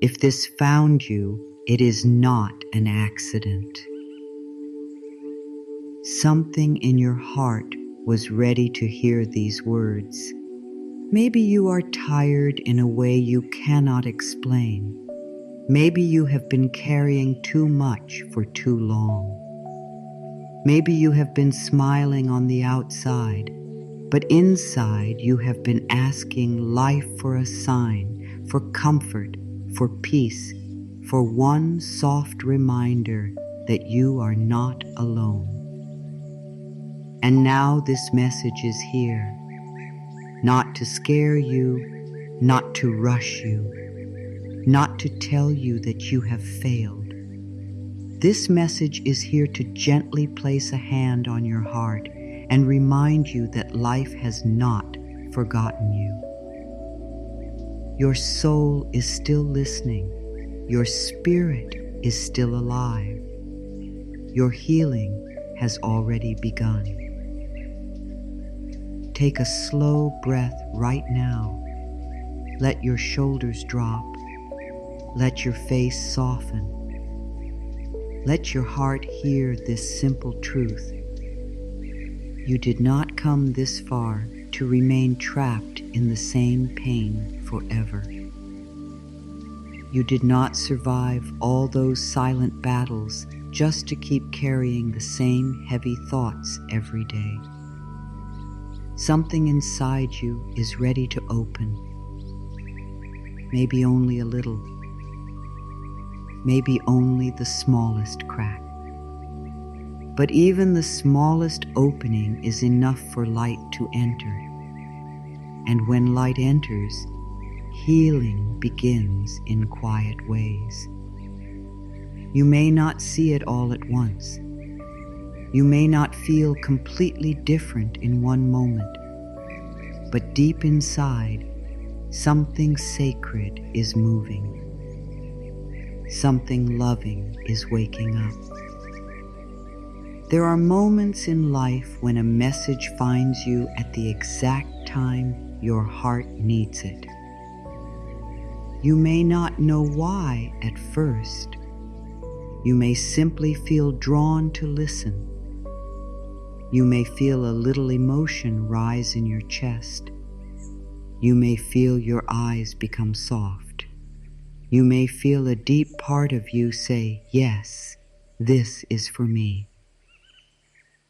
If this found you, it is not an accident. Something in your heart was ready to hear these words. Maybe you are tired in a way you cannot explain. Maybe you have been carrying too much for too long. Maybe you have been smiling on the outside, but inside you have been asking life for a sign, for comfort, for peace, for one soft reminder that you are not alone. And now this message is here, not to scare you, not to rush you, not to tell you that you have failed. This message is here to gently place a hand on your heart and remind you that life has not forgotten you. Your soul is still listening. Your spirit is still alive. Your healing has already begun. Take a slow breath right now. Let your shoulders drop. Let your face soften. Let your heart hear this simple truth. You did not come this far to remain trapped in the same pain forever. You did not survive all those silent battles just to keep carrying the same heavy thoughts every day. Something inside you is ready to open. Maybe only a little. Maybe only the smallest crack. But even the smallest opening is enough for light to enter. And when light enters, healing begins in quiet ways. You may not see it all at once. You may not feel completely different in one moment. But deep inside, something sacred is moving. Something loving is waking up. There are moments in life when a message finds you at the exact time your heart needs it. You may not know why at first. You may simply feel drawn to listen. You may feel a little emotion rise in your chest. You may feel your eyes become soft. You may feel a deep part of you say, "Yes, this is for me."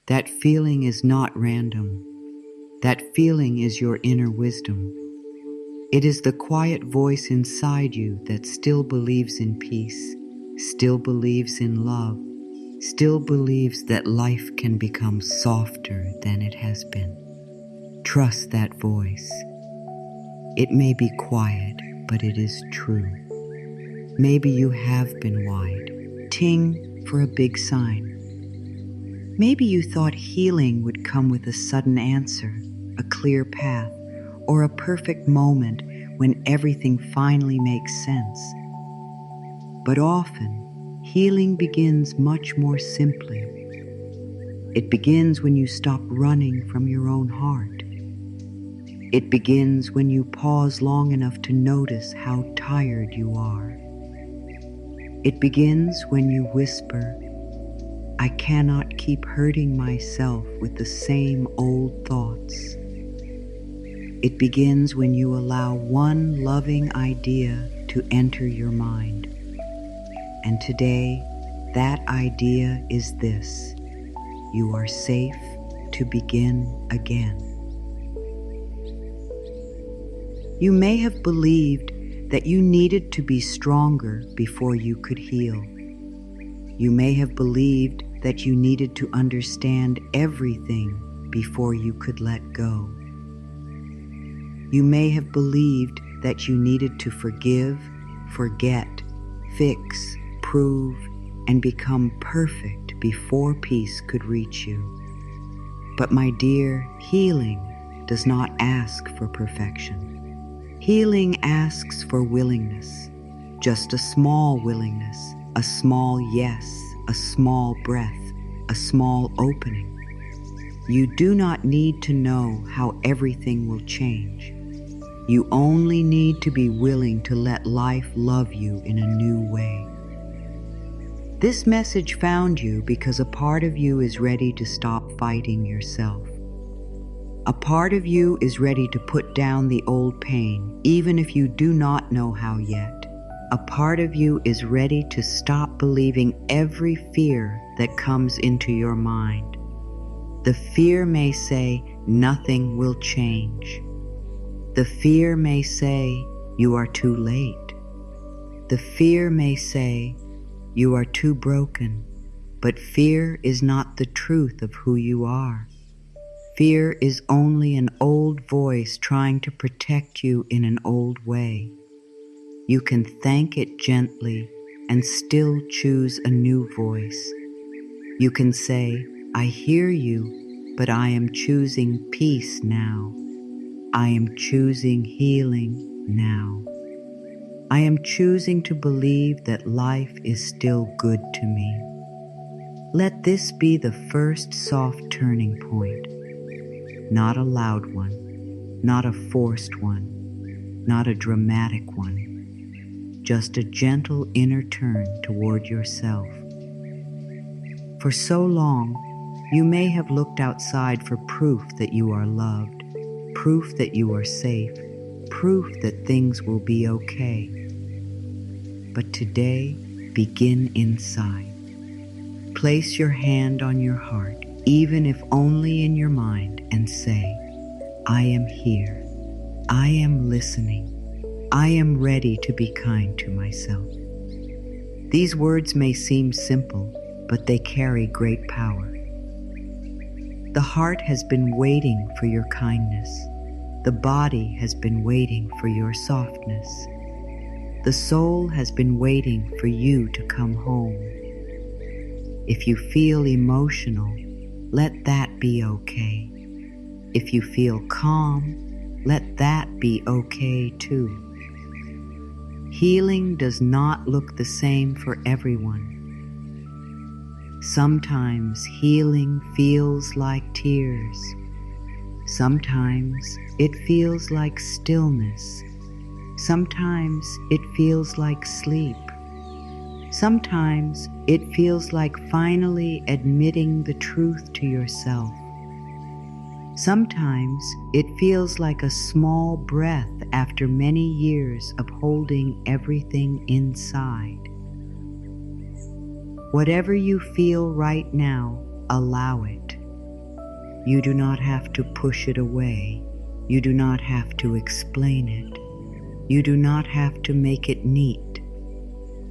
That feeling is not random. That feeling is your inner wisdom. It is the quiet voice inside you that still believes in peace, still believes in love, still believes that life can become softer than it has been. Trust that voice. It may be quiet, but it is true. Maybe you have been wide. Ting for a big sign. Maybe you thought healing would come with a sudden answer, a clear path, or a perfect moment when everything finally makes sense. But often, healing begins much more simply. It begins when you stop running from your own heart. It begins when you pause long enough to notice how tired you are. It begins when you whisper, "I cannot keep hurting myself with the same old thoughts." It begins when you allow one loving idea to enter your mind. And today, that idea is this: you are safe to begin again. You may have believed that you needed to be stronger before you could heal. You may have believed that you needed to understand everything before you could let go. You may have believed that you needed to forgive, forget, fix, prove, and become perfect before peace could reach you. But my dear, healing does not ask for perfection. Healing asks for willingness, just a small willingness, a small yes, a small breath, a small opening. You do not need to know how everything will change. You only need to be willing to let life love you in a new way. This message found you because a part of you is ready to stop fighting yourself. A part of you is ready to put down the old pain, even if you do not know how yet. A part of you is ready to stop believing every fear that comes into your mind. The fear may say, nothing will change. The fear may say, you are too late. The fear may say, you are too broken. But fear is not the truth of who you are. Fear is only an old voice trying to protect you in an old way. You can thank it gently and still choose a new voice. You can say, I hear you, but I am choosing peace now. I am choosing healing now. I am choosing to believe that life is still good to me. Let this be the first soft turning point. Not a loud one, not a forced one, not a dramatic one, just a gentle inner turn toward yourself. For so long, you may have looked outside for proof that you are loved, proof that you are safe, proof that things will be okay. But today, begin inside. Place your hand on your heart, even if only in your mind, and say, I am here. I am listening. I am ready to be kind to myself. These words may seem simple, but they carry great power. The heart has been waiting for your kindness. The body has been waiting for your softness. The soul has been waiting for you to come home. If you feel emotional, let that be okay. If you feel calm, let that be okay too. Healing does not look the same for everyone. Sometimes healing feels like tears. Sometimes it feels like stillness. Sometimes it feels like sleep. Sometimes it feels like finally admitting the truth to yourself. Sometimes it feels like a small breath after many years of holding everything inside. Whatever you feel right now, allow it. You do not have to push it away. You do not have to explain it. You do not have to make it neat.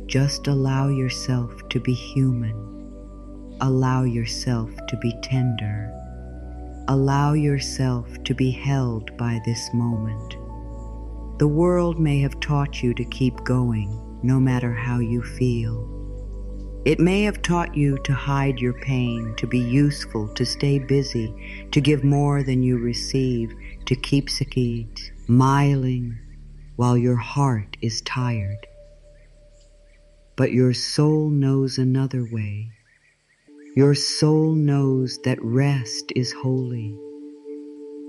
Just allow yourself to be human. Allow yourself to be tender. Allow yourself to be held by this moment. The world may have taught you to keep going, no matter how you feel. It may have taught you to hide your pain, to be useful, to stay busy, to give more than you receive, to keep smiling while your heart is tired. But your soul knows another way. Your soul knows that rest is holy.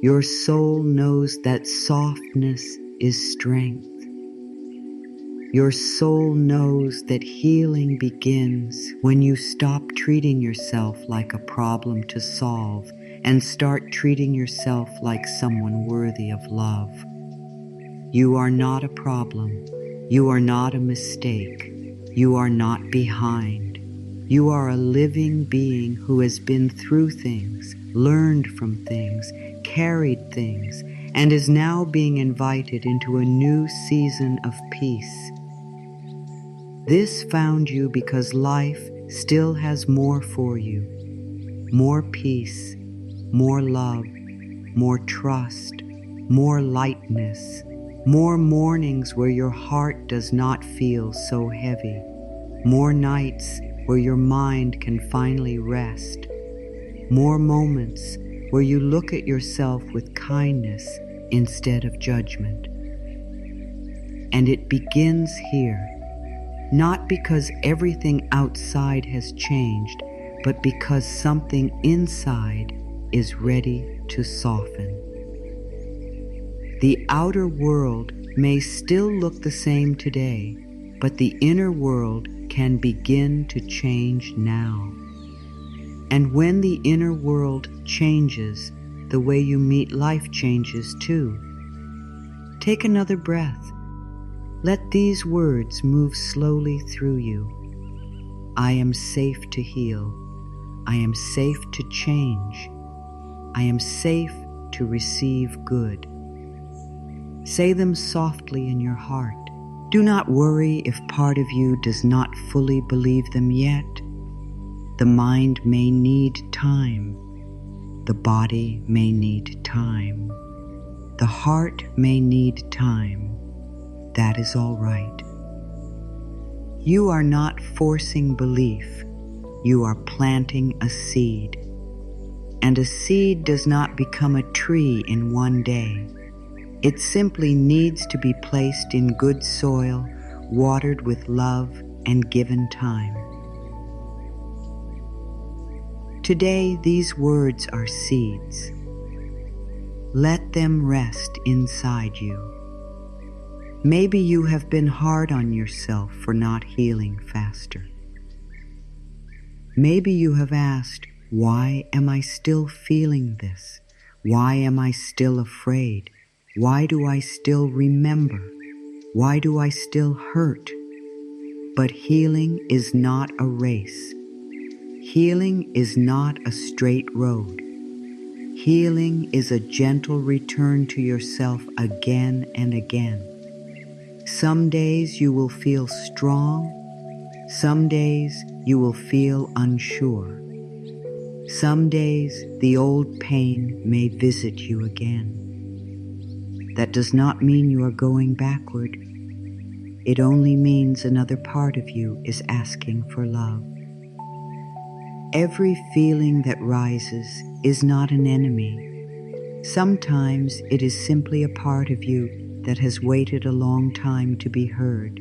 Your soul knows that softness is strength. Your soul knows that healing begins when you stop treating yourself like a problem to solve and start treating yourself like someone worthy of love. You are not a problem. You are not a mistake. You are not behind. You are a living being who has been through things, learned from things, carried things, and is now being invited into a new season of peace. This found you because life still has more for you. More peace, more love, more trust, more lightness, more mornings where your heart does not feel so heavy, more nights where your mind can finally rest, more moments where you look at yourself with kindness instead of judgment. And it begins here. Not because everything outside has changed, but because something inside is ready to soften. The outer world may still look the same today, but the inner world can begin to change now. And when the inner world changes, the way you meet life changes too. Take another breath. Let these words move slowly through you. I am safe to heal. I am safe to change. I am safe to receive good. Say them softly in your heart. Do not worry if part of you does not fully believe them yet. The mind may need time. The body may need time. The heart may need time. That is all right. You are not forcing belief. You are planting a seed. And a seed does not become a tree in one day. It simply needs to be placed in good soil, watered with love, and given time. Today, these words are seeds. Let them rest inside you. Maybe you have been hard on yourself for not healing faster. Maybe you have asked, why am I still feeling this? Why am I still afraid? Why do I still remember? Why do I still hurt? But healing is not a race. Healing is not a straight road. Healing is a gentle return to yourself again and again. Some days you will feel strong. Some days you will feel unsure. Some days the old pain may visit you again. That does not mean you are going backward. It only means another part of you is asking for love. Every feeling that rises is not an enemy. Sometimes it is simply a part of you that has waited a long time to be heard.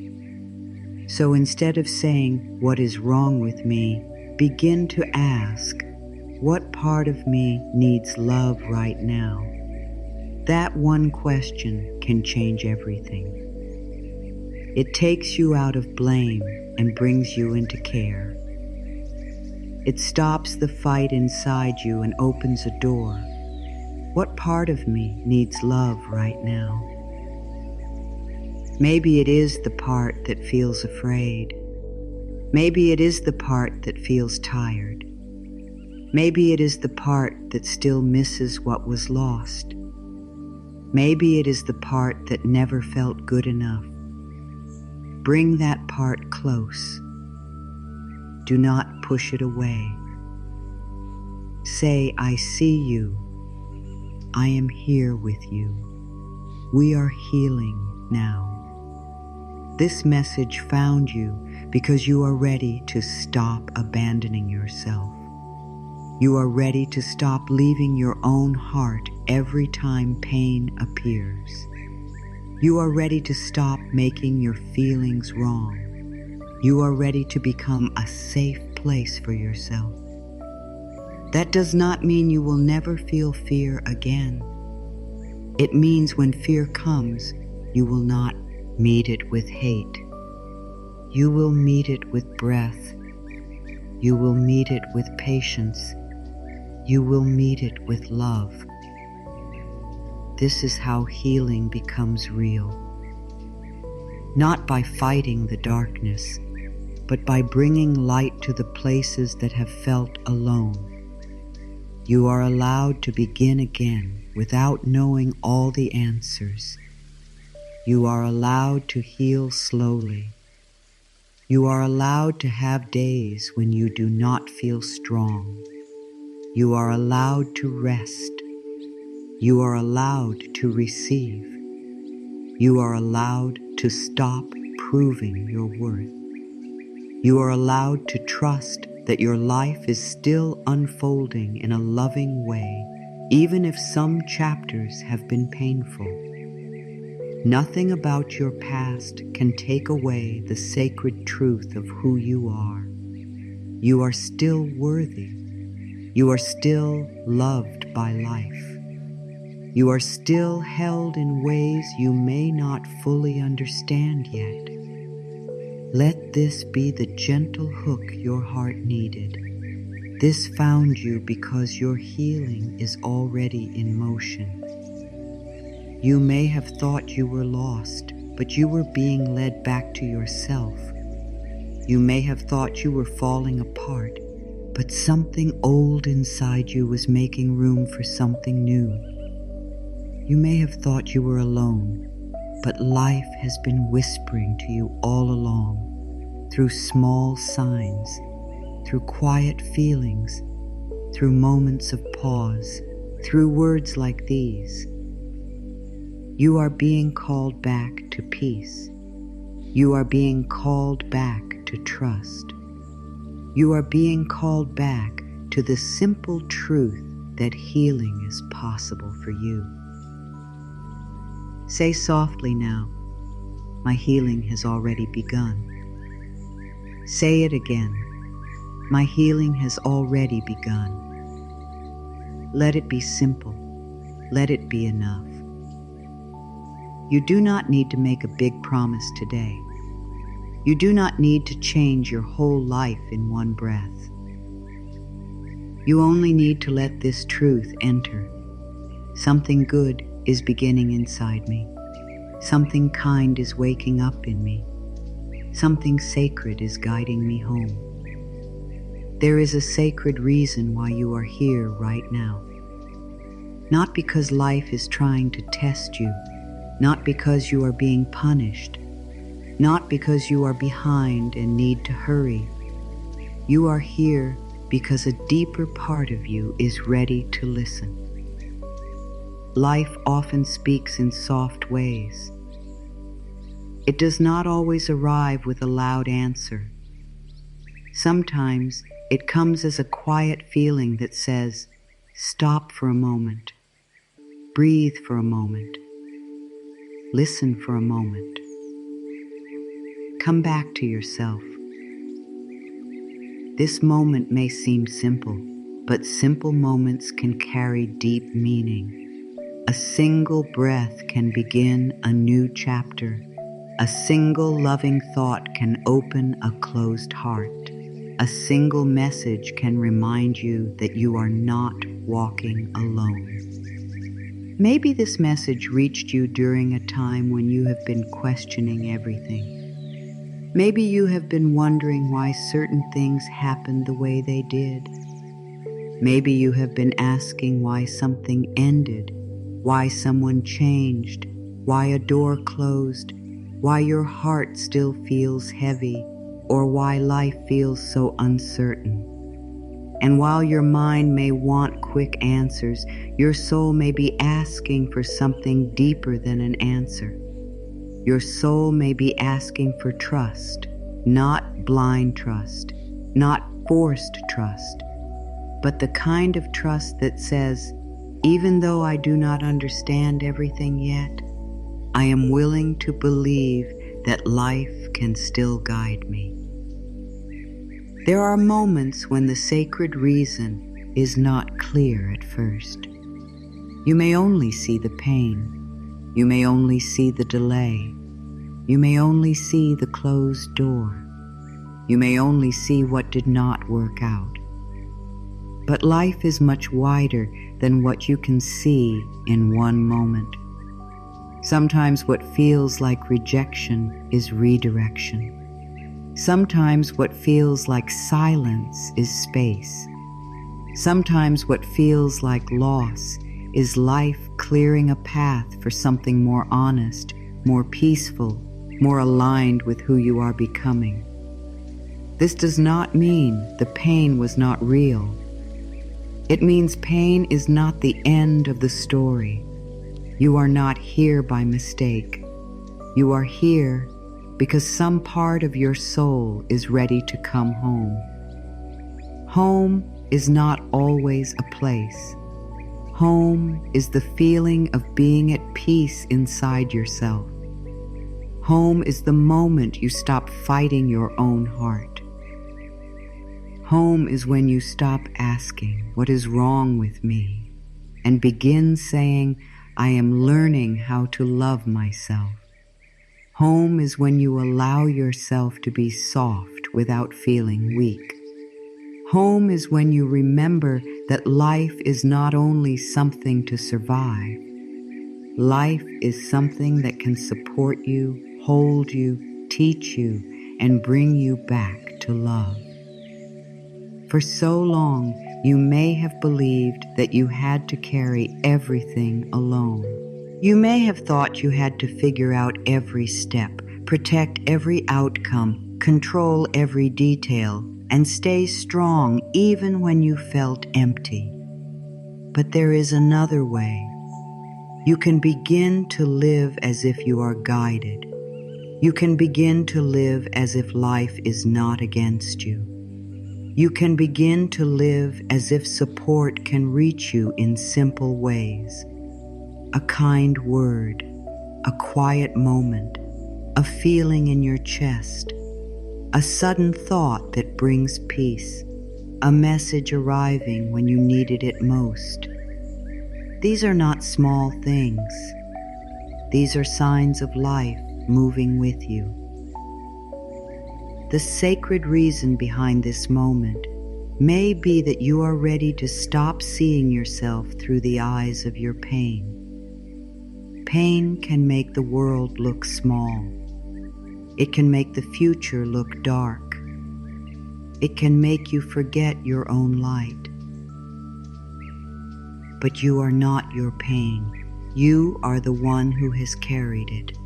So instead of saying, "What is wrong with me?" begin to ask, "What part of me needs love right now?" That one question can change everything. It takes you out of blame and brings you into care. It stops the fight inside you and opens a door. What part of me needs love right now? Maybe it is the part that feels afraid. Maybe it is the part that feels tired. Maybe it is the part that still misses what was lost. Maybe it is the part that never felt good enough. Bring that part close. Do not push it away. Say, "I see you. I am here with you. We are healing now." This message found you because you are ready to stop abandoning yourself. You are ready to stop leaving your own heart every time pain appears. You are ready to stop making your feelings wrong. You are ready to become a safe place for yourself. That does not mean you will never feel fear again. It means when fear comes, you will not meet it with hate. You will meet it with breath. You will meet it with patience. You will meet it with love. This is how healing becomes real. Not by fighting the darkness, but by bringing light to the places that have felt alone. You are allowed to begin again without knowing all the answers. You are allowed to heal slowly. You are allowed to have days when you do not feel strong. You are allowed to rest. You are allowed to receive. You are allowed to stop proving your worth. You are allowed to trust that your life is still unfolding in a loving way, even if some chapters have been painful. Nothing about your past can take away the sacred truth of who you are. You are still worthy. You are still loved by life. You are still held in ways you may not fully understand yet. Let this be the gentle hook your heart needed. This found you because your healing is already in motion. You may have thought you were lost, but you were being led back to yourself. You may have thought you were falling apart, but something old inside you was making room for something new. You may have thought you were alone, but life has been whispering to you all along, through small signs, through quiet feelings, through moments of pause, through words like these. You are being called back to peace. You are being called back to trust. You are being called back to the simple truth that healing is possible for you. Say softly now, my healing has already begun. Say it again, my healing has already begun. Let it be simple. Let it be enough. You do not need to make a big promise today. You do not need to change your whole life in one breath. You only need to let this truth enter. Something good is beginning inside me. Something kind is waking up in me. Something sacred is guiding me home. There is a sacred reason why you are here right now. Not because life is trying to test you, not because you are being punished, not because you are behind and need to hurry. You are here because a deeper part of you is ready to listen. Life often speaks in soft ways. It does not always arrive with a loud answer. Sometimes it comes as a quiet feeling that says, stop for a moment, breathe for a moment, listen for a moment. Come back to yourself. This moment may seem simple, but simple moments can carry deep meaning. A single breath can begin a new chapter. A single loving thought can open a closed heart. A single message can remind you that you are not walking alone. Maybe this message reached you during a time when you have been questioning everything. Maybe you have been wondering why certain things happened the way they did. Maybe you have been asking why something ended, why someone changed, why a door closed, why your heart still feels heavy, or why life feels so uncertain. And while your mind may want quick answers, your soul may be asking for something deeper than an answer. Your soul may be asking for trust, not blind trust, not forced trust, but the kind of trust that says, even though I do not understand everything yet, I am willing to believe that life can still guide me. There are moments when the sacred reason is not clear at first. You may only see the pain. You may only see the delay. You may only see the closed door. You may only see what did not work out. But life is much wider than what you can see in one moment. Sometimes what feels like rejection is redirection. Sometimes what feels like silence is space. Sometimes what feels like loss is life clearing a path for something more honest, more peaceful, more aligned with who you are becoming. This does not mean the pain was not real. It means pain is not the end of the story. You are not here by mistake. You are here because some part of your soul is ready to come home. Home is not always a place. Home is the feeling of being at peace inside yourself. Home is the moment you stop fighting your own heart. Home is when you stop asking, what is wrong with me? And begin saying, I am learning how to love myself. Home is when you allow yourself to be soft without feeling weak. Home is when you remember that life is not only something to survive. Life is something that can support you, hold you, teach you, and bring you back to love. For so long, you may have believed that you had to carry everything alone. You may have thought you had to figure out every step, protect every outcome, control every detail, and stay strong even when you felt empty. But there is another way. You can begin to live as if you are guided. You can begin to live as if life is not against you. You can begin to live as if support can reach you in simple ways. A kind word, a quiet moment, a feeling in your chest, a sudden thought that brings peace, a message arriving when you needed it most. These are not small things. These are signs of life moving with you. The sacred reason behind this moment may be that you are ready to stop seeing yourself through the eyes of your pain. Pain can make the world look small. It can make the future look dark. It can make you forget your own light. But you are not your pain. You are the one who has carried it.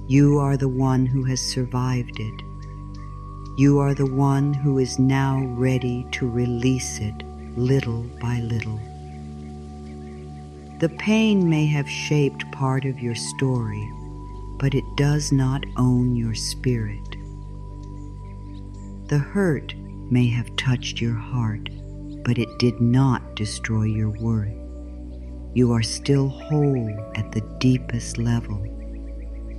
You are the one who has survived it. You are the one who is now ready to release it little by little. The pain may have shaped part of your story, but it does not own your spirit. The hurt may have touched your heart, but it did not destroy your worth. You are still whole at the deepest level.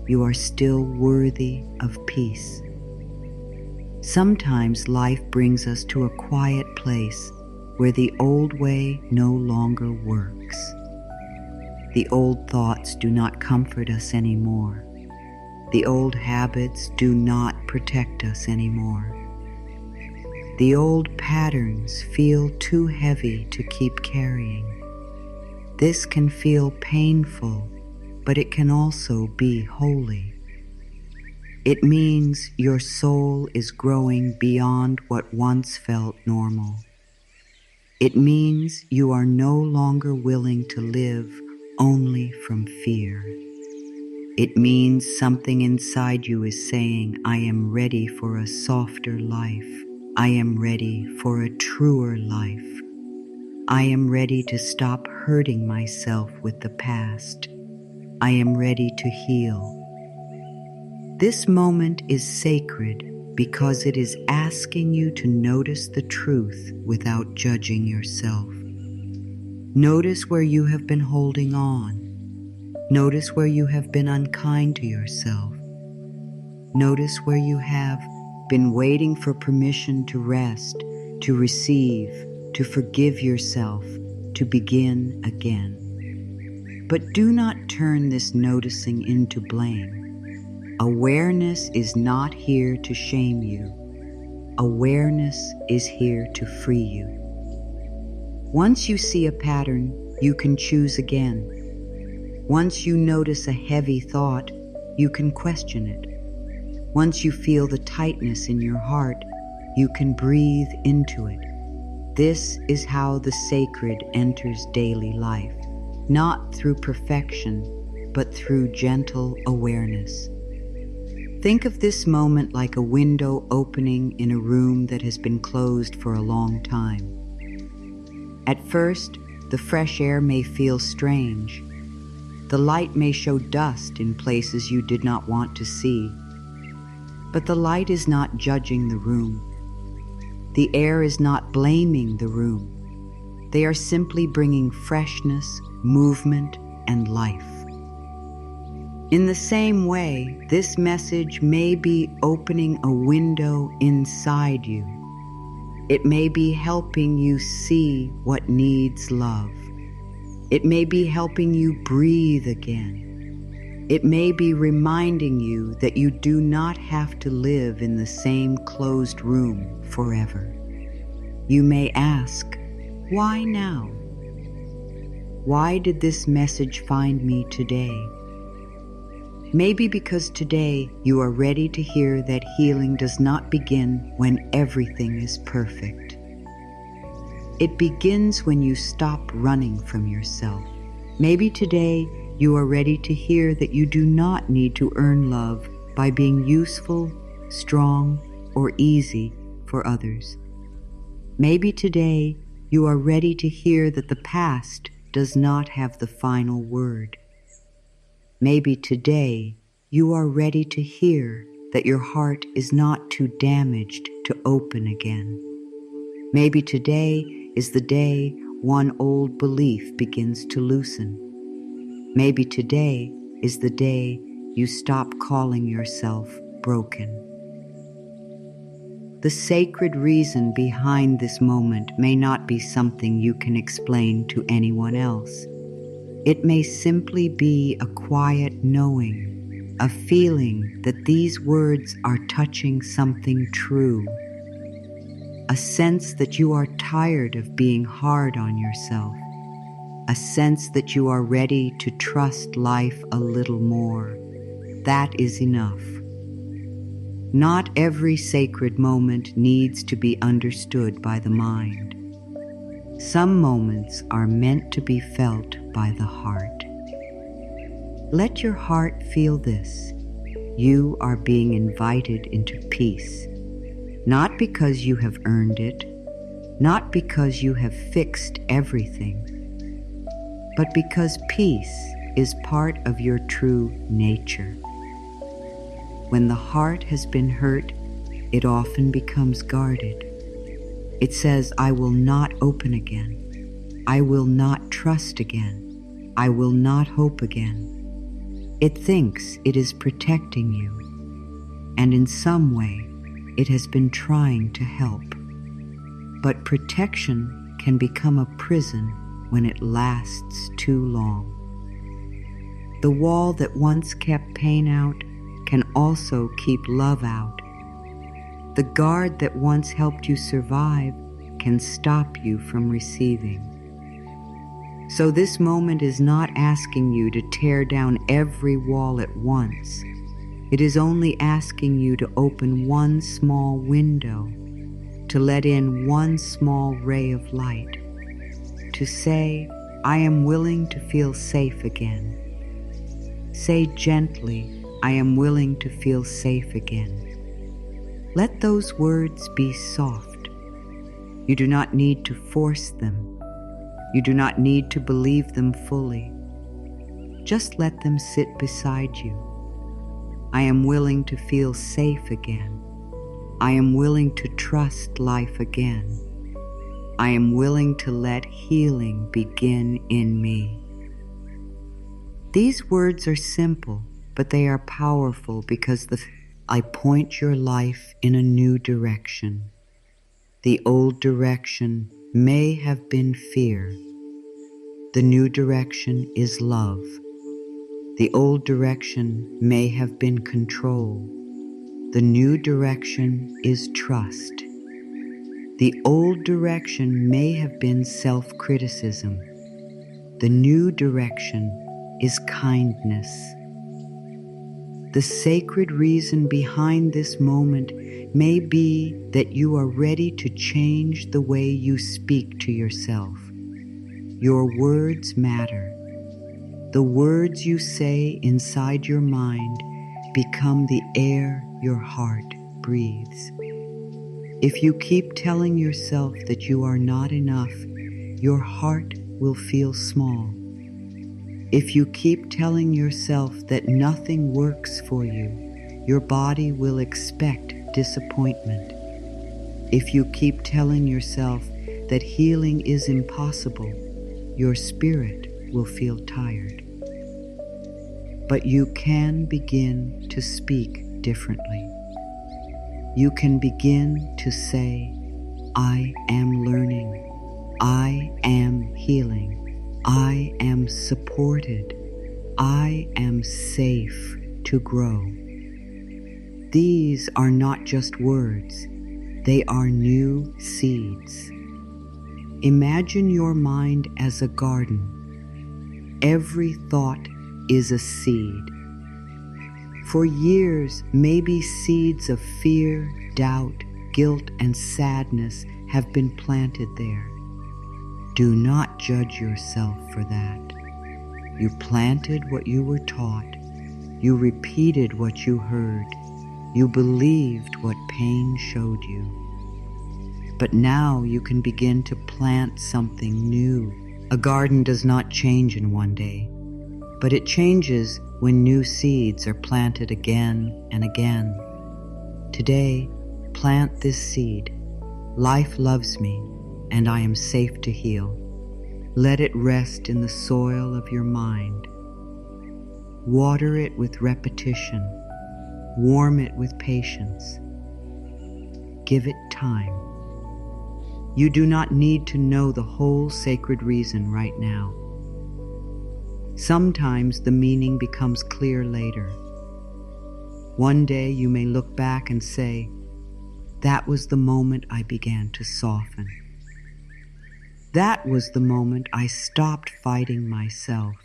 You are still worthy of peace. Sometimes life brings us to a quiet place where the old way no longer works. The old thoughts do not comfort us anymore. The old habits do not protect us anymore. The old patterns feel too heavy to keep carrying. This can feel painful, but it can also be holy. It means your soul is growing beyond what once felt normal. It means you are no longer willing to live only from fear. It means something inside you is saying, I am ready for a softer life. I am ready for a truer life. I am ready to stop hurting myself with the past. I am ready to heal. This moment is sacred because it is asking you to notice the truth without judging yourself. Notice where you have been holding on. Notice where you have been unkind to yourself. Notice where you have been waiting for permission to rest, to receive, to forgive yourself, to begin again. But do not turn this noticing into blame. Awareness is not here to shame you. Awareness is here to free you. Once you see a pattern, you can choose again. Once you notice a heavy thought, you can question it. Once you feel the tightness in your heart, you can breathe into it. This is how the sacred enters daily life, not through perfection, but through gentle awareness. Think of this moment like a window opening in a room that has been closed for a long time. At first, the fresh air may feel strange. The light may show dust in places you did not want to see. But the light is not judging the room. The air is not blaming the room. They are simply bringing freshness, movement, and life. In the same way, this message may be opening a window inside you. It may be helping you see what needs love. It may be helping you breathe again. It may be reminding you that you do not have to live in the same closed room forever. You may ask, why now? Why did this message find me today? Maybe because today you are ready to hear that healing does not begin when everything is perfect. It begins when you stop running from yourself. Maybe today you are ready to hear that you do not need to earn love by being useful, strong, or easy for others. Maybe today you are ready to hear that the past does not have the final word. Maybe today you are ready to hear that your heart is not too damaged to open again. Maybe today is the day one old belief begins to loosen. Maybe today is the day you stop calling yourself broken. The sacred reason behind this moment may not be something you can explain to anyone else. It may simply be a quiet knowing, a feeling that these words are touching something true, a sense that you are tired of being hard on yourself, a sense that you are ready to trust life a little more. That is enough. Not every sacred moment needs to be understood by the mind. Some moments are meant to be felt by the heart. Let your heart feel this. You are being invited into peace, not because you have earned it, not because you have fixed everything, but because peace is part of your true nature. When the heart has been hurt, it often becomes guarded. It says, I will not open again. I will not trust again. I will not hope again. It thinks it is protecting you, and in some way, it has been trying to help. But protection can become a prison when it lasts too long. The wall that once kept pain out can also keep love out. The guard that once helped you survive can stop you from receiving. So this moment is not asking you to tear down every wall at once. It is only asking you to open one small window, to let in one small ray of light, to say, I am willing to feel safe again. Say gently, I am willing to feel safe again. Let those words be soft. You do not need to force them. You do not need to believe them fully. Just let them sit beside you. I am willing to feel safe again. I am willing to trust life again. I am willing to let healing begin in me. These words are simple, but they are powerful because I point your life in a new direction. The old direction may have been fear. The new direction is love. The old direction may have been control. The new direction is trust. The old direction may have been self-criticism. The new direction is kindness. The sacred reason behind this moment may be that you are ready to change the way you speak to yourself. Your words matter. The words you say inside your mind become the air your heart breathes. If you keep telling yourself that you are not enough, your heart will feel small. If you keep telling yourself that nothing works for you, your body will expect disappointment. If you keep telling yourself that healing is impossible, your spirit will feel tired. But you can begin to speak differently. You can begin to say, I am learning. I am healing. I am supported. I am safe to grow. These are not just words, they are new seeds. Imagine your mind as a garden. Every thought is a seed. For years, maybe seeds of fear, doubt, guilt, and sadness have been planted there. Do not judge yourself for that. You planted what you were taught. You repeated what you heard. You believed what pain showed you. But now you can begin to plant something new. A garden does not change in one day, but it changes when new seeds are planted again and again. Today, plant this seed. Life loves me, and I am safe to heal. Let it rest in the soil of your mind. Water it with repetition. Warm it with patience. Give it time. You do not need to know the whole sacred reason right now. Sometimes the meaning becomes clear later. One day you may look back and say, "That was the moment I began to soften. That was the moment I stopped fighting myself.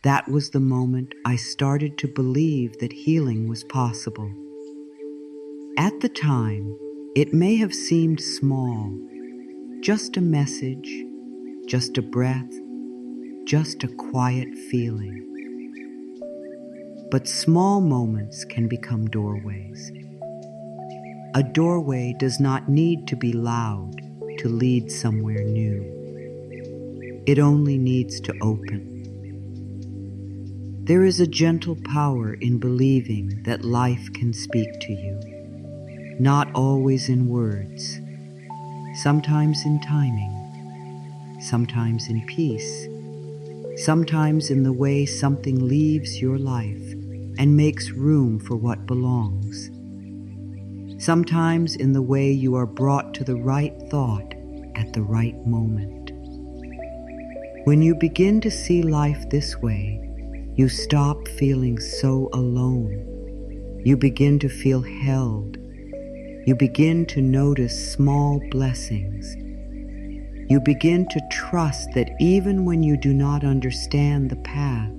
That was the moment I started to believe that healing was possible." At the time, it may have seemed small, just a message, just a breath, just a quiet feeling. But small moments can become doorways. A doorway does not need to be loud to lead somewhere new. It only needs to open. There is a gentle power in believing that life can speak to you, not always in words, sometimes in timing, sometimes in peace, sometimes in the way something leaves your life and makes room for what belongs, sometimes in the way you are brought to the right thought at the right moment. When you begin to see life this way, you stop feeling so alone. You begin to feel held. You begin to notice small blessings. You begin to trust that even when you do not understand the path,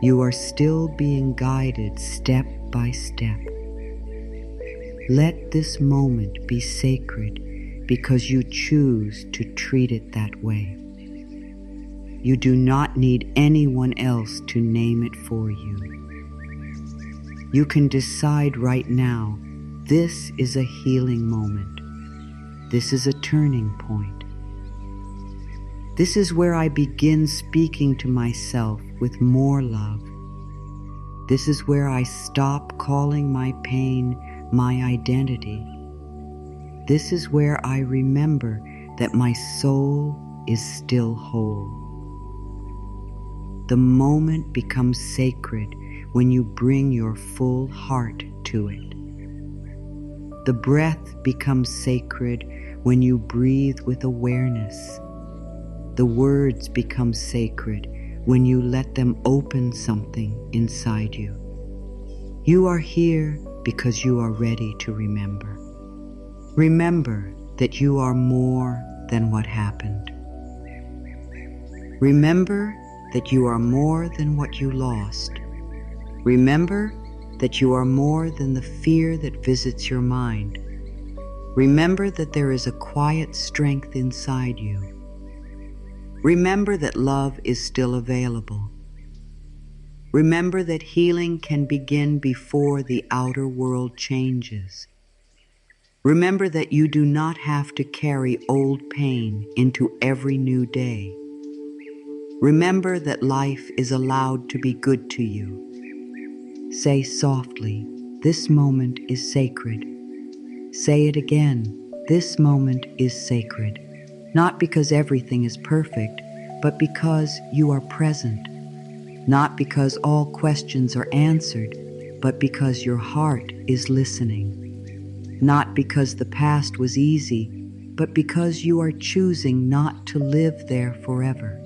you are still being guided step by step. Let this moment be sacred because you choose to treat it that way. You do not need anyone else to name it for you. You can decide right now, this is a healing moment. This is a turning point. This is where I begin speaking to myself with more love. This is where I stop calling my pain my identity. This is where I remember that my soul is still whole. The moment becomes sacred when you bring your full heart to it. The breath becomes sacred when you breathe with awareness. The words become sacred when you let them open something inside you. You are here because you are ready to remember. Remember that you are more than what happened. Remember that you are more than what you lost. Remember that you are more than the fear that visits your mind. Remember that there is a quiet strength inside you. Remember that love is still available. Remember that healing can begin before the outer world changes. Remember that you do not have to carry old pain into every new day. Remember that life is allowed to be good to you. Say softly, "This moment is sacred." Say it again, "This moment is sacred." Not because everything is perfect, but because you are present. Not because all questions are answered, but because your heart is listening. Not because the past was easy, but because you are choosing not to live there forever.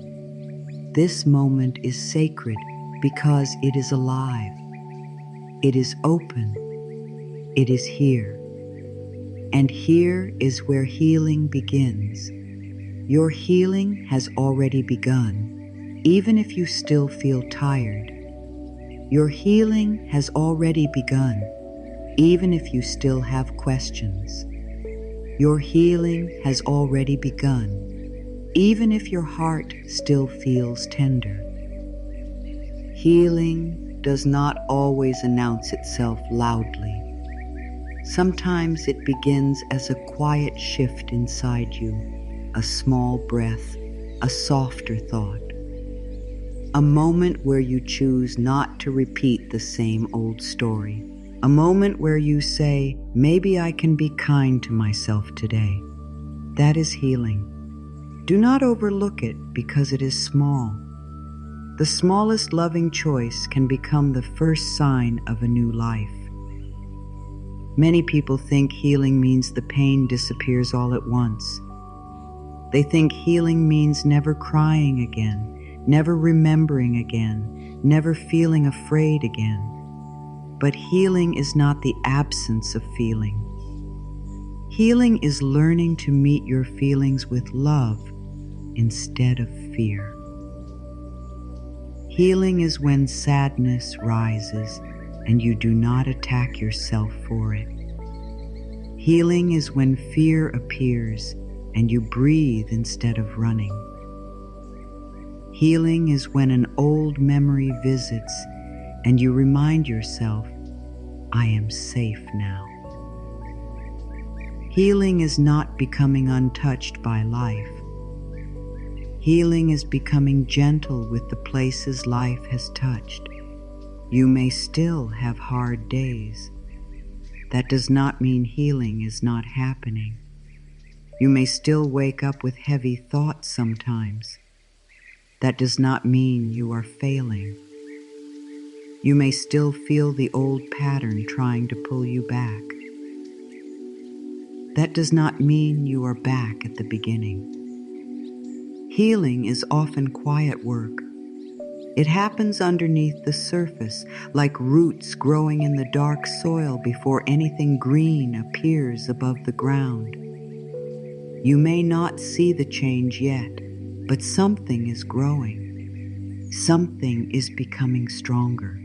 This moment is sacred because it is alive. It is open. It is here. And here is where healing begins. Your healing has already begun, even if you still feel tired. Your healing has already begun, even if you still have questions. Your healing has already begun, even if your heart still feels tender. Healing does not always announce itself loudly. Sometimes it begins as a quiet shift inside you, a small breath, a softer thought. A moment where you choose not to repeat the same old story. A moment where you say, maybe I can be kind to myself today. That is healing. Do not overlook it because it is small. The smallest loving choice can become the first sign of a new life. Many people think healing means the pain disappears all at once. They think healing means never crying again, never remembering again, never feeling afraid again. But healing is not the absence of feeling. Healing is learning to meet your feelings with love instead of fear. Healing is when sadness rises and you do not attack yourself for it. Healing is when fear appears and you breathe instead of running. Healing is when an old memory visits and you remind yourself, I am safe now. Healing is not becoming untouched by life. Healing is becoming gentle with the places life has touched. You may still have hard days. That does not mean healing is not happening. You may still wake up with heavy thoughts sometimes. That does not mean you are failing. You may still feel the old pattern trying to pull you back. That does not mean you are back at the beginning. Healing is often quiet work. It happens underneath the surface, like roots growing in the dark soil before anything green appears above the ground. You may not see the change yet, but something is growing. Something is becoming stronger.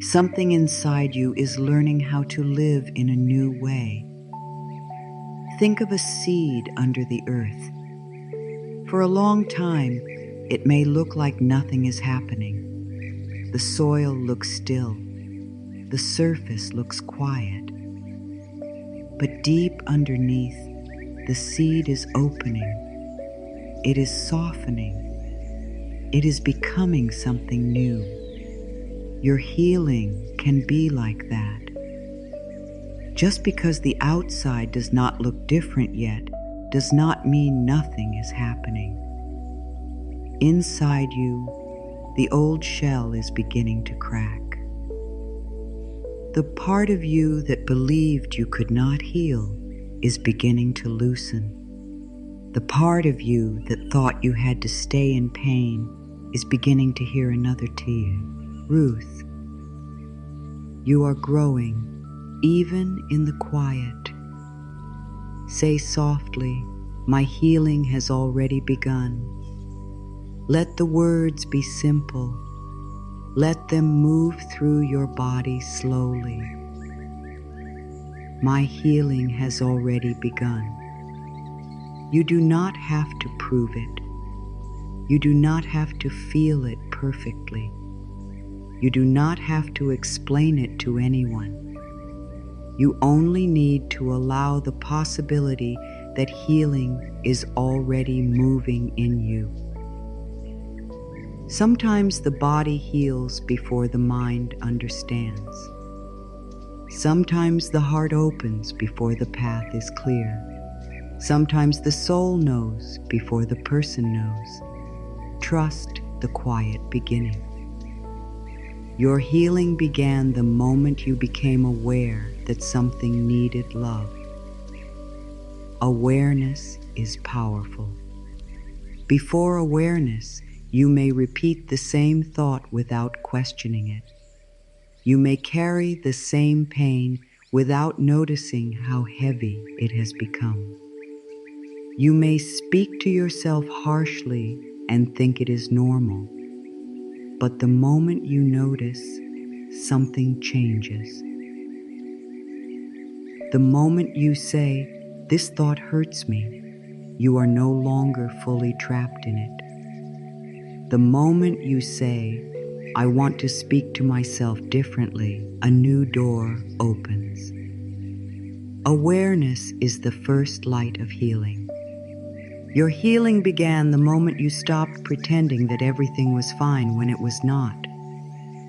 Something inside you is learning how to live in a new way. Think of a seed under the earth. For a long time, it may look like nothing is happening. The soil looks still. The surface looks quiet. But deep underneath, the seed is opening. It is softening. It is becoming something new. Your healing can be like that. Just because the outside does not look different yet, does not mean nothing is happening. Inside you, the old shell is beginning to crack. The part of you that believed you could not heal is beginning to loosen. The part of you that thought you had to stay in pain is beginning to hear another tear. Ruth, you are growing, even in the quiet. Say softly, my healing has already begun. Let the words be simple. Let them move through your body slowly. My healing has already begun. You do not have to prove it. You do not have to feel it perfectly. You do not have to explain it to anyone. You only need to allow the possibility that healing is already moving in you. Sometimes the body heals before the mind understands. Sometimes the heart opens before the path is clear. Sometimes the soul knows before the person knows. Trust the quiet beginning. Your healing began the moment you became aware that something needed love. Awareness is powerful. Before awareness, you may repeat the same thought without questioning it. You may carry the same pain without noticing how heavy it has become. You may speak to yourself harshly and think it is normal, but the moment you notice, something changes. The moment you say, "This thought hurts me," you are no longer fully trapped in it. The moment you say, "I want to speak to myself differently," a new door opens. Awareness is the first light of healing. Your healing began the moment you stopped pretending that everything was fine when it was not.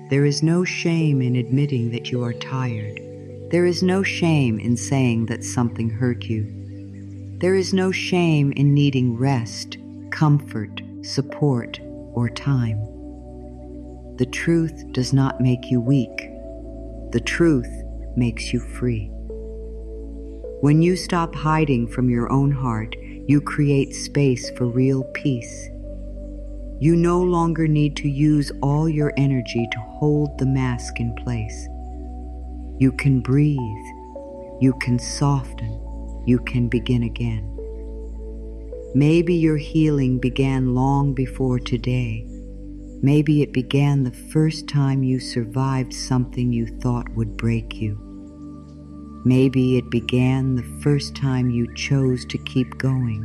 There is no shame in admitting that you are tired. There is no shame in saying that something hurt you. There is no shame in needing rest, comfort, support, or time. The truth does not make you weak. The truth makes you free. When you stop hiding from your own heart, you create space for real peace. You no longer need to use all your energy to hold the mask in place. You can breathe. You can soften. You can begin again. Maybe your healing began long before today. Maybe it began the first time you survived something you thought would break you. Maybe it began the first time you chose to keep going.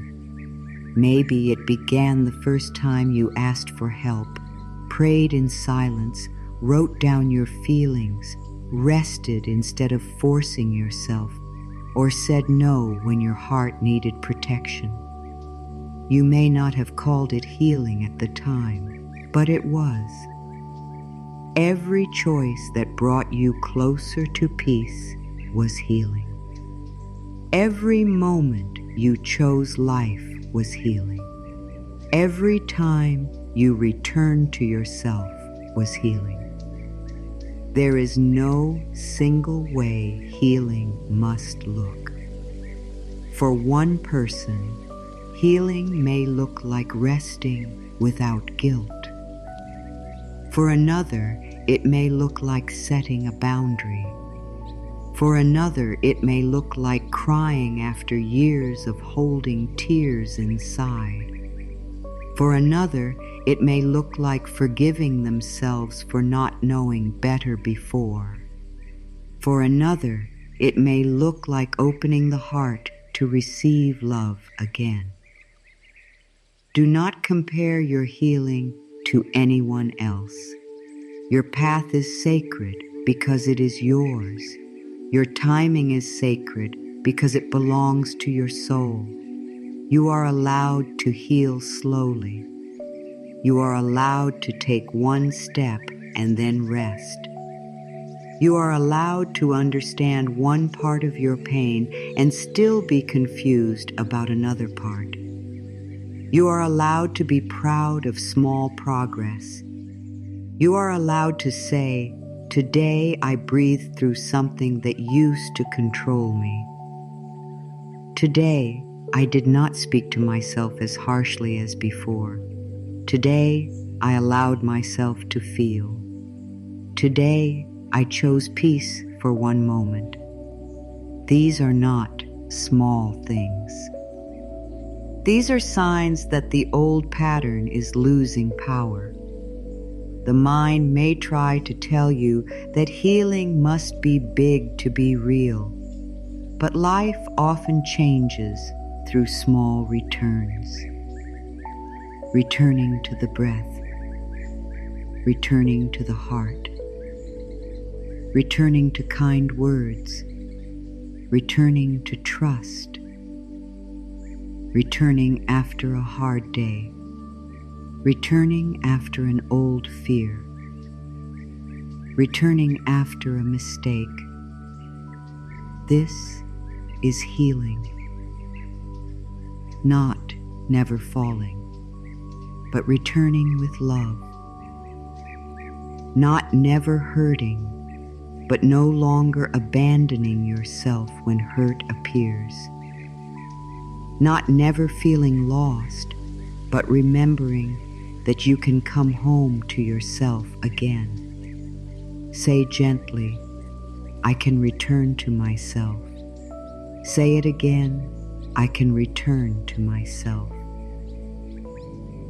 Maybe it began the first time you asked for help, prayed in silence, wrote down your feelings, rested instead of forcing yourself, or said no when your heart needed protection. You may not have called it healing at the time, but it was. Every choice that brought you closer to peace was healing. Every moment you chose life was healing. Every time you returned to yourself was healing. There is no single way healing must look. For one person, healing may look like resting without guilt. For another, it may look like setting a boundary. For another, it may look like crying after years of holding tears inside. For another, it may look like forgiving themselves for not knowing better before. For another, it may look like opening the heart to receive love again. Do not compare your healing to anyone else. Your path is sacred because it is yours. Your timing is sacred because it belongs to your soul. You are allowed to heal slowly. You are allowed to take one step and then rest. You are allowed to understand one part of your pain and still be confused about another part. You are allowed to be proud of small progress. You are allowed to say, "Today I breathed through something that used to control me. Today I did not speak to myself as harshly as before. Today I allowed myself to feel. Today I chose peace for one moment." These are not small things. These are signs that the old pattern is losing power. The mind may try to tell you that healing must be big to be real, but life often changes through small returns. Returning to the breath, returning to the heart, returning to kind words, returning to trust, returning after a hard day, returning after an old fear, returning after a mistake. This is healing. Not never falling, but returning with love. Not never hurting, but no longer abandoning yourself when hurt appears. Not never feeling lost, but remembering that you can come home to yourself again. Say gently, I can return to myself. Say it again, I can return to myself.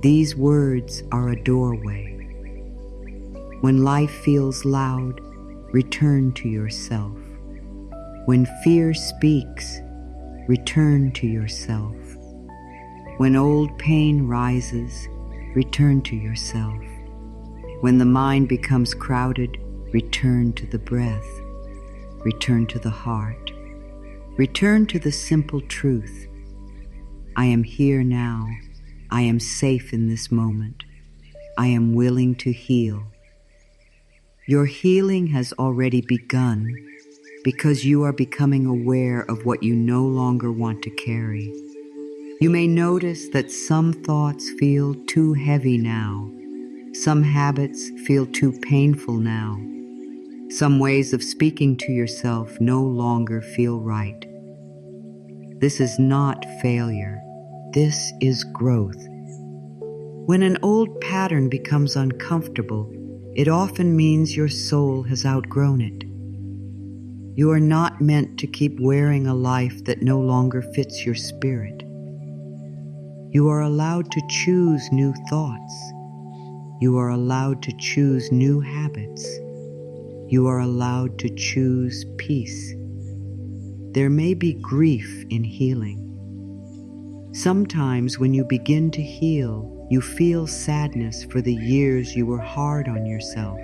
These words are a doorway. When life feels loud, return to yourself. When fear speaks, return to yourself. When old pain rises, return to yourself. When the mind becomes crowded, return to the breath. Return to the heart. Return to the simple truth. I am here now. I am safe in this moment. I am willing to heal. Your healing has already begun because you are becoming aware of what you no longer want to carry. You may notice that some thoughts feel too heavy now. Some habits feel too painful now. Some ways of speaking to yourself no longer feel right. This is not failure. This is growth. When an old pattern becomes uncomfortable, it often means your soul has outgrown it. You are not meant to keep wearing a life that no longer fits your spirit. You are allowed to choose new thoughts. You are allowed to choose new habits. You are allowed to choose peace. There may be grief in healing. Sometimes when you begin to heal, you feel sadness for the years you were hard on yourself.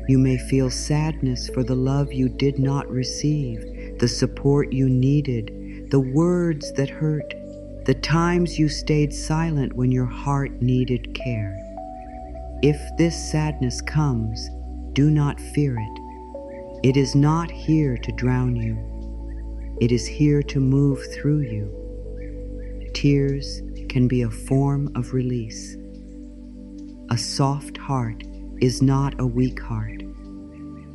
You may feel sadness for the love you did not receive, the support you needed, the words that hurt, the times you stayed silent when your heart needed care. If this sadness comes, do not fear it. It is not here to drown you. It is here to move through you. Tears can be a form of release. A soft heart is not a weak heart.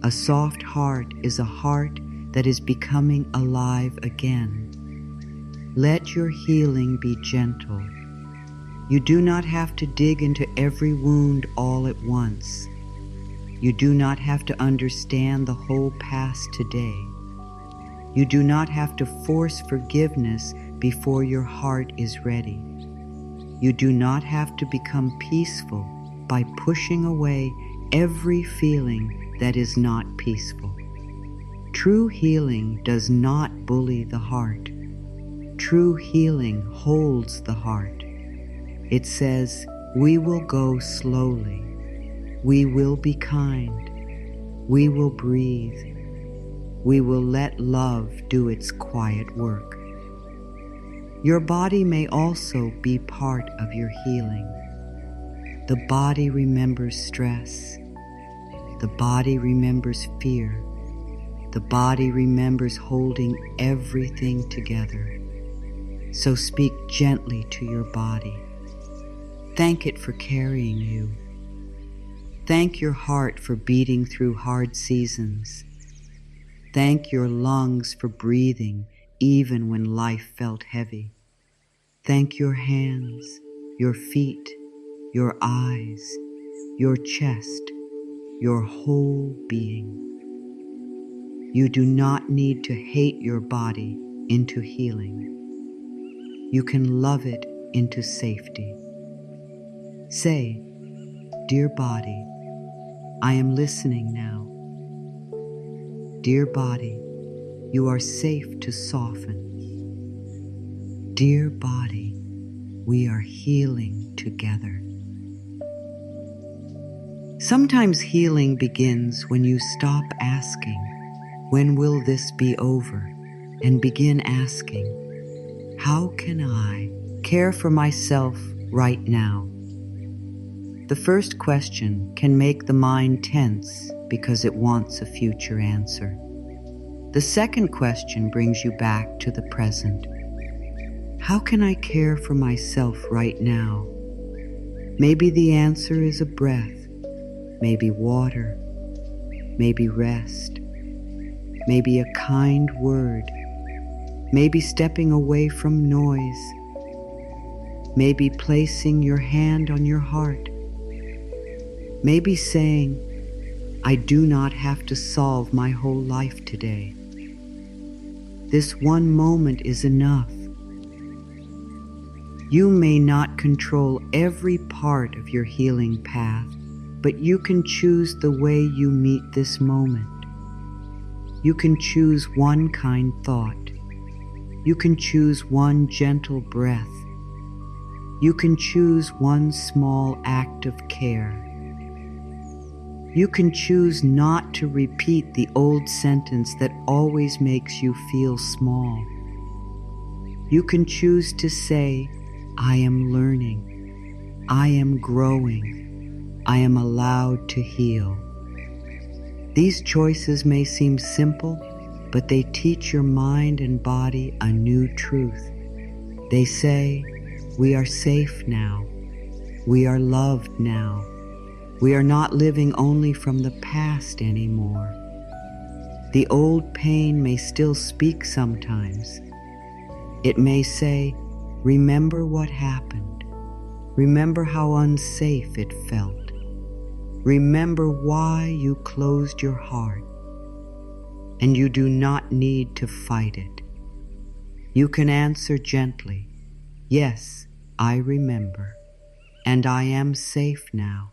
A soft heart is a heart that is becoming alive again. Let your healing be gentle. You do not have to dig into every wound all at once. You do not have to understand the whole past today. You do not have to force forgiveness before your heart is ready. You do not have to become peaceful by pushing away every feeling that is not peaceful. True healing does not bully the heart. True healing holds the heart. It says, we will go slowly. We will be kind. We will breathe. We will let love do its quiet work. Your body may also be part of your healing. The body remembers stress. The body remembers fear. The body remembers holding everything together. So speak gently to your body. Thank it for carrying you. Thank your heart for beating through hard seasons. Thank your lungs for breathing even when life felt heavy. Thank your hands, your feet, your eyes, your chest, your whole being. You do not need to hate your body into healing. You can love it into safety. Say, dear body, I am listening now. Dear body, you are safe to soften. Dear body, we are healing together. Sometimes healing begins when you stop asking, when will this be over? And begin asking, how can I care for myself right now? The first question can make the mind tense because it wants a future answer. The second question brings you back to the present. How can I care for myself right now? Maybe the answer is a breath, maybe water, maybe rest, maybe a kind word, maybe stepping away from noise. Maybe placing your hand on your heart. Maybe saying, I do not have to solve my whole life today. This one moment is enough. You may not control every part of your healing path, but you can choose the way you meet this moment. You can choose one kind thought. You can choose one gentle breath. You can choose one small act of care. You can choose not to repeat the old sentence that always makes you feel small. You can choose to say, I am learning. I am growing. I am allowed to heal. These choices may seem simple, but they teach your mind and body a new truth. They say, we are safe now. We are loved now. We are not living only from the past anymore. The old pain may still speak sometimes. It may say, remember what happened. Remember how unsafe it felt. Remember why you closed your heart. And you do not need to fight it. You can answer gently, yes, I remember, and I am safe now.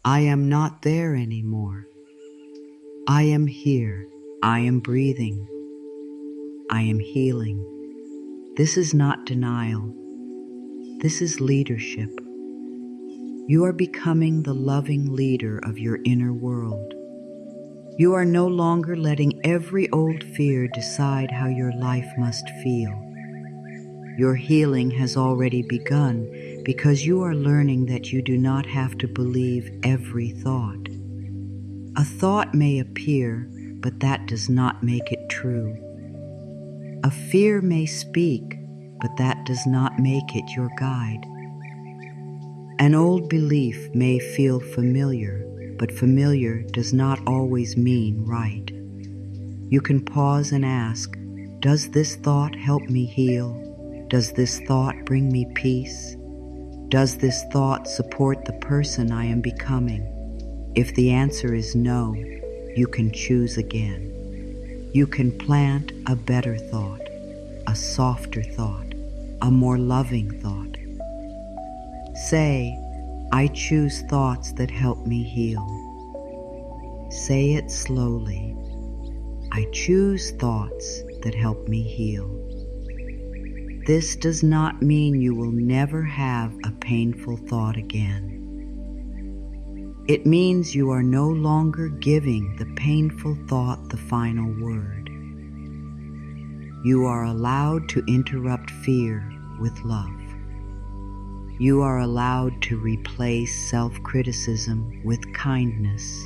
I am not there anymore. I am here. I am breathing. I am healing. This is not denial. This is leadership. You are becoming the loving leader of your inner world. You are no longer letting every old fear decide how your life must feel. Your healing has already begun because you are learning that you do not have to believe every thought. A thought may appear, but that does not make it true. A fear may speak, but that does not make it your guide. An old belief may feel familiar, but familiar does not always mean right. You can pause and ask, does this thought help me heal? Does this thought bring me peace? Does this thought support the person I am becoming? If the answer is no, you can choose again. You can plant a better thought, a softer thought, a more loving thought. Say, I choose thoughts that help me heal. Say it slowly. I choose thoughts that help me heal. This does not mean you will never have a painful thought again. It means you are no longer giving the painful thought the final word. You are allowed to interrupt fear with love. You are allowed to replace self-criticism with kindness.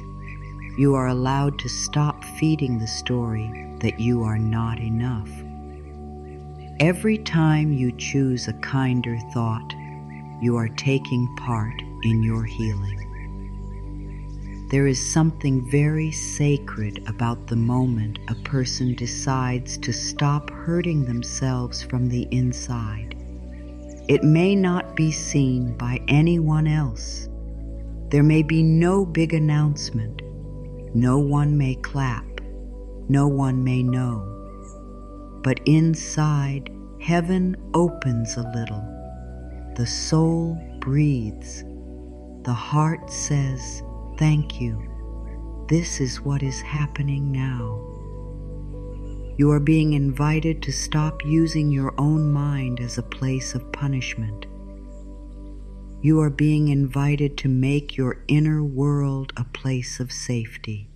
You are allowed to stop feeding the story that you are not enough. Every time you choose a kinder thought, you are taking part in your healing. There is something very sacred about the moment a person decides to stop hurting themselves from the inside. It may not be seen by anyone else. There may be no big announcement. No one may clap. No one may know. But inside, heaven opens a little. The soul breathes. The heart says, thank you. This is what is happening now. You are being invited to stop using your own mind as a place of punishment. You are being invited to make your inner world a place of safety.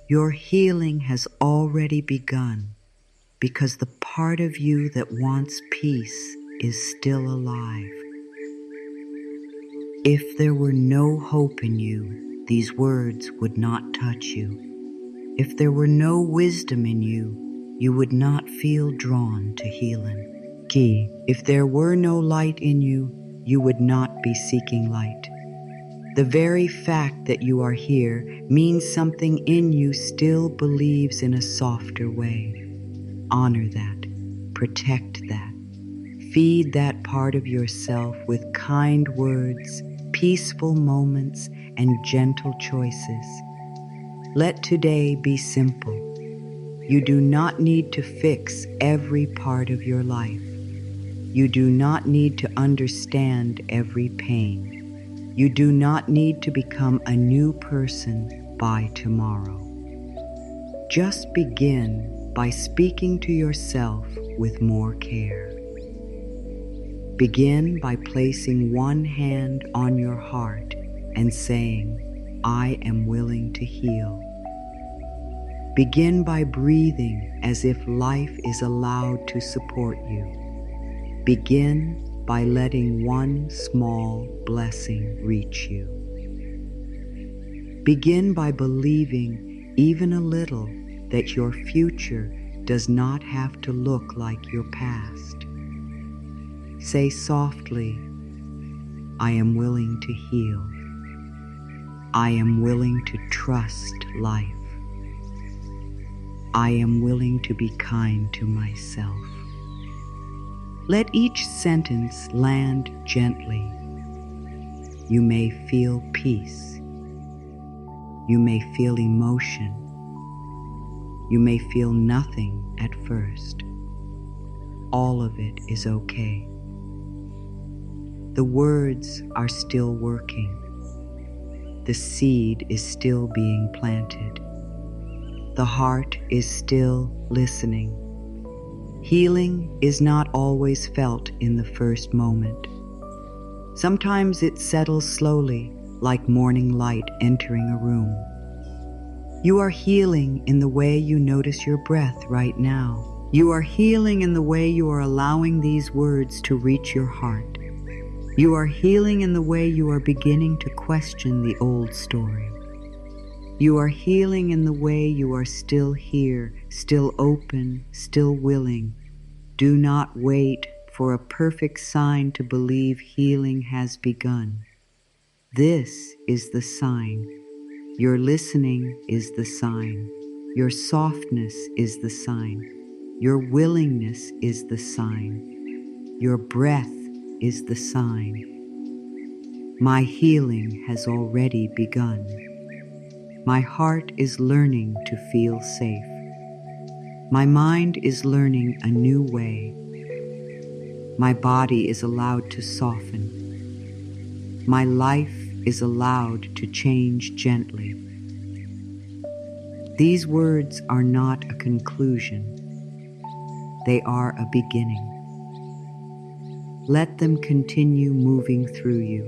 Your healing has already begun because the part of you that wants peace is still alive. If there were no hope in you, these words would not touch you. If there were no wisdom in you, you would not feel drawn to healing. If there were no light in you, you would not be seeking light. The very fact that you are here means something in you still believes in a softer way. Honor that. Protect that. Feed that part of yourself with kind words, peaceful moments, and gentle choices. Let today be simple. You do not need to fix every part of your life. You do not need to understand every pain. You do not need to become a new person by tomorrow. Just begin by speaking to yourself with more care. Begin by placing one hand on your heart and saying, I am willing to heal. Begin by breathing as if life is allowed to support you. Begin by letting one small blessing reach you. Begin by believing even a little that your future does not have to look like your past. Say softly, I am willing to heal. I am willing to trust life. I am willing to be kind to myself. Let each sentence land gently. You may feel peace. You may feel emotion. You may feel nothing at first. All of it is okay. The words are still working. The seed is still being planted. The heart is still listening. Healing is not always felt in the first moment. Sometimes it settles slowly, like morning light entering a room. You are healing in the way you notice your breath right now. You are healing in the way you are allowing these words to reach your heart. You are healing in the way you are beginning to question the old story. You are healing in the way you are still here, still open, still willing. Do not wait for a perfect sign to believe healing has begun. This is the sign. Your listening is the sign. Your softness is the sign. Your willingness is the sign. Your breath is the sign. My healing has already begun. My heart is learning to feel safe. My mind is learning a new way. My body is allowed to soften. My life is allowed to change gently. These words are not a conclusion. They are a beginning. Let them continue moving through you.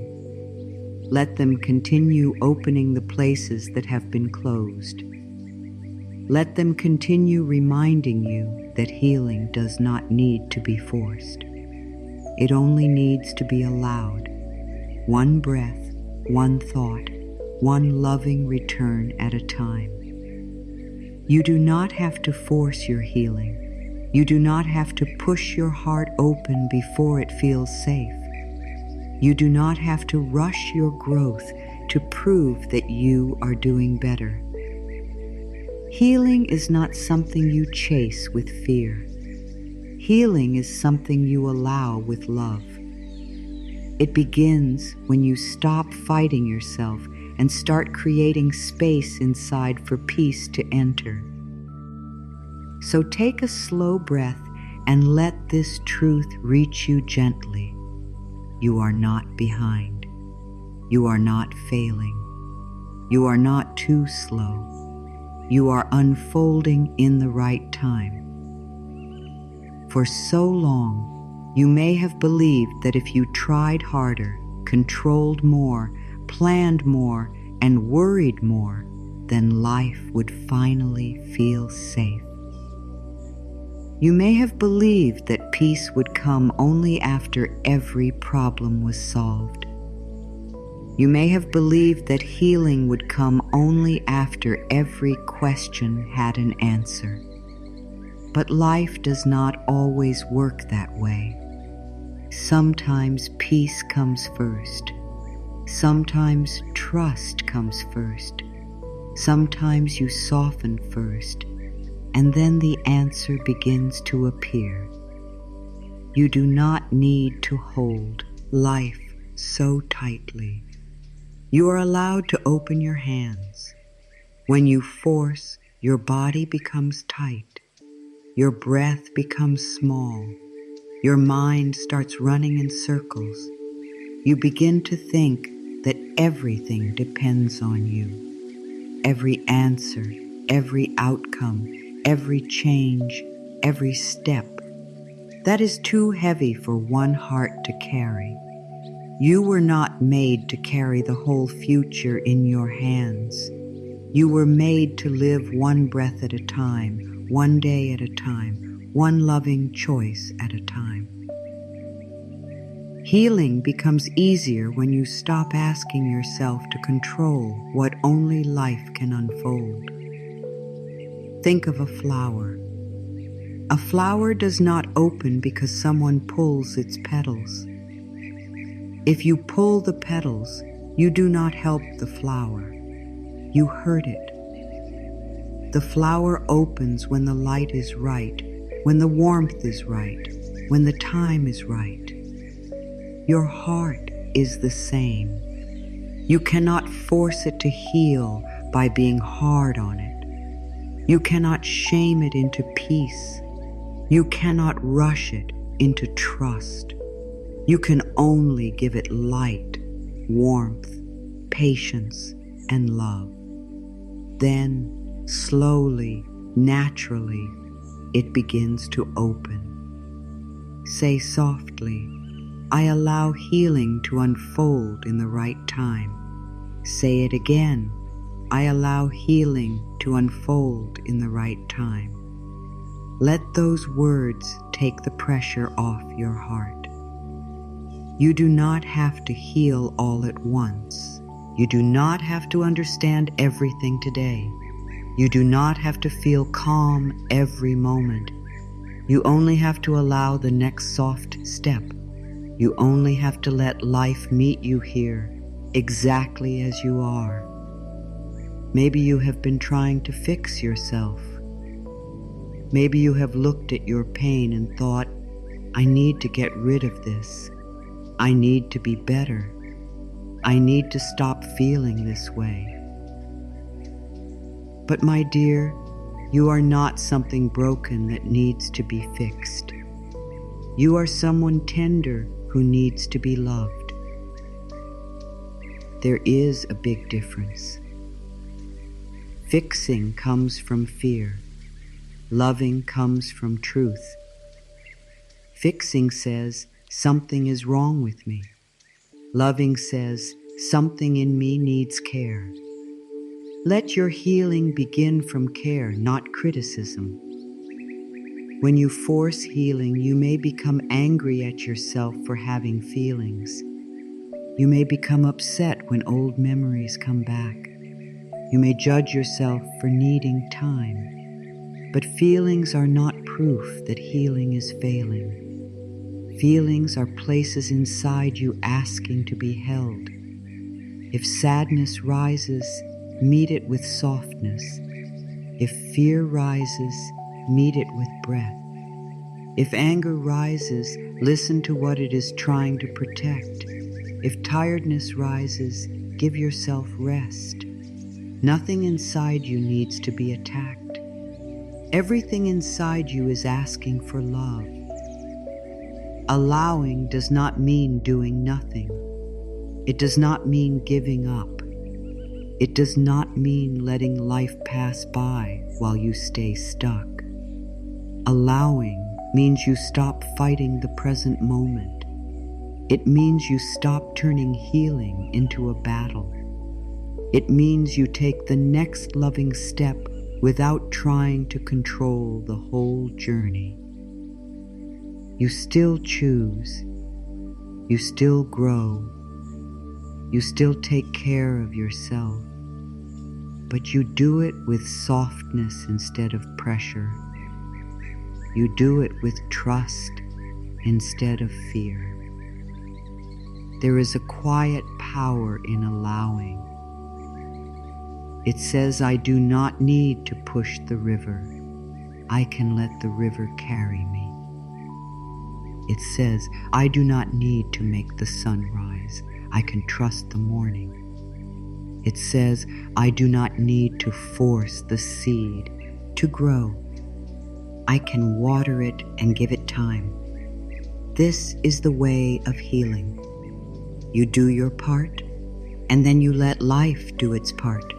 Let them continue opening the places that have been closed. Let them continue reminding you that healing does not need to be forced. It only needs to be allowed. One breath, one thought, one loving return at a time. You do not have to force your healing. You do not have to push your heart open before it feels safe. You do not have to rush your growth to prove that you are doing better. Healing is not something you chase with fear. Healing is something you allow with love. It begins when you stop fighting yourself and start creating space inside for peace to enter. So take a slow breath and let this truth reach you gently. You are not behind. You are not failing. You are not too slow. You are unfolding in the right time. For so long, you may have believed that if you tried harder, controlled more, planned more, and worried more, then life would finally feel safe. You may have believed that peace would come only after every problem was solved. You may have believed that healing would come only after every question had an answer. But life does not always work that way. Sometimes peace comes first. Sometimes trust comes first. Sometimes you soften first, and then the answer begins to appear. You do not need to hold life so tightly. You are allowed to open your hands. When you force, your body becomes tight. Your breath becomes small. Your mind starts running in circles. You begin to think that everything depends on you. Every answer, every outcome, every change, every step. That is too heavy for one heart to carry. You were not made to carry the whole future in your hands. You were made to live one breath at a time, one day at a time, one loving choice at a time. Healing becomes easier when you stop asking yourself to control what only life can unfold. Think of a flower. A flower does not open because someone pulls its petals. If you pull the petals, you do not help the flower. You hurt it. The flower opens when the light is right, when the warmth is right, when the time is right. Your heart is the same. You cannot force it to heal by being hard on it. You cannot shame it into peace. You cannot rush it into trust. You can only give it light, warmth, patience, and love. Then, slowly, naturally, it begins to open. Say softly, I allow healing to unfold in the right time. Say it again, I allow healing to unfold in the right time. Let those words take the pressure off your heart. You do not have to heal all at once. You do not have to understand everything today. You do not have to feel calm every moment. You only have to allow the next soft step. You only have to let life meet you here, exactly as you are. Maybe you have been trying to fix yourself. Maybe you have looked at your pain and thought, I need to get rid of this. I need to be better. I need to stop feeling this way. But my dear, you are not something broken that needs to be fixed. You are someone tender who needs to be loved. There is a big difference. Fixing comes from fear. Loving comes from truth. Fixing says, something is wrong with me. Loving says, something in me needs care. Let your healing begin from care, not criticism. When you force healing, you may become angry at yourself for having feelings. You may become upset when old memories come back. You may judge yourself for needing time. But feelings are not proof that healing is failing. Feelings are places inside you asking to be held. If sadness rises, meet it with softness. If fear rises, meet it with breath. If anger rises, listen to what it is trying to protect. If tiredness rises, give yourself rest. Nothing inside you needs to be attacked. Everything inside you is asking for love. Allowing does not mean doing nothing. It does not mean giving up. It does not mean letting life pass by while you stay stuck. Allowing means you stop fighting the present moment. It means you stop turning healing into a battle. It means you take the next loving step without trying to control the whole journey. You still choose. You still grow. You still take care of yourself. But you do it with softness instead of pressure. You do it with trust instead of fear. There is a quiet power in allowing. It says, I do not need to push the river. I can let the river carry me. it says, I do not need to make the sun rise. I can trust the morning. It says, I do not need to force the seed to grow. I can water it and give it time. This is the way of healing. You do your part, and then you let life do its part.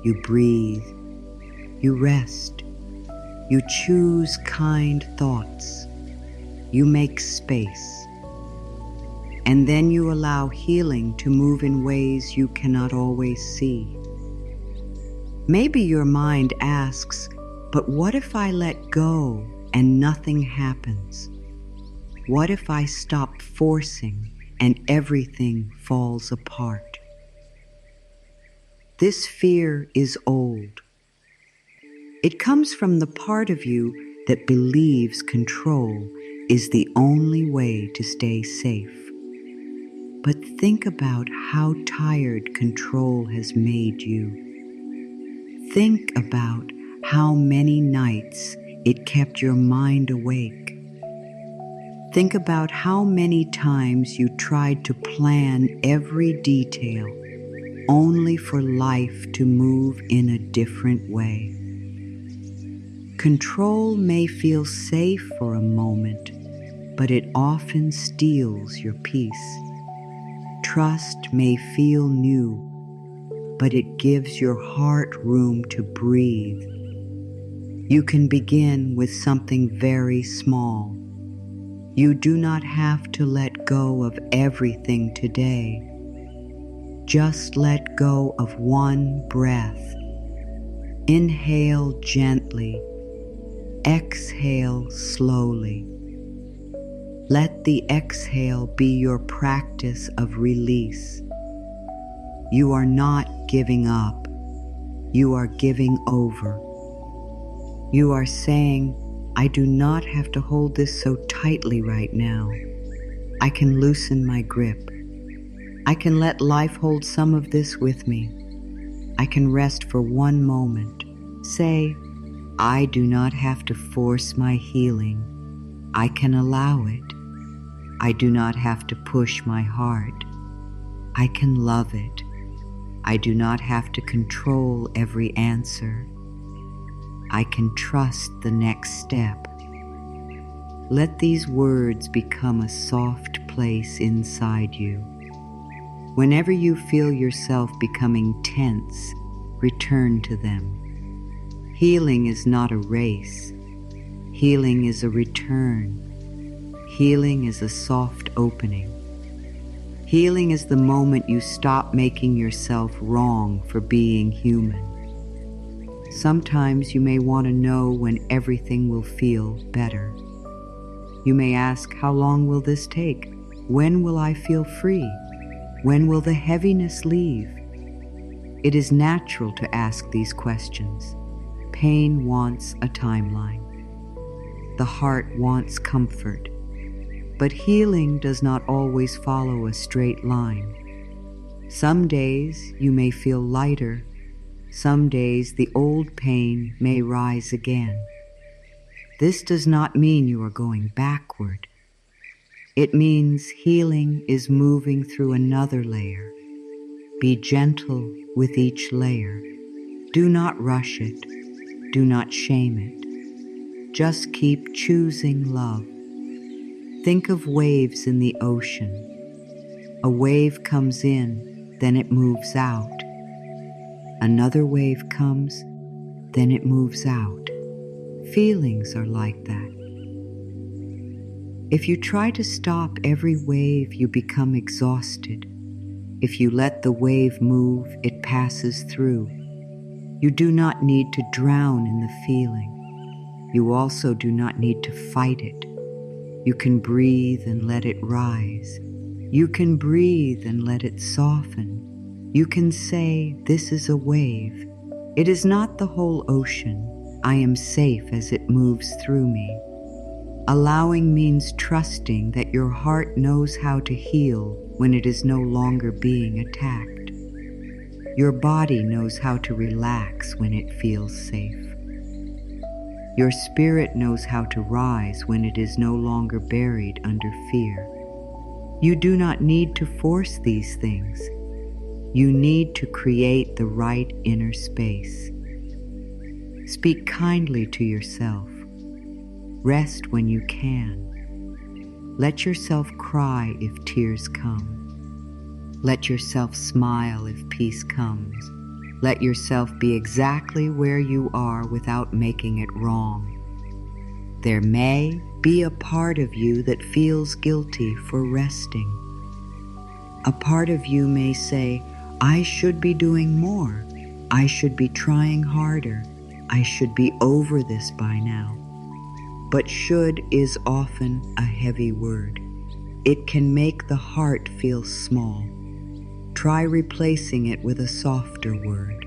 You breathe, you rest, you choose kind thoughts, you make space, and then you allow healing to move in ways you cannot always see. Maybe your mind asks, but what if I let go and nothing happens? What if I stop forcing and everything falls apart? This fear is old. It comes from the part of you that believes control is the only way to stay safe. But think about how tired control has made you. Think about how many nights it kept your mind awake. Think about how many times you tried to plan every detail only for life to move in a different way. Control may feel safe for a moment, but it often steals your peace. Trust may feel new, but it gives your heart room to breathe. You can begin with something very small. You do not have to let go of everything today. Just let go of one breath. Inhale gently. Exhale slowly. Let the exhale be your practice of release. You are not giving up. You are giving over. You are saying, I do not have to hold this so tightly right now. I can loosen my grip. I can let life hold some of this with me. I can rest for one moment. Say, I do not have to force my healing. I can allow it. I do not have to push my heart. I can love it. I do not have to control every answer. I can trust the next step. Let these words become a soft place inside you. Whenever you feel yourself becoming tense, return to them. Healing is not a race. Healing is a return. Healing is a soft opening. Healing is the moment you stop making yourself wrong for being human. Sometimes you may want to know when everything will feel better. You may ask, how long will this take? When will I feel free? When will the heaviness leave? It is natural to ask these questions. Pain wants a timeline. The heart wants comfort. But healing does not always follow a straight line. Some days you may feel lighter. Some days the old pain may rise again. This does not mean you are going backward. It means healing is moving through another layer. Be gentle with each layer. Do not rush it. Do not shame it. Just keep choosing love. Think of waves in the ocean. A wave comes in, then it moves out. Another wave comes, then it moves out. Feelings are like that. If you try to stop every wave, you become exhausted. If you let the wave move, it passes through. You do not need to drown in the feeling. You also do not need to fight it. You can breathe and let it rise. You can breathe and let it soften. You can say, this is a wave. It is not the whole ocean. I am safe as it moves through me. Allowing means trusting that your heart knows how to heal when it is no longer being attacked. Your body knows how to relax when it feels safe. Your spirit knows how to rise when it is no longer buried under fear. You do not need to force these things. You need to create the right inner space. Speak kindly to yourself. Rest when you can. Let yourself cry if tears come. Let yourself smile if peace comes. Let yourself be exactly where you are without making it wrong. There may be a part of you that feels guilty for resting. A part of you may say, I should be doing more. I should be trying harder. I should be over this by now. But should is often a heavy word. It can make the heart feel small. Try replacing it with a softer word.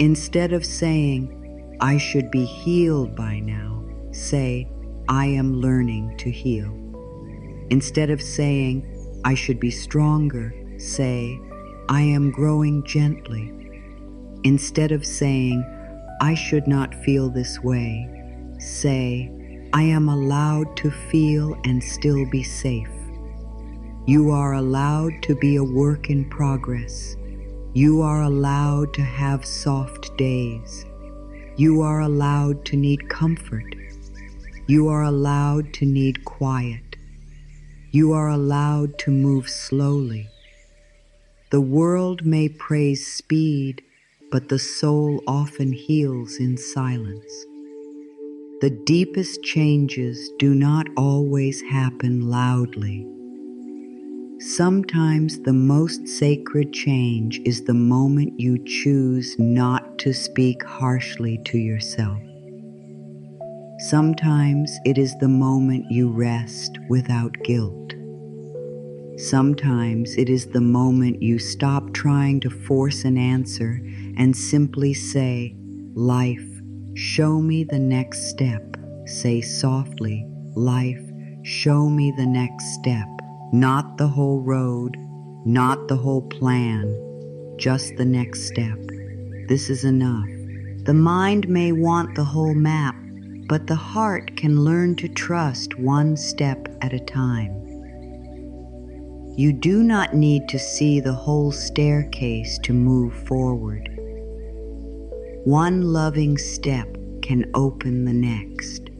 Instead of saying, I should be healed by now, say, I am learning to heal. Instead of saying, I should be stronger, say, I am growing gently. Instead of saying, I should not feel this way, say, I am allowed to feel and still be safe. You are allowed to be a work in progress. You are allowed to have soft days. You are allowed to need comfort. You are allowed to need quiet. You are allowed to move slowly. The world may praise speed, but the soul often heals in silence. The deepest changes do not always happen loudly. Sometimes the most sacred change is the moment you choose not to speak harshly to yourself. Sometimes it is the moment you rest without guilt. Sometimes it is the moment you stop trying to force an answer and simply say, Life, show me the next step. Say softly, Life, show me the next step. Not the whole road, not the whole plan, just the next step. This is enough. The mind may want the whole map, but the heart can learn to trust one step at a time. You do not need to see the whole staircase to move forward. One loving step can open the next.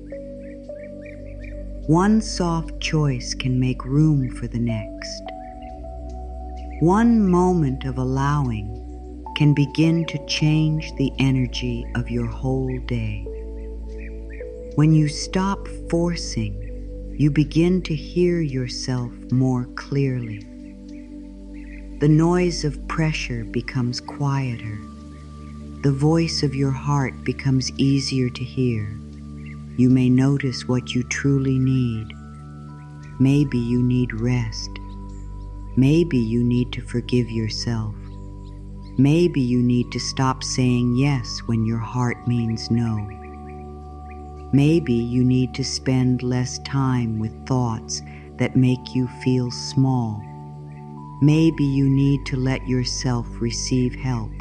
One soft choice can make room for the next. One moment of allowing can begin to change the energy of your whole day. When you stop forcing, you begin to hear yourself more clearly. The noise of pressure becomes quieter. The voice of your heart becomes easier to hear. You may notice what you truly need. Maybe you need rest. Maybe you need to forgive yourself. Maybe you need to stop saying yes when your heart means no. Maybe you need to spend less time with thoughts that make you feel small. Maybe you need to let yourself receive help.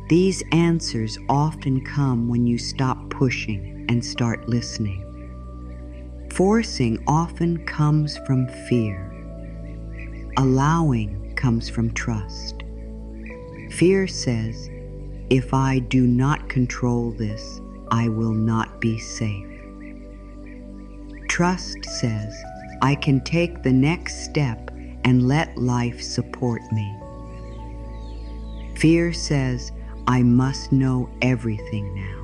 These answers often come when you stop pushing and start listening. Forcing often comes from fear. Allowing comes from trust. Fear says, if I do not control this, I will not be safe. Trust says, I can take the next step and let life support me. Fear says, I must know everything now.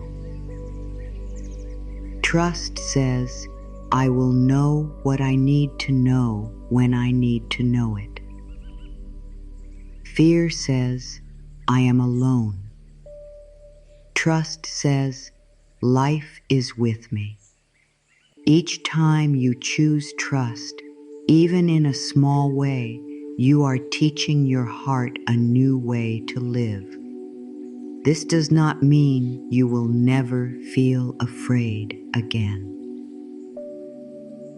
Trust says, I will know what I need to know when I need to know it. Fear says, I am alone. Trust says, life is with me. Each time you choose trust, even in a small way, you are teaching your heart a new way to live. This does not mean you will never feel afraid again.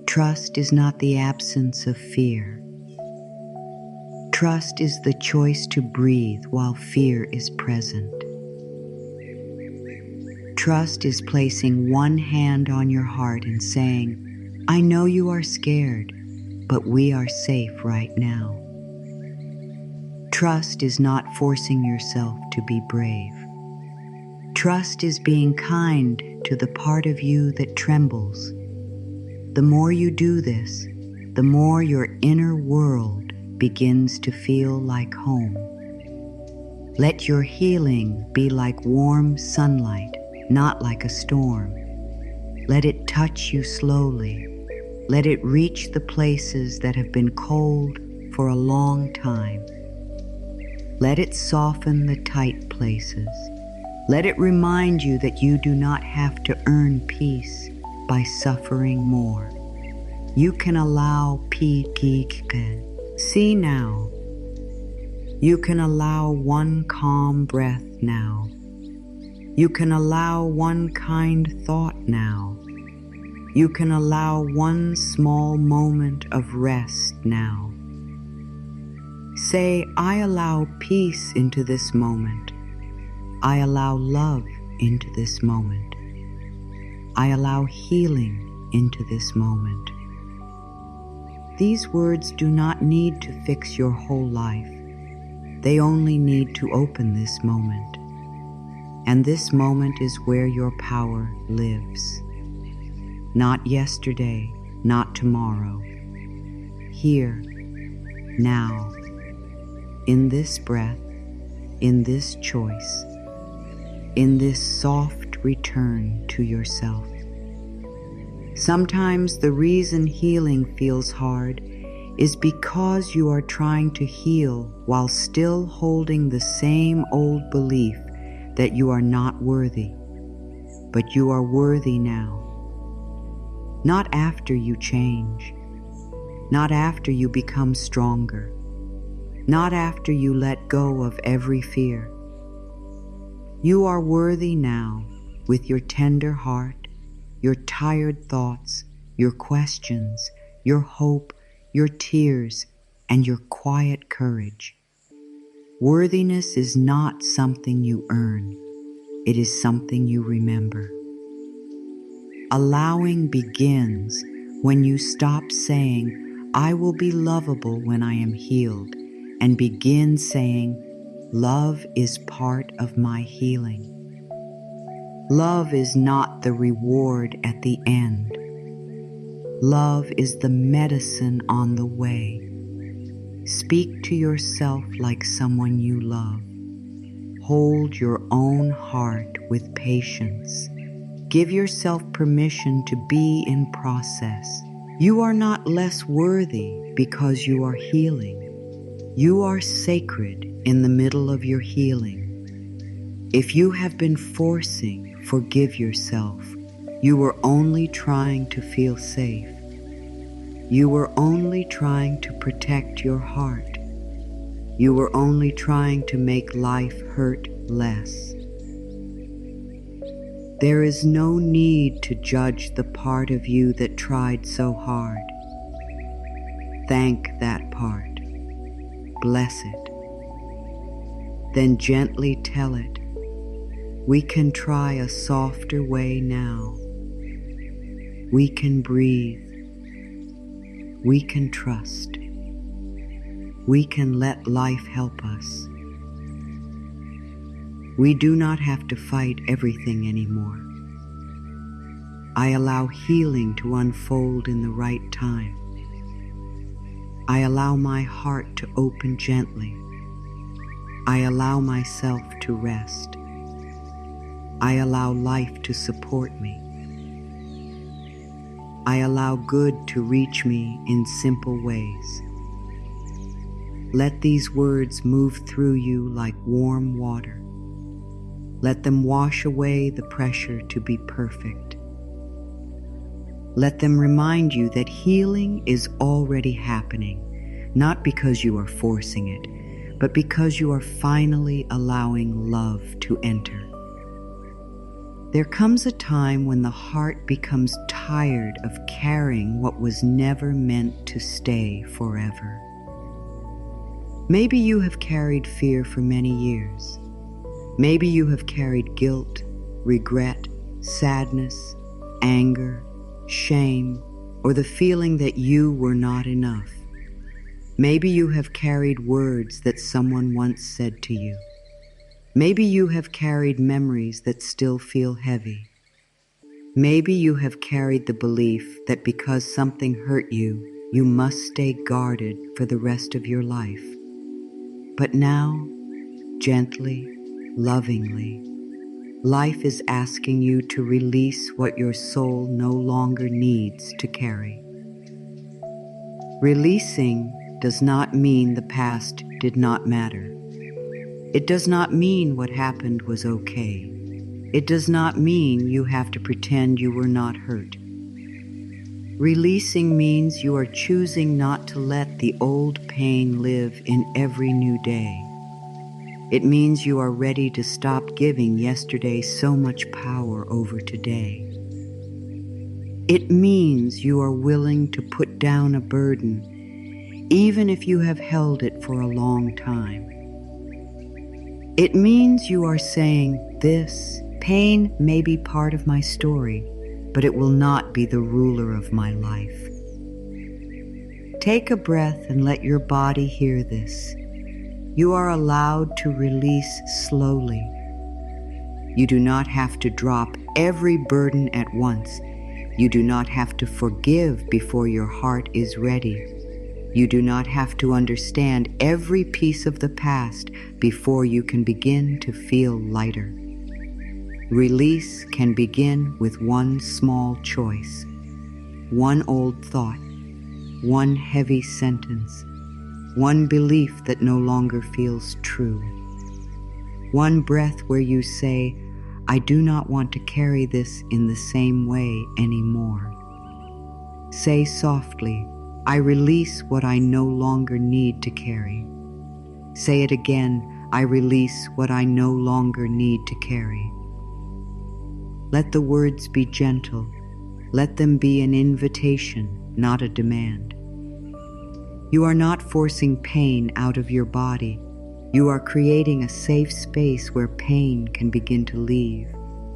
Trust is not the absence of fear. Trust is the choice to breathe while fear is present. Trust is placing one hand on your heart and saying, I know you are scared, but we are safe right now. Trust is not forcing yourself to be brave. Trust is being kind to the part of you that trembles. The more you do this, the more your inner world begins to feel like home. Let your healing be like warm sunlight, not like a storm. Let it touch you slowly. Let it reach the places that have been cold for a long time. Let it soften the tight places. Let it remind you that you do not have to earn peace by suffering more. You can allow peace. See now. You can allow one calm breath now. You can allow one kind thought now. You can allow one small moment of rest now. Say, I allow peace into this moment. I allow love into this moment. I allow healing into this moment. These words do not need to fix your whole life. They only need to open this moment. And this moment is where your power lives. Not yesterday, not tomorrow. Here, now, in this breath, in this choice, in this soft return to yourself. Sometimes the reason healing feels hard is because you are trying to heal while still holding the same old belief that you are not worthy, but you are worthy now. Not after you change, not after you become stronger, not after you let go of every fear. You are worthy now with your tender heart, your tired thoughts, your questions, your hope, your tears, and your quiet courage. Worthiness is not something you earn. It is something you remember. Allowing begins when you stop saying, I will be lovable when I am healed, and begin saying, love is part of my healing. Love is not the reward at the end. Love is the medicine on the way. Speak to yourself like someone you love. Hold your own heart with patience. Give yourself permission to be in process. You are not less worthy because you are healing. You are sacred in the middle of your healing. If you have been forcing, forgive yourself. You were only trying to feel safe. You were only trying to protect your heart. You were only trying to make life hurt less. There is no need to judge the part of you that tried so hard. Thank that part. Bless it. Then gently tell it, we can try a softer way now. We can breathe. We can trust. We can let life help us. We do not have to fight everything anymore. I allow healing to unfold in the right time. I allow my heart to open gently. I allow myself to rest. I allow life to support me. I allow good to reach me in simple ways. Let these words move through you like warm water. Let them wash away the pressure to be perfect. Let them remind you that healing is already happening, not because you are forcing it, but because you are finally allowing love to enter. There comes a time when the heart becomes tired of carrying what was never meant to stay forever. Maybe you have carried fear for many years. Maybe you have carried guilt, regret, sadness, anger, shame, or the feeling that you were not enough. Maybe you have carried words that someone once said to you. Maybe you have carried memories that still feel heavy. Maybe you have carried the belief that because something hurt you, you must stay guarded for the rest of your life. But now, gently, lovingly, life is asking you to release what your soul no longer needs to carry. Releasing does not mean the past did not matter. It does not mean what happened was okay. It does not mean you have to pretend you were not hurt. Releasing means you are choosing not to let the old pain live in every new day. It means you are ready to stop giving yesterday so much power over today. It means you are willing to put down a burden, even if you have held it for a long time. It means you are saying, this pain may be part of my story, but it will not be the ruler of my life. Take a breath and let your body hear this. You are allowed to release slowly. You do not have to drop every burden at once. You do not have to forgive before your heart is ready. You do not have to understand every piece of the past before you can begin to feel lighter. Release can begin with one small choice, one old thought, one heavy sentence, one belief that no longer feels true. One breath where you say, I do not want to carry this in the same way anymore. Say softly, I release what I no longer need to carry. Say it again, I release what I no longer need to carry. Let the words be gentle. Let them be an invitation, not a demand. You are not forcing pain out of your body. You are creating a safe space where pain can begin to leave.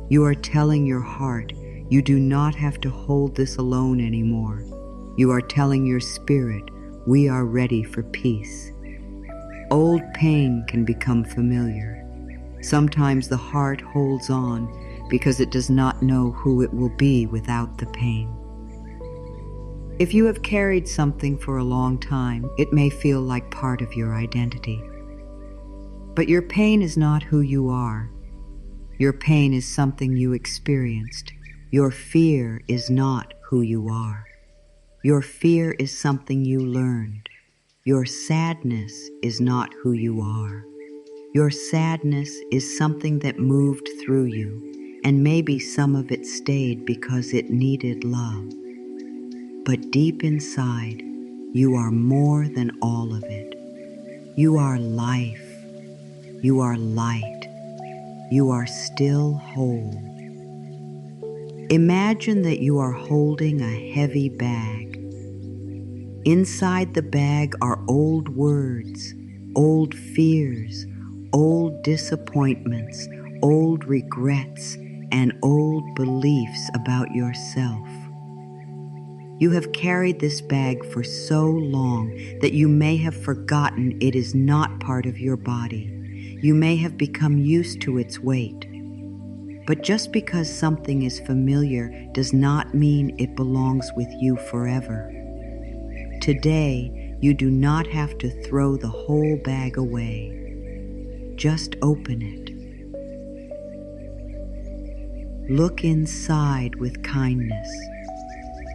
You are telling your heart, you do not have to hold this alone anymore. You are telling your spirit, we are ready for peace. Old pain can become familiar. Sometimes the heart holds on because it does not know who it will be without the pain. If you have carried something for a long time, it may feel like part of your identity. But your pain is not who you are. Your pain is something you experienced. Your fear is not who you are. Your fear is something you learned. Your sadness is not who you are. Your sadness is something that moved through you, and maybe some of it stayed because it needed love. But deep inside, you are more than all of it. You are life. You are light. You are still whole. Imagine that you are holding a heavy bag. Inside the bag are old words, old fears, old disappointments, old regrets, and old beliefs about yourself. You have carried this bag for so long that you may have forgotten it is not part of your body. You may have become used to its weight. But just because something is familiar does not mean it belongs with you forever. Today, you do not have to throw the whole bag away. Just open it. Look inside with kindness.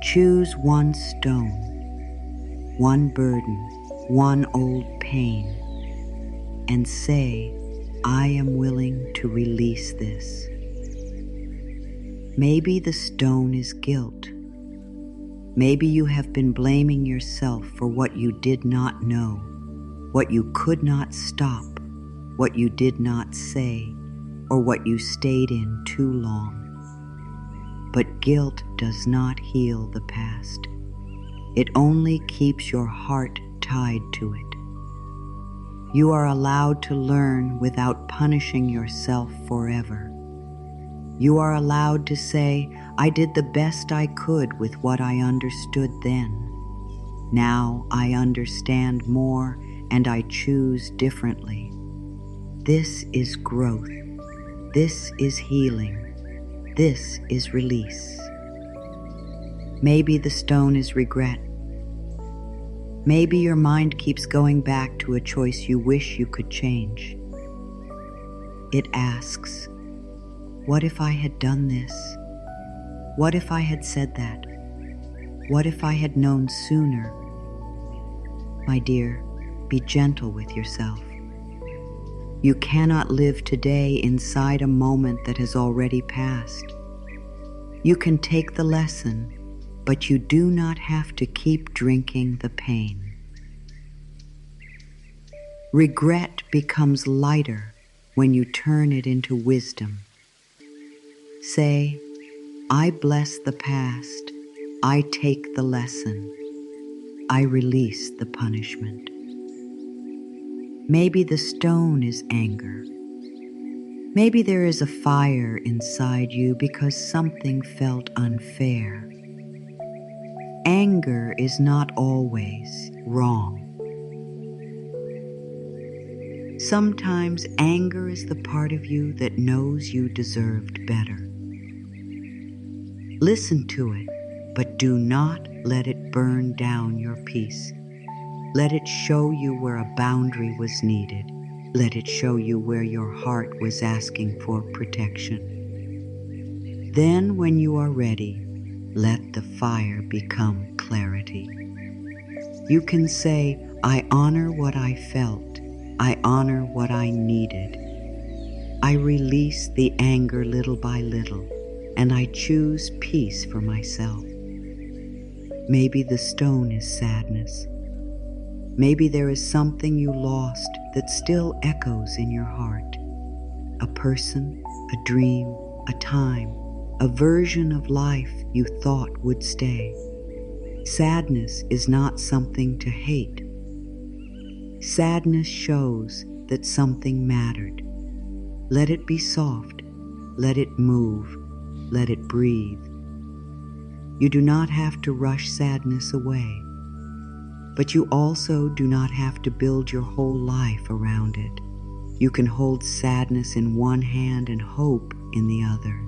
Choose one stone, one burden, one old pain, and say, I am willing to release this. Maybe the stone is guilt. Maybe you have been blaming yourself for what you did not know, what you could not stop, what you did not say, or what you stayed in too long. But guilt does not heal the past. It only keeps your heart tied to it. You are allowed to learn without punishing yourself forever. You are allowed to say, I did the best I could with what I understood then. Now I understand more and I choose differently. This is growth. This is healing. This is release. Maybe the stone is regret. Maybe your mind keeps going back to a choice you wish you could change. It asks, what if I had done this? What if I had said that? What if I had known sooner? My dear, be gentle with yourself. You cannot live today inside a moment that has already passed. You can take the lesson, but you do not have to keep drinking the pain. Regret becomes lighter when you turn it into wisdom. Say, I bless the past, I take the lesson, I release the punishment. Maybe the stone is anger. Maybe there is a fire inside you because something felt unfair. Anger is not always wrong. Sometimes anger is the part of you that knows you deserved better. Listen to it, but do not let it burn down your peace. Let it show you where a boundary was needed. Let it show you where your heart was asking for protection. Then, when you are ready, let the fire become clarity. You can say, I honor what I felt. I honor what I needed. I release the anger little by little, and I choose peace for myself. Maybe the stone is sadness. Maybe there is something you lost that still echoes in your heart. A person, a dream, a time, a version of life you thought would stay. Sadness is not something to hate. Sadness shows that something mattered. Let it be soft. Let it move. Let it breathe. You do not have to rush sadness away, but you also do not have to build your whole life around it. You can hold sadness in one hand and hope in the other.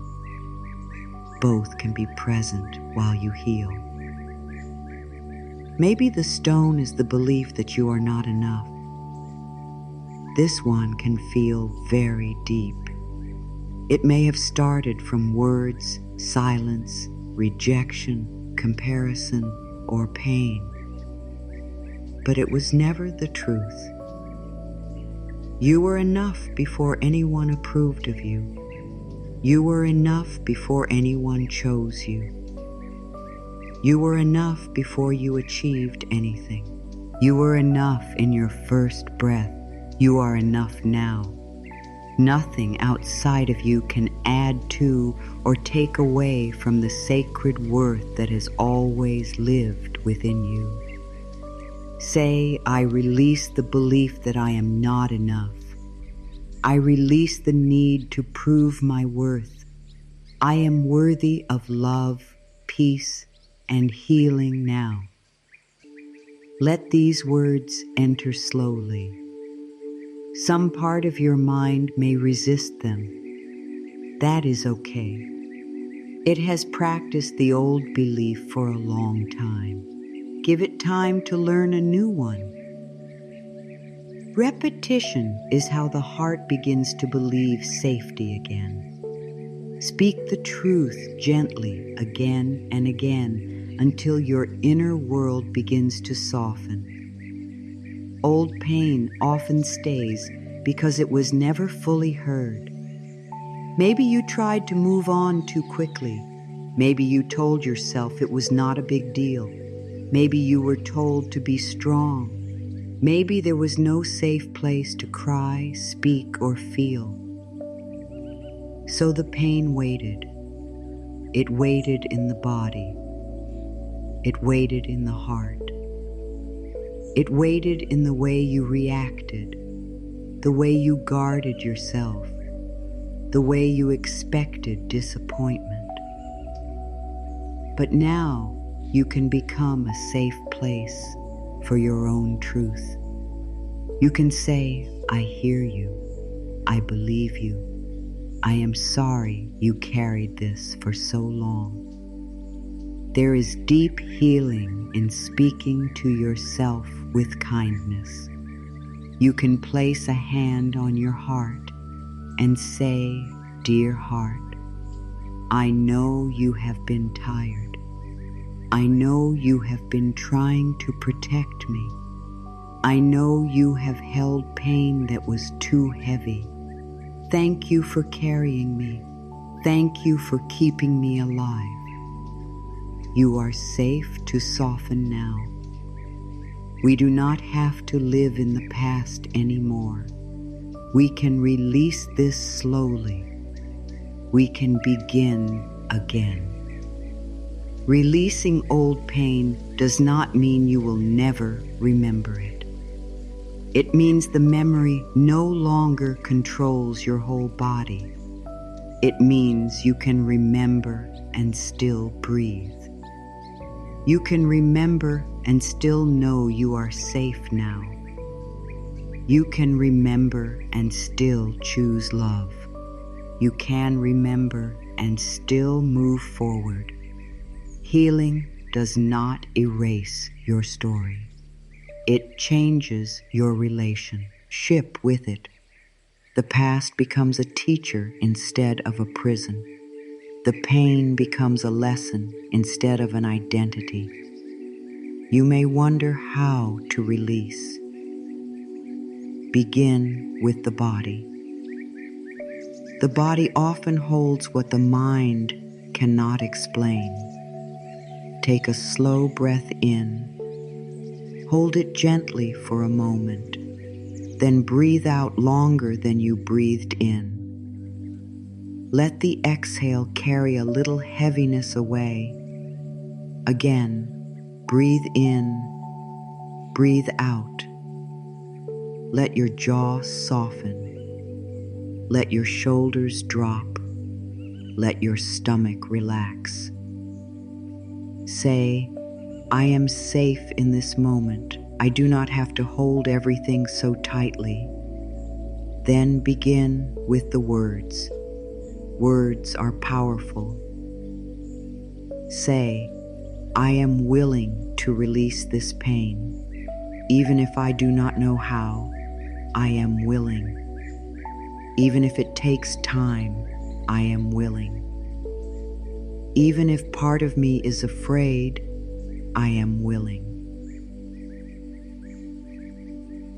Both can be present while you heal. Maybe the stone is the belief that you are not enough. This one can feel very deep. It may have started from words, silence, rejection, comparison, or pain. But it was never the truth. You were enough before anyone approved of you. You were enough before anyone chose you. You were enough before you achieved anything. You were enough in your first breath. You are enough now. Nothing outside of you can add to or take away from the sacred worth that has always lived within you. Say, I release the belief that I am not enough. I release the need to prove my worth. I am worthy of love, peace, and healing now. Let these words enter slowly. Some part of your mind may resist them. That is okay. It has practiced the old belief for a long time. Give it time to learn a new one. Repetition is how the heart begins to believe safety again. Speak the truth gently again and again until your inner world begins to soften. Old pain often stays because it was never fully heard. Maybe you tried to move on too quickly. Maybe you told yourself it was not a big deal. Maybe you were told to be strong. Maybe there was no safe place to cry, speak, or feel. So the pain waited. It waited in the body. It waited in the heart. It waited in the way you reacted, the way you guarded yourself, the way you expected disappointment. But now you can become a safe place for your own truth. You can say, I hear you, I believe you, I am sorry you carried this for so long. There is deep healing in speaking to yourself with kindness. You can place a hand on your heart and say, dear heart, I know you have been tired. I know you have been trying to protect me. I know you have held pain that was too heavy. Thank you for carrying me. Thank you for keeping me alive. You are safe to soften now. We do not have to live in the past anymore. We can release this slowly. We can begin again. Releasing old pain does not mean you will never remember it. It means the memory no longer controls your whole body. It means you can remember and still breathe. You can remember and still know you are safe now. You can remember and still choose love. You can remember and still move forward. Healing does not erase your story. It changes your relationship with it. The past becomes a teacher instead of a prison. The pain becomes a lesson instead of an identity. You may wonder how to release. Begin with the body. The body often holds what the mind cannot explain. Take a slow breath in. Hold it gently for a moment. Then breathe out longer than you breathed in. Let the exhale carry a little heaviness away. Again, breathe in, breathe out. Let your jaw soften. Let your shoulders drop. Let your stomach relax. Say, I am safe in this moment. I do not have to hold everything so tightly. Then begin with the words. Words are powerful. Say, I am willing to release this pain. Even if I do not know how, I am willing. Even if it takes time, I am willing. Even if part of me is afraid, I am willing.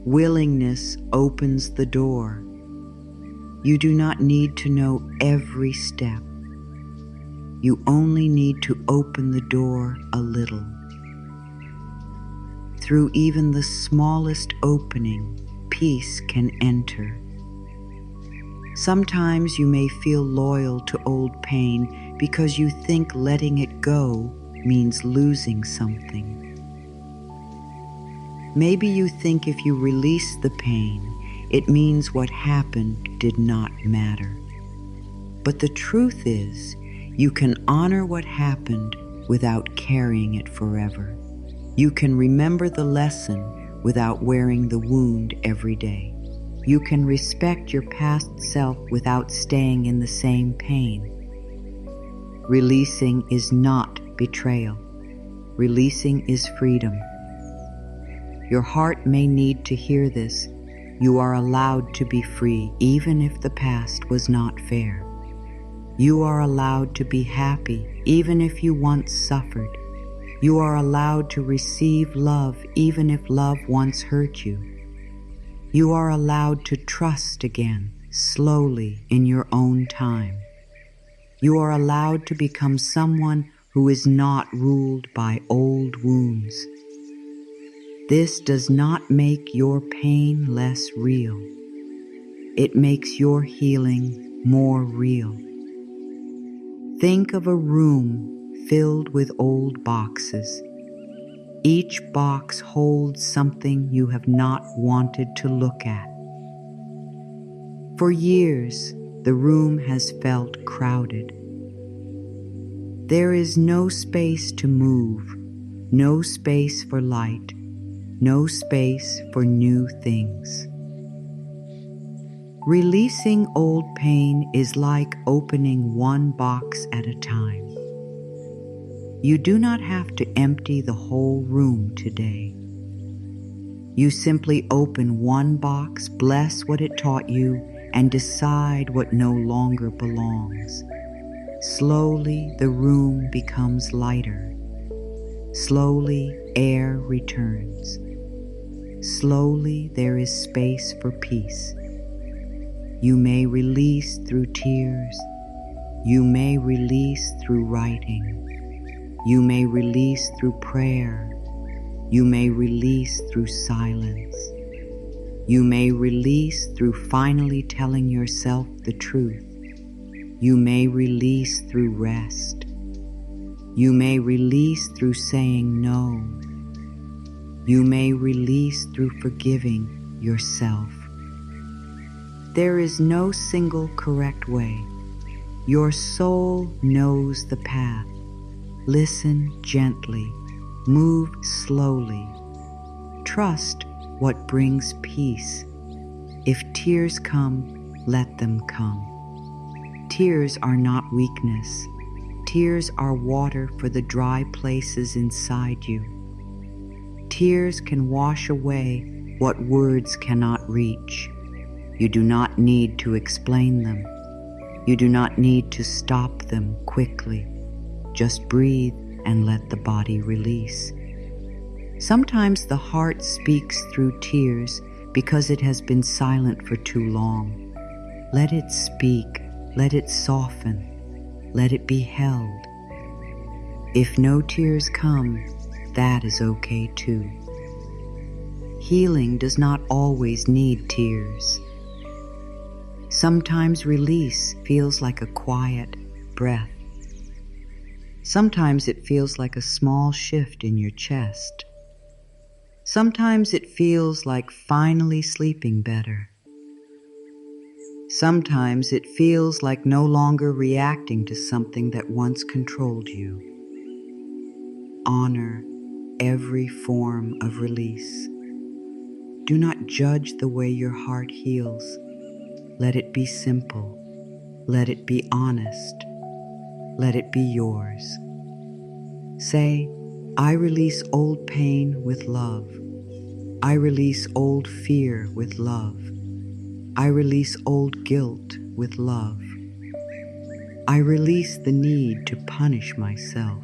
Willingness opens the door. You do not need to know every step. You only need to open the door a little. Through even the smallest opening, peace can enter. Sometimes you may feel loyal to old pain because you think letting it go means losing something. Maybe you think if you release the pain, it means what happened did not matter. But the truth is, you can honor what happened without carrying it forever. You can remember the lesson without wearing the wound every day. You can respect your past self without staying in the same pain. Releasing is not betrayal. Releasing is freedom. Your heart may need to hear this. You are allowed to be free, even if the past was not fair. You are allowed to be happy, even if you once suffered. You are allowed to receive love, even if love once hurt you. You are allowed to trust again, slowly, in your own time. You are allowed to become someone who is not ruled by old wounds. This does not make your pain less real. It makes your healing more real. Think of a room filled with old boxes. Each box holds something you have not wanted to look at. For years, the room has felt crowded. There is no space to move, no space for light, no space for new things. Releasing old pain is like opening one box at a time. You do not have to empty the whole room today. You simply open one box, bless what it taught you, and decide what no longer belongs. Slowly, the room becomes lighter. Slowly, air returns. Slowly, there is space for peace. You may release through tears. You may release through writing. You may release through prayer. You may release through silence. You may release through finally telling yourself the truth. You may release through rest. You may release through saying no. You may release through forgiving yourself. There is no single correct way. Your soul knows the path. Listen gently. Move slowly. Trust what brings peace. If tears come, let them come. Tears are not weakness. Tears are water for the dry places inside you. Tears can wash away what words cannot reach. You do not need to explain them. You do not need to stop them quickly. Just breathe and let the body release. Sometimes the heart speaks through tears because it has been silent for too long. Let it speak, let it soften, let it be held. If no tears come, that is okay too. Healing does not always need tears. Sometimes release feels like a quiet breath. Sometimes it feels like a small shift in your chest. Sometimes it feels like finally sleeping better. Sometimes it feels like no longer reacting to something that once controlled you. Honor every form of release. Do not judge the way your heart heals. Let it be simple. Let it be honest. Let it be yours. Say, I release old pain with love. I release old fear with love. I release old guilt with love. I release the need to punish myself.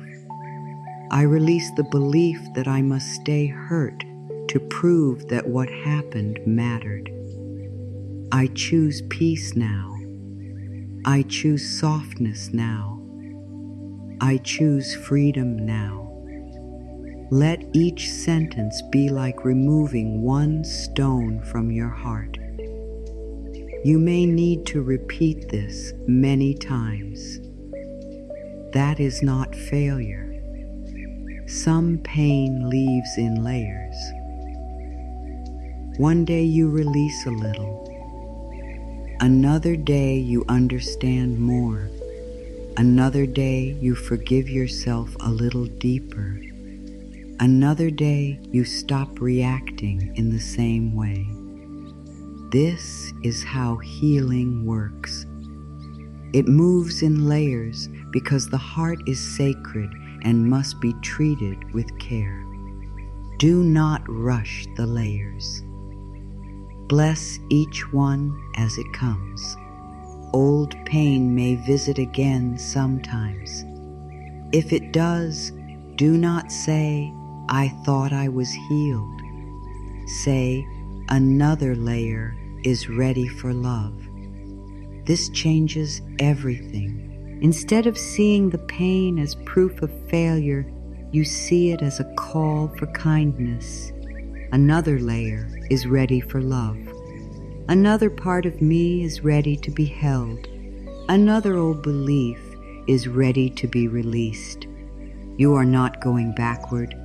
I release the belief that I must stay hurt to prove that what happened mattered. I choose peace now. I choose softness now. I choose freedom now. Let each sentence be like removing one stone from your heart. You may need to repeat this many times. That is not failure. Some pain leaves in layers. One day you release a little. Another day you understand more. Another day you forgive yourself a little deeper. Another day you stop reacting in the same way. This is how healing works. It moves in layers because the heart is sacred and must be treated with care. Do not rush the layers. Bless each one as it comes. Old pain may visit again sometimes. If it does, do not say, I thought I was healed. Say, another layer is ready for love. This changes everything. Instead of seeing the pain as proof of failure, you see it as a call for kindness. Another layer is ready for love. Another part of me is ready to be held. Another old belief is ready to be released. You are not going backward.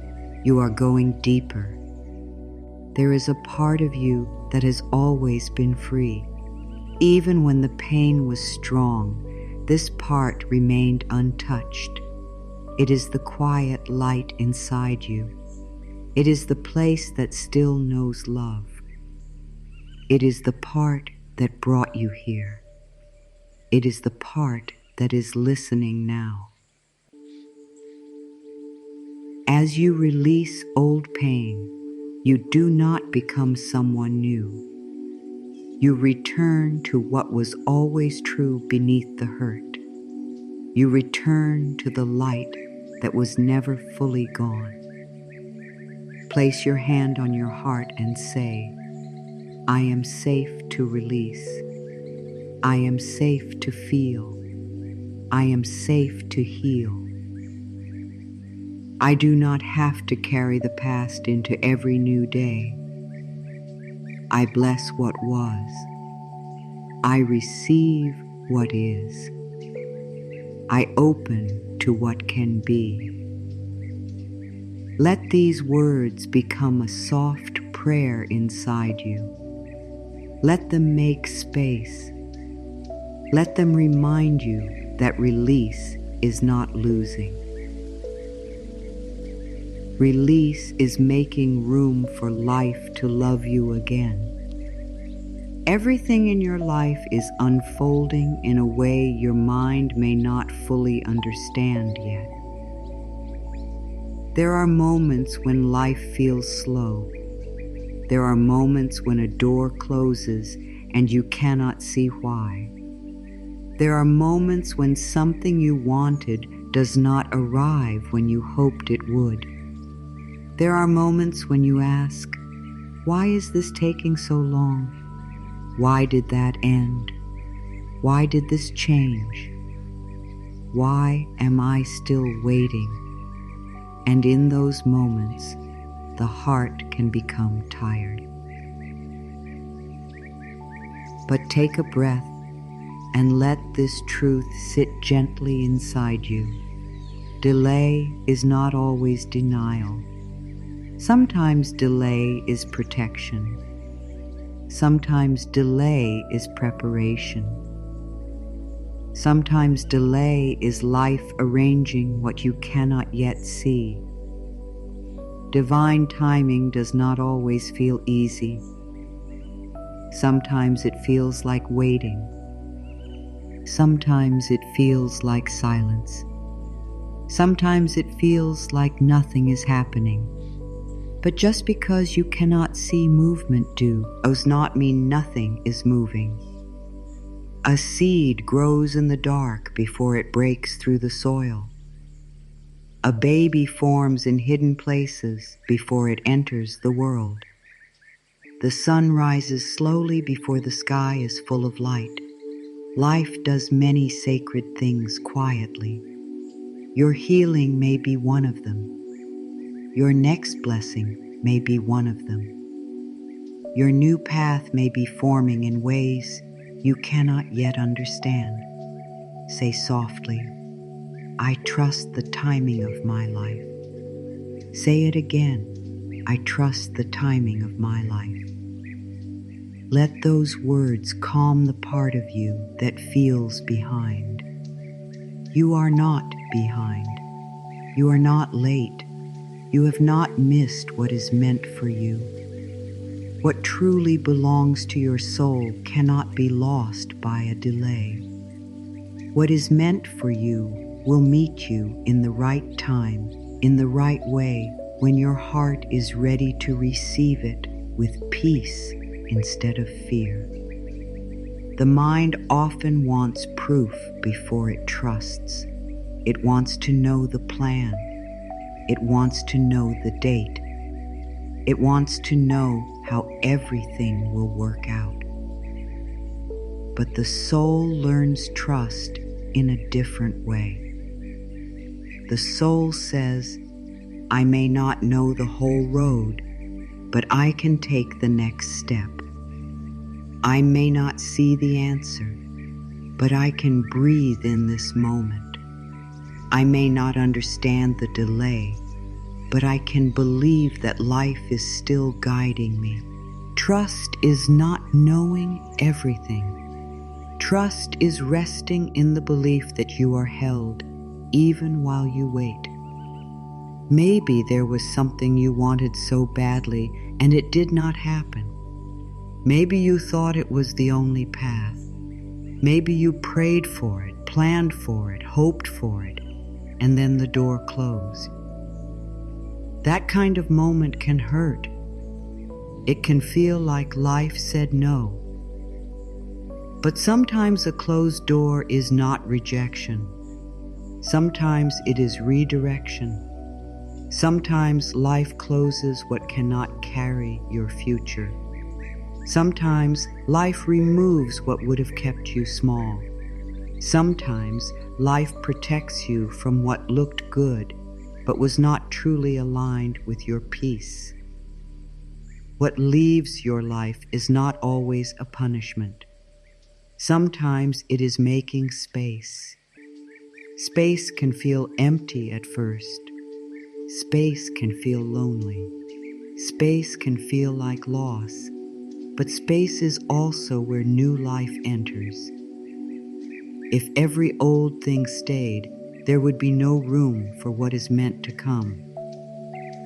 You are going deeper. There is a part of you that has always been free. Even when the pain was strong, this part remained untouched. It is the quiet light inside you. It is the place that still knows love. It is the part that brought you here. It is the part that is listening now. As you release old pain, you do not become someone new. You return to what was always true beneath the hurt. You return to the light that was never fully gone. Place your hand on your heart and say, I am safe to release. I am safe to feel. I am safe to heal. I do not have to carry the past into every new day. I bless what was. I receive what is. I open to what can be. Let these words become a soft prayer inside you. Let them make space. Let them remind you that release is not losing. Release is making room for life to love you again. Everything in your life is unfolding in a way your mind may not fully understand yet. There are moments when life feels slow. There are moments when a door closes and you cannot see why. There are moments when something you wanted does not arrive when you hoped it would. There are moments when you ask, why is this taking so long? Why did that end? Why did this change? Why am I still waiting? And in those moments, the heart can become tired. But take a breath and let this truth sit gently inside you. Delay is not always denial. Sometimes delay is protection. Sometimes delay is preparation. Sometimes delay is life arranging what you cannot yet see. Divine timing does not always feel easy. Sometimes it feels like waiting. Sometimes it feels like silence. Sometimes it feels like nothing is happening. But just because you cannot see movement does not mean nothing is moving. A seed grows in the dark before it breaks through the soil. A baby forms in hidden places before it enters the world. The sun rises slowly before the sky is full of light. Life does many sacred things quietly. Your healing may be one of them. Your next blessing may be one of them. Your new path may be forming in ways you cannot yet understand. Say softly, I trust the timing of my life. Say it again, I trust the timing of my life. Let those words calm the part of you that feels behind. You are not behind. You are not late. You have not missed what is meant for you. What truly belongs to your soul cannot be lost by a delay. What is meant for you will meet you in the right time, in the right way, when your heart is ready to receive it with peace instead of fear. The mind often wants proof before it trusts. It wants to know the plan. It wants to know the date. It wants to know how everything will work out. But the soul learns trust in a different way. The soul says, I may not know the whole road, but I can take the next step. I may not see the answer, but I can breathe in this moment. I may not understand the delay, but I can believe that life is still guiding me. Trust is not knowing everything. Trust is resting in the belief that you are held, even while you wait. Maybe there was something you wanted so badly and it did not happen. Maybe you thought it was the only path. Maybe you prayed for it, planned for it, hoped for it, and then the door closed. That kind of moment can hurt. It can feel like life said no. But sometimes a closed door is not rejection. Sometimes it is redirection. Sometimes life closes what cannot carry your future. Sometimes life removes what would have kept you small. Sometimes life protects you from what looked good, but was not truly aligned with your peace. What leaves your life is not always a punishment. Sometimes it is making space. Space can feel empty at first. Space can feel lonely. Space can feel like loss. But space is also where new life enters. If every old thing stayed, there would be no room for what is meant to come.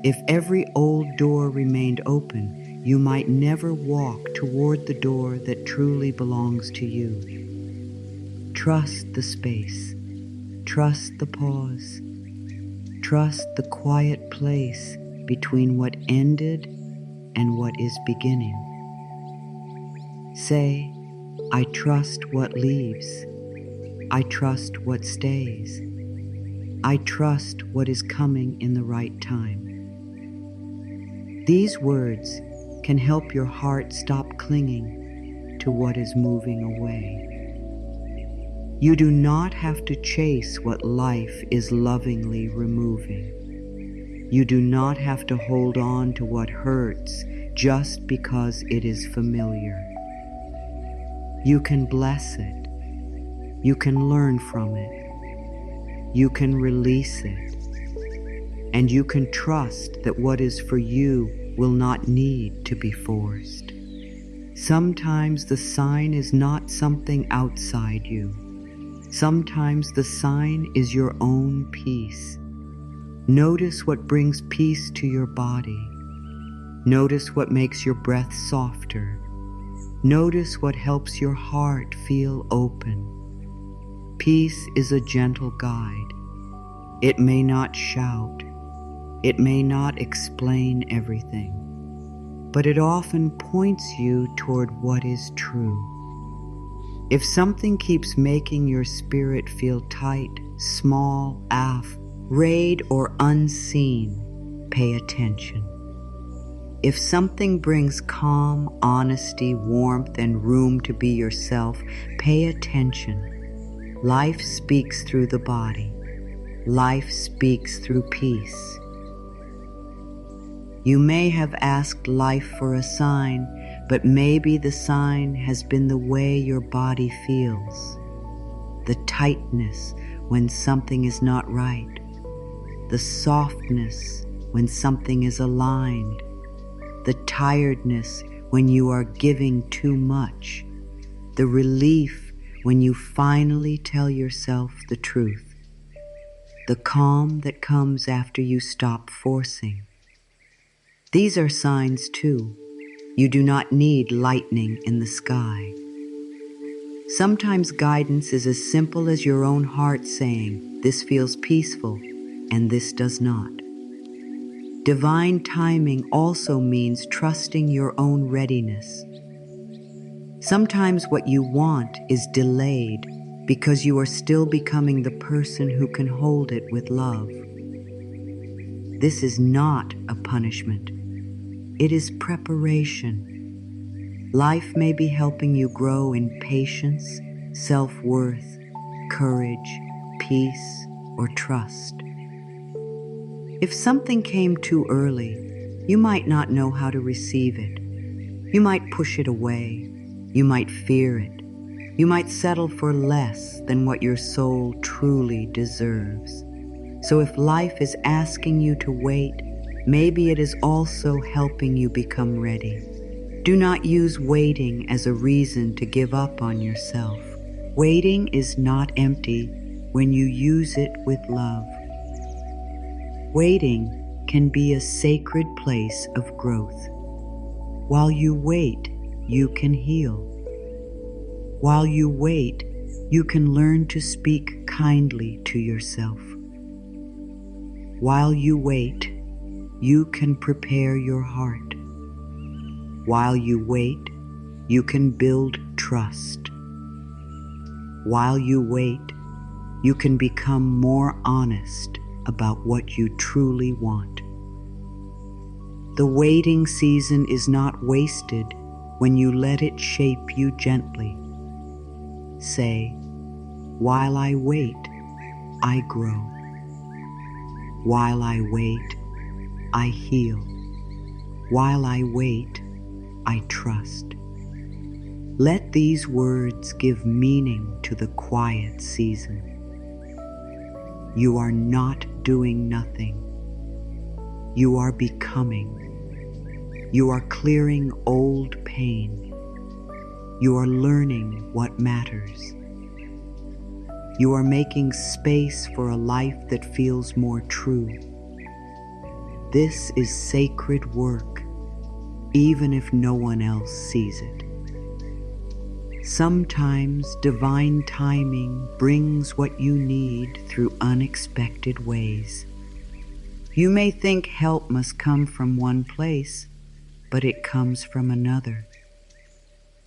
If every old door remained open, you might never walk toward the door that truly belongs to you. Trust the space. Trust the pause. Trust the quiet place between what ended and what is beginning. Say, I trust what leaves. I trust what stays. I trust what is coming in the right time. These words can help your heart stop clinging to what is moving away. You do not have to chase what life is lovingly removing. You do not have to hold on to what hurts just because it is familiar. You can bless it. You can learn from it. You can release it. And you can trust that what is for you will not need to be forced. Sometimes the sign is not something outside you. Sometimes the sign is your own peace. Notice what brings peace to your body. Notice what makes your breath softer. Notice what helps your heart feel open. Peace is a gentle guide. It may not shout. It may not explain everything, but it often points you toward what is true. If something keeps making your spirit feel tight, small, afraid, or unseen, pay attention. If something brings calm, honesty, warmth, and room to be yourself, pay attention. Life speaks through the body. Life speaks through peace. You may have asked life for a sign, but maybe the sign has been the way your body feels. The tightness when something is not right. The softness when something is aligned. The tiredness when you are giving too much. The relief when you finally tell yourself the truth. The calm that comes after you stop forcing. These are signs too. You do not need lightning in the sky. Sometimes guidance is as simple as your own heart saying, this feels peaceful, and this does not. Divine timing also means trusting your own readiness. Sometimes what you want is delayed because you are still becoming the person who can hold it with love. This is not a punishment. It is preparation. Life may be helping you grow in patience, self-worth, courage, peace, or trust. If something came too early, you might not know how to receive it. You might push it away. You might fear it. You might settle for less than what your soul truly deserves. So if life is asking you to wait, maybe it is also helping you become ready. Do not use waiting as a reason to give up on yourself. Waiting is not empty when you use it with love. Waiting can be a sacred place of growth. While you wait, you can heal. While you wait, you can learn to speak kindly to yourself. While you wait, you can prepare your heart. While you wait, you can build trust. While you wait, you can become more honest about what you truly want. The waiting season is not wasted when you let it shape you gently. Say, while I wait, I grow. While I wait, I heal. While I wait, I trust. Let these words give meaning to the quiet season. You are not doing nothing. You are becoming. You are clearing old pain. You are learning what matters. You are making space for a life that feels more true. This is sacred work, even if no one else sees it. Sometimes divine timing brings what you need through unexpected ways. You may think help must come from one place, but it comes from another.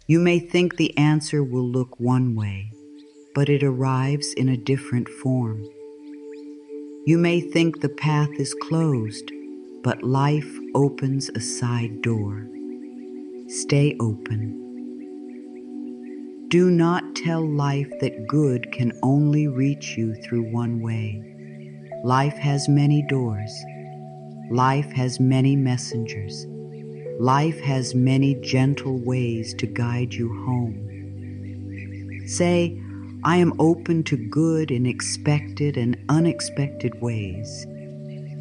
You may think the answer will look one way, but it arrives in a different form. You may think the path is closed, but life opens a side door. Stay open. Do not tell life that good can only reach you through one way. Life has many doors. Life has many messengers. Life has many gentle ways to guide you home. Say, I am open to good in expected and unexpected ways.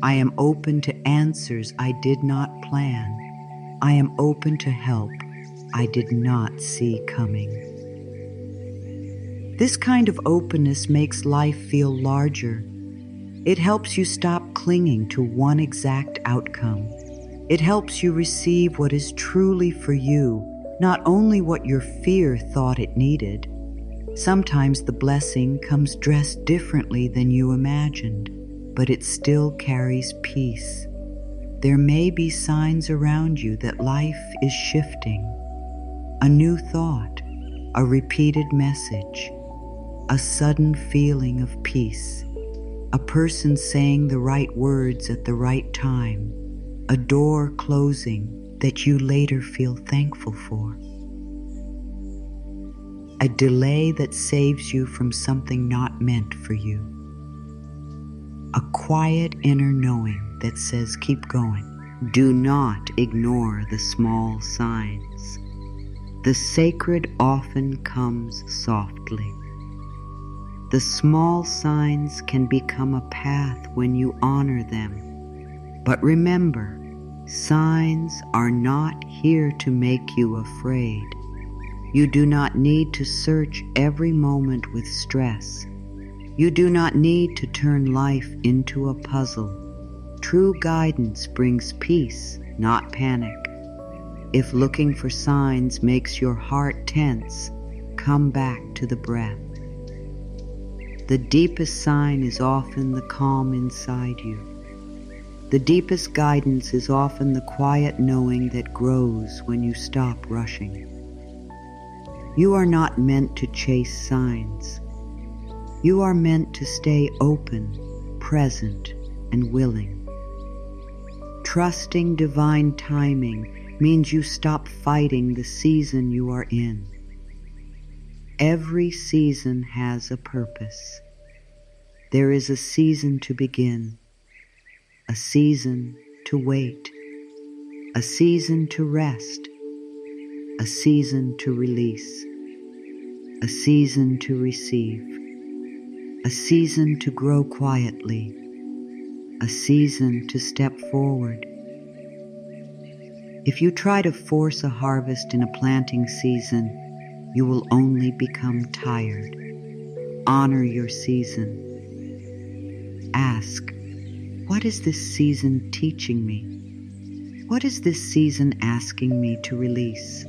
I am open to answers I did not plan. I am open to help I did not see coming. This kind of openness makes life feel larger. It helps you stop clinging to one exact outcome. It helps you receive what is truly for you, not only what your fear thought it needed. Sometimes the blessing comes dressed differently than you imagined, but it still carries peace. There may be signs around you that life is shifting. A new thought, a repeated message, a sudden feeling of peace, a person saying the right words at the right time, a door closing that you later feel thankful for. A delay that saves you from something not meant for you. A quiet inner knowing that says, keep going. Do not ignore the small signs. The sacred often comes softly. The small signs can become a path when you honor them. But remember, signs are not here to make you afraid. You do not need to search every moment with stress. You do not need to turn life into a puzzle. True guidance brings peace, not panic. If looking for signs makes your heart tense, come back to the breath. The deepest sign is often the calm inside you. The deepest guidance is often the quiet knowing that grows when you stop rushing. You are not meant to chase signs. You are meant to stay open, present, and willing. Trusting divine timing means you stop fighting the season you are in. Every season has a purpose. There is a season to begin, a season to wait, a season to rest, a season to release, a season to receive, a season to grow quietly, a season to step forward. If you try to force a harvest in a planting season, you will only become tired. Honor your season. Ask, what is this season teaching me? What is this season asking me to release?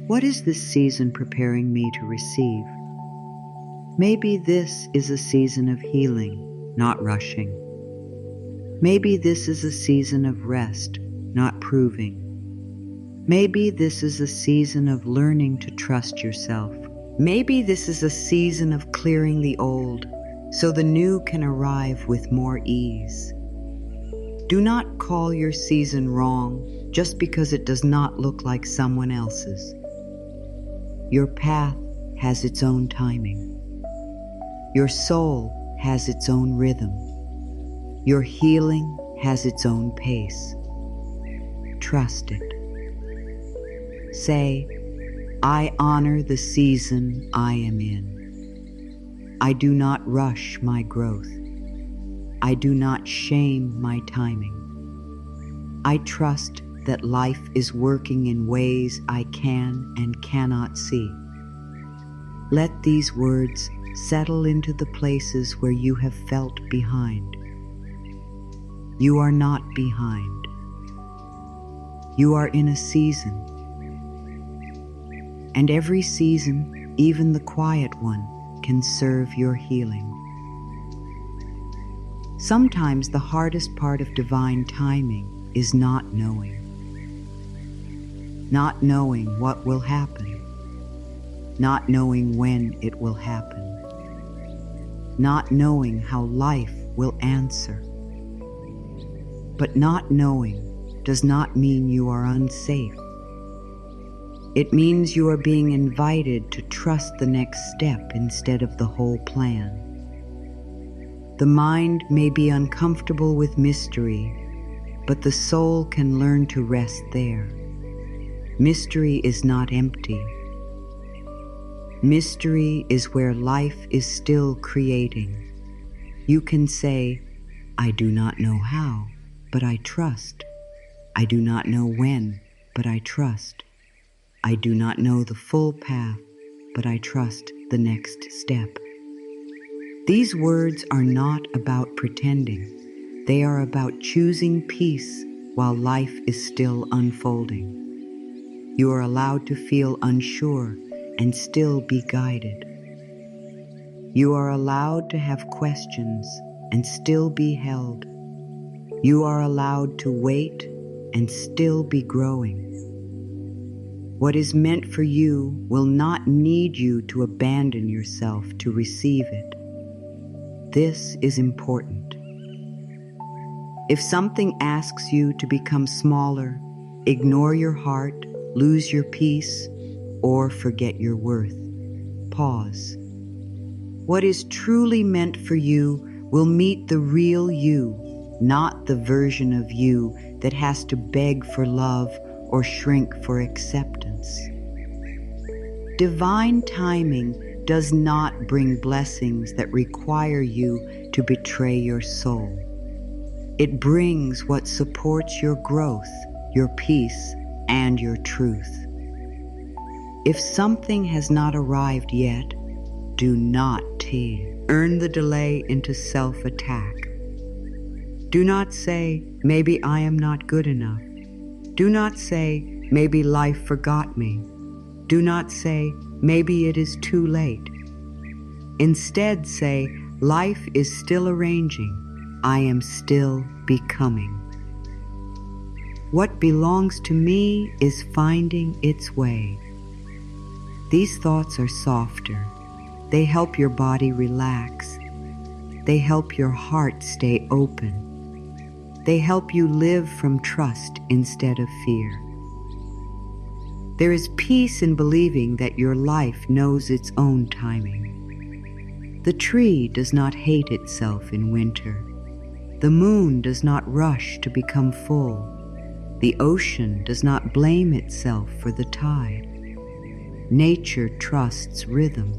What is this season preparing me to receive? Maybe this is a season of healing, not rushing. Maybe this is a season of rest, not proving. Maybe this is a season of learning to trust yourself. Maybe this is a season of clearing the old, so the new can arrive with more ease. Do not call your season wrong just because it does not look like someone else's. Your path has its own timing. Your soul has its own rhythm. Your healing has its own pace. Trust it. Say, I honor the season I am in. I do not rush my growth. I do not shame my timing. I trust that life is working in ways I can and cannot see. Let these words settle into the places where you have felt behind. You are not behind. You are in a season. And every season, even the quiet one, can serve your healing. Sometimes the hardest part of divine timing is not knowing. Not knowing what will happen. Not knowing when it will happen. Not knowing how life will answer. But not knowing does not mean you are unsafe. It means you are being invited to trust the next step instead of the whole plan. The mind may be uncomfortable with mystery, but the soul can learn to rest there. Mystery is not empty. Mystery is where life is still creating. You can say, I do not know how, but I trust. I do not know when, but I trust. I do not know the full path, but I trust the next step. These words are not about pretending. They are about choosing peace while life is still unfolding. You are allowed to feel unsure and still be guided. You are allowed to have questions and still be held. You are allowed to wait and still be growing. What is meant for you will not need you to abandon yourself to receive it. This is important. If something asks you to become smaller, ignore your heart, lose your peace, or forget your worth, pause. What is truly meant for you will meet the real you, not the version of you that has to beg for love or shrink for acceptance. Divine timing does not bring blessings that require you to betray your soul. It brings what supports your growth, your peace, and your truth. If something has not arrived yet, do not turn the delay into self-attack. Do not say, maybe I am not good enough. Do not say, maybe life forgot me. Do not say, maybe it is too late. Instead say, life is still arranging. I am still becoming. What belongs to me is finding its way. These thoughts are softer. They help your body relax. They help your heart stay open. They help you live from trust instead of fear. There is peace in believing that your life knows its own timing. The tree does not hate itself in winter. The moon does not rush to become full. The ocean does not blame itself for the tide. Nature trusts rhythm.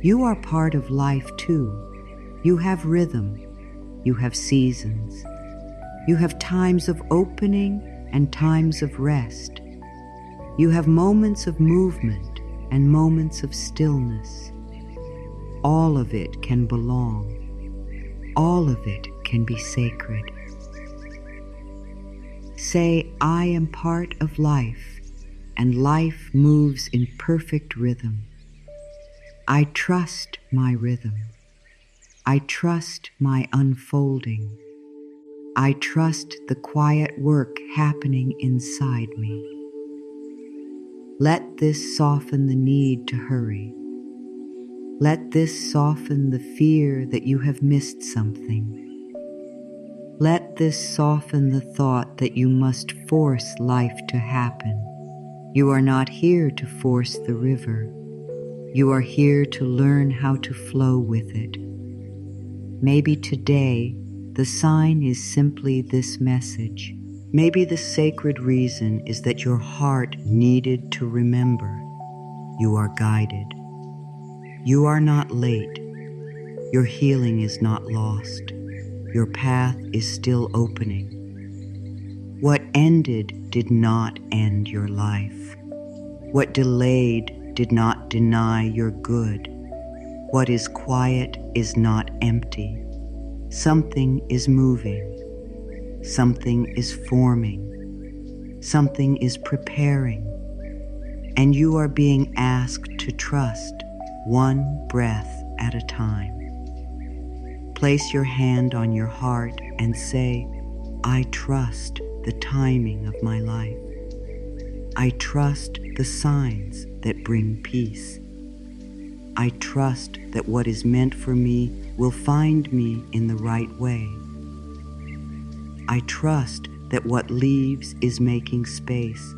You are part of life too. You have rhythm. You have seasons. You have times of opening and times of rest. You have moments of movement and moments of stillness. All of it can belong. All of it can be sacred. Say, I am part of life, and life moves in perfect rhythm. I trust my rhythm. I trust my unfolding. I trust the quiet work happening inside me. Let this soften the need to hurry. Let this soften the fear that you have missed something. Let this soften the thought that you must force life to happen. You are not here to force the river. You are here to learn how to flow with it. Maybe today, the sign is simply this message. Maybe the sacred reason is that your heart needed to remember. You are guided. You are not late. Your healing is not lost. Your path is still opening. What ended did not end your life. What delayed did not deny your good. What is quiet is not empty. Something is moving. Something is forming. Something is preparing. And you are being asked to trust one breath at a time. Place your hand on your heart and say, I trust the timing of my life. I trust the signs that bring peace. I trust that what is meant for me will find me in the right way. I trust that what leaves is making space.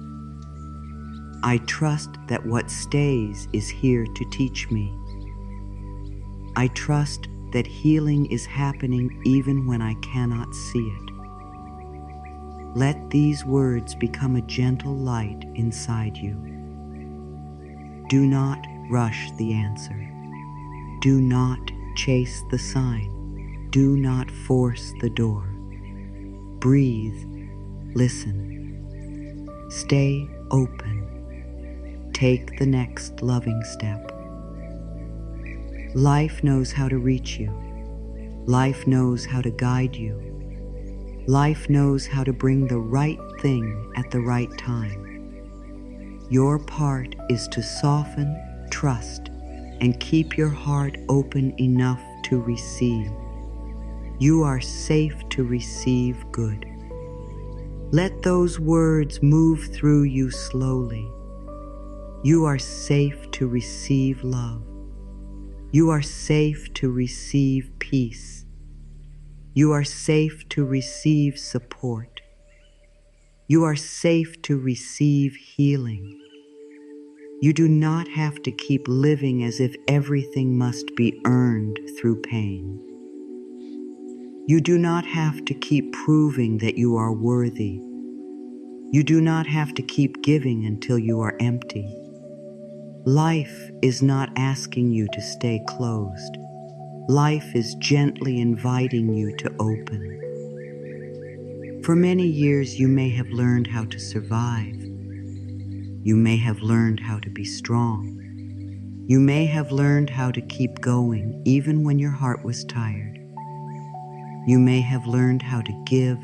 I trust that what stays is here to teach me. I trust that healing is happening even when I cannot see it. Let these words become a gentle light inside you. Do not rush the answer. Do not chase the sign. Do not force the door. Breathe. Listen. Stay open. Take the next loving step. Life knows how to reach you. Life knows how to guide you. Life knows how to bring the right thing at the right time. Your part is to soften, trust, and keep your heart open enough to receive. You are safe to receive good. Let those words move through you slowly. You are safe to receive love. You are safe to receive peace. You are safe to receive support. You are safe to receive healing. You do not have to keep living as if everything must be earned through pain. You do not have to keep proving that you are worthy. You do not have to keep giving until you are empty. Life is not asking you to stay closed. Life is gently inviting you to open. For many years, you may have learned how to survive. You may have learned how to be strong. You may have learned how to keep going even when your heart was tired. You may have learned how to give,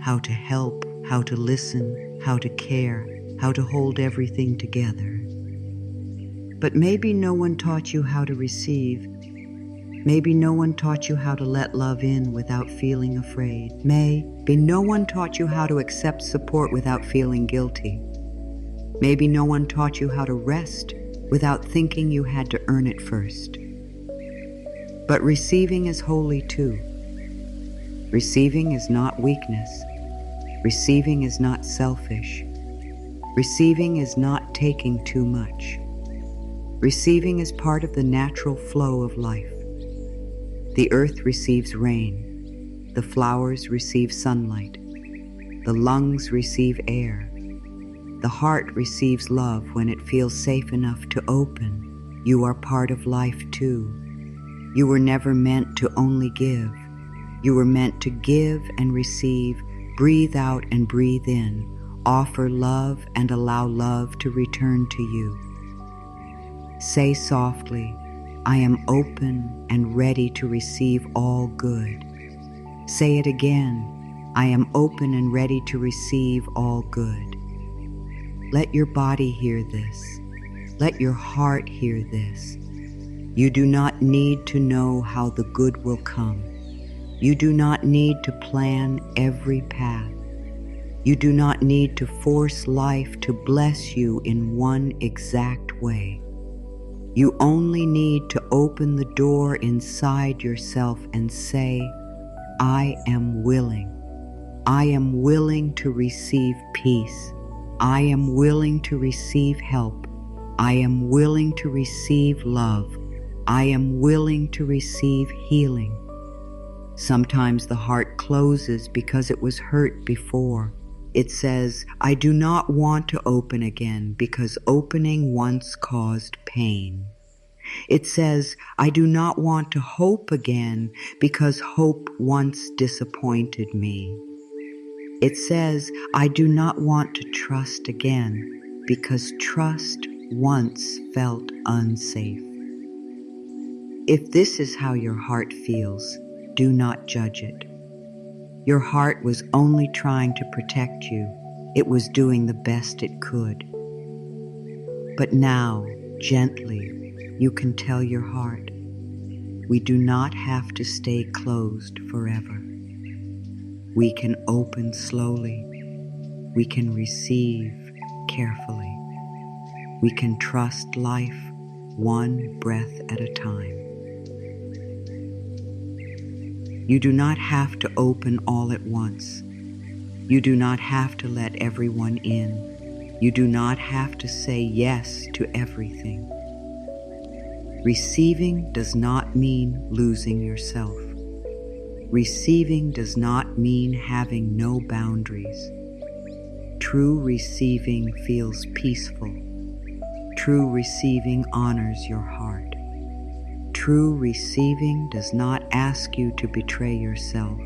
how to help, how to listen, how to care, how to hold everything together. But maybe no one taught you how to receive. Maybe no one taught you how to let love in without feeling afraid. Maybe no one taught you how to accept support without feeling guilty. Maybe no one taught you how to rest without thinking you had to earn it first. But receiving is holy too. Receiving is not weakness. Receiving is not selfish. Receiving is not taking too much. Receiving is part of the natural flow of life. The earth receives rain. The flowers receive sunlight. The lungs receive air. The heart receives love when it feels safe enough to open. You are part of life too. You were never meant to only give. You were meant to give and receive, breathe out and breathe in, offer love and allow love to return to you. Say softly, I am open and ready to receive all good. Say it again, I am open and ready to receive all good. Let your body hear this. Let your heart hear this. You do not need to know how the good will come. You do not need to plan every path. You do not need to force life to bless you in one exact way. You only need to open the door inside yourself and say, I am willing. I am willing to receive peace. I am willing to receive help. I am willing to receive love. I am willing to receive healing. Sometimes the heart closes because it was hurt before. It says, I do not want to open again because opening once caused pain. It says, I do not want to hope again because hope once disappointed me. It says, I do not want to trust again because trust once felt unsafe. If this is how your heart feels, do not judge it. Your heart was only trying to protect you. It was doing the best it could. But now, gently, you can tell your heart, we do not have to stay closed forever. We can open slowly. We can receive carefully. We can trust life one breath at a time. You do not have to open all at once. You do not have to let everyone in. You do not have to say yes to everything. Receiving does not mean losing yourself. Receiving does not mean having no boundaries. True receiving feels peaceful. True receiving honors your heart. True receiving does not ask you to betray yourself.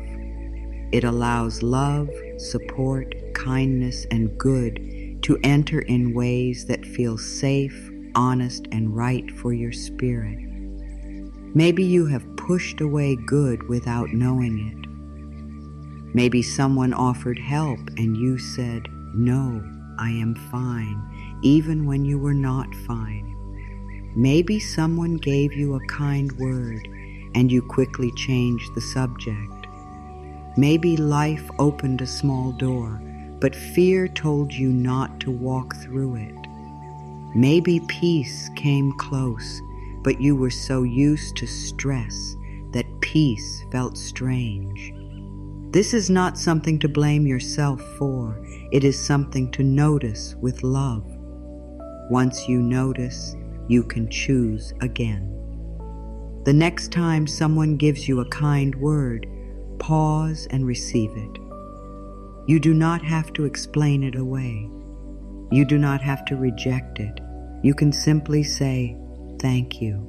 It allows love, support, kindness, and good to enter in ways that feel safe, honest, and right for your spirit. Maybe you have pushed away good without knowing it. Maybe someone offered help and you said, no, I am fine, even when you were not fine. Maybe someone gave you a kind word and you quickly changed the subject. Maybe life opened a small door, but fear told you not to walk through it. Maybe peace came close, but you were so used to stress that peace felt strange. This is not something to blame yourself for. It is something to notice with love. Once you notice, you can choose again. The next time someone gives you a kind word, pause and receive it. You do not have to explain it away. You do not have to reject it. You can simply say, thank you.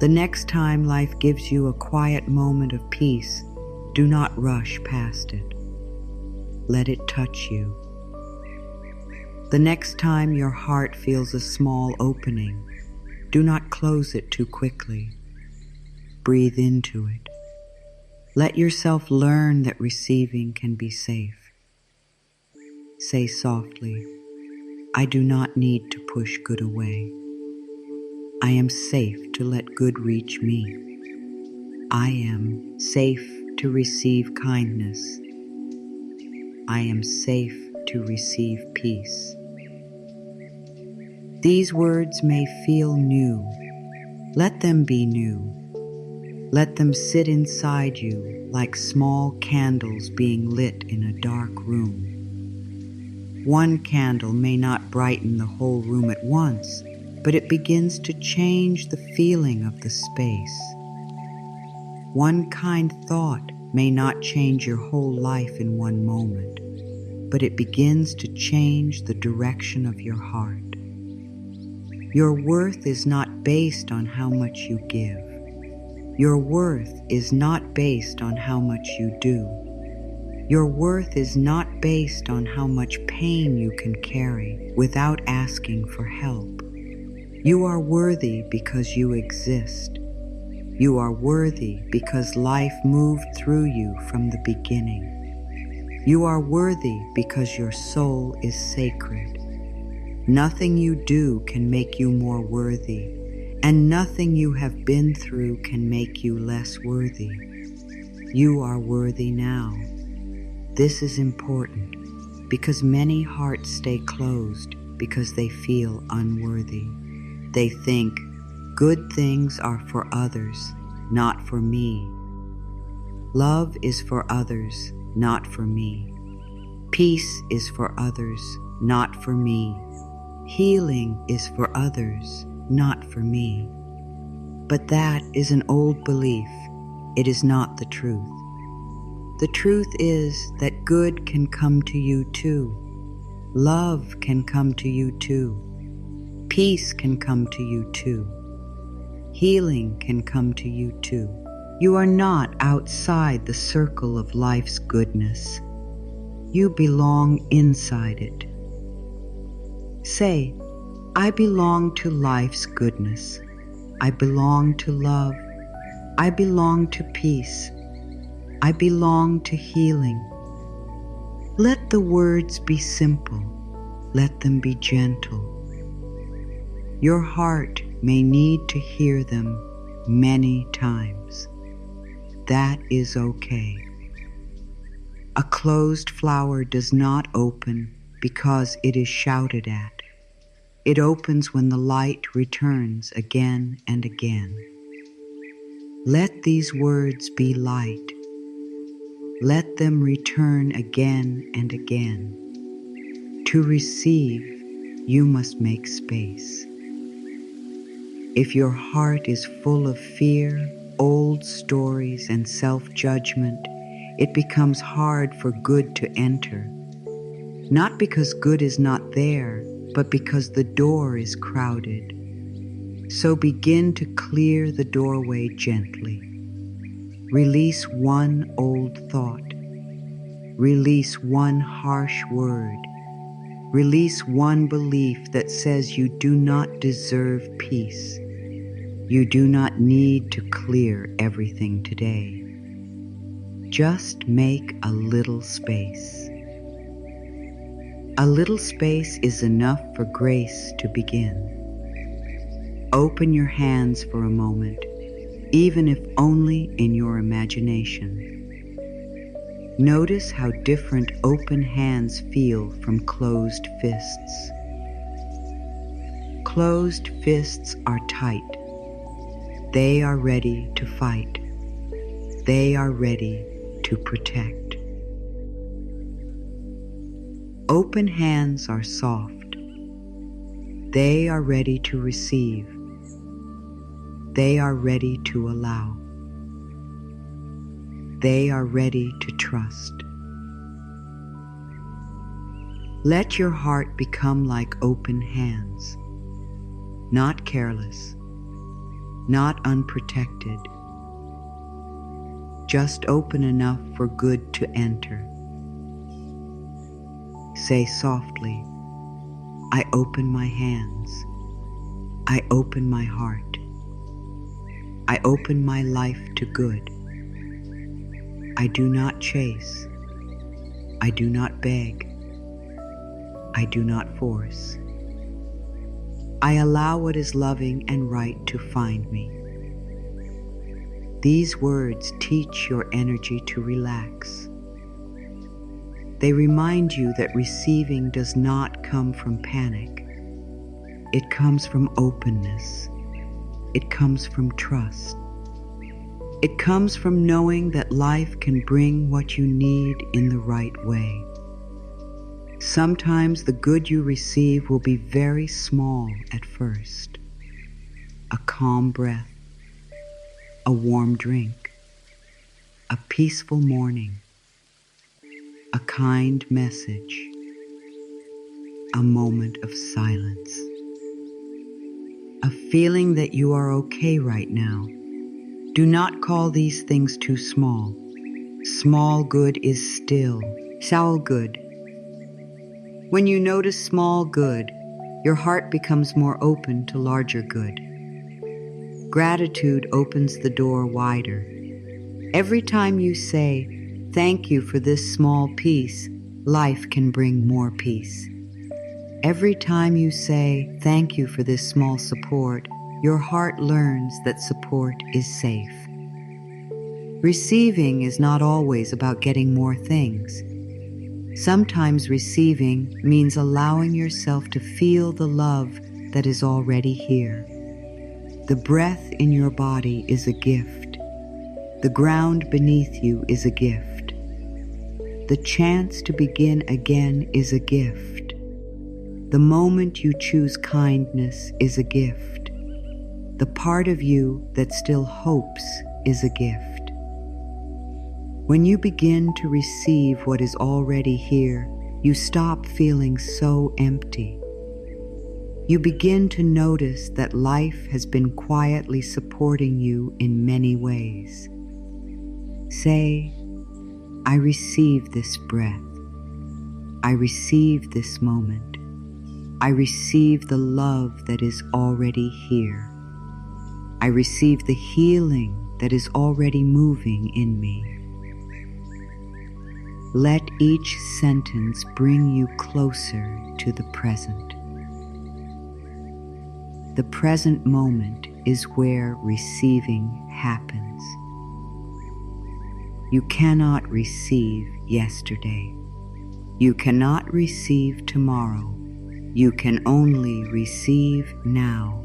The next time life gives you a quiet moment of peace, do not rush past it. Let it touch you. The next time your heart feels a small opening, do not close it too quickly. Breathe into it. Let yourself learn that receiving can be safe. Say softly, I do not need to push good away. I am safe to let good reach me. I am safe to receive kindness. I am safe to receive peace. These words may feel new. Let them be new. Let them sit inside you like small candles being lit in a dark room. One candle may not brighten the whole room at once, but it begins to change the feeling of the space. One kind thought may not change your whole life in one moment, but it begins to change the direction of your heart. Your worth is not based on how much you give. Your worth is not based on how much you do. Your worth is not based on how much pain you can carry without asking for help. You are worthy because you exist. You are worthy because life moved through you from the beginning. You are worthy because your soul is sacred. Nothing you do can make you more worthy, and nothing you have been through can make you less worthy. You are worthy now. This is important because many hearts stay closed because they feel unworthy. They think, good things are for others, not for me. Love is for others, not for me. Peace is for others, not for me. Healing is for others, not for me. But that is an old belief. It is not the truth. The truth is that good can come to you too. Love can come to you too. Peace can come to you too. Healing can come to you too. You are not outside the circle of life's goodness. You belong inside it. Say, I belong to life's goodness. I belong to love. I belong to peace. I belong to healing. Let the words be simple. Let them be gentle. Your heart may need to hear them many times. That is okay. A closed flower does not open because it is shouted at. It opens when the light returns again and again. Let these words be light. Let them return again and again. To receive, you must make space. If your heart is full of fear, old stories, and self-judgment, it becomes hard for good to enter. Not because good is not there, but because the door is crowded. So begin to clear the doorway gently. Release one old thought. Release one harsh word. Release one belief that says you do not deserve peace. You do not need to clear everything today. Just make a little space. A little space is enough for grace to begin. Open your hands for a moment, even if only in your imagination. Notice how different open hands feel from closed fists. Closed fists are tight. They are ready to fight. They are ready to protect. Open hands are soft. They are ready to receive. They are ready to allow. They are ready to trust. Let your heart become like open hands, not careless, not unprotected, just open enough for good to enter. Say softly, I open my hands. I open my heart. I open my life to good. I do not chase. I do not beg. I do not force. I allow what is loving and right to find me. These words teach your energy to relax. They remind you that receiving does not come from panic. It comes from openness. It comes from trust. It comes from knowing that life can bring what you need in the right way. Sometimes the good you receive will be very small at first. A calm breath, a warm drink, a peaceful morning, a kind message, a moment of silence, a feeling that you are okay right now. Do not call these things too small. Small good is still good. When you notice small good, your heart becomes more open to larger good. Gratitude opens the door wider. Every time you say, "Thank you for this small piece," life can bring more peace. Every time you say, "Thank you for this small support," your heart learns that support is safe. Receiving is not always about getting more things. Sometimes receiving means allowing yourself to feel the love that is already here. The breath in your body is a gift. The ground beneath you is a gift. The chance to begin again is a gift. The moment you choose kindness is a gift. The part of you that still hopes is a gift. When you begin to receive what is already here, you stop feeling so empty. You begin to notice that life has been quietly supporting you in many ways. Say, "I receive this breath. I receive this moment. I receive the love that is already here. I receive the healing that is already moving in me." Let each sentence bring you closer to the present. The present moment is where receiving happens. You cannot receive yesterday. You cannot receive tomorrow. You can only receive now.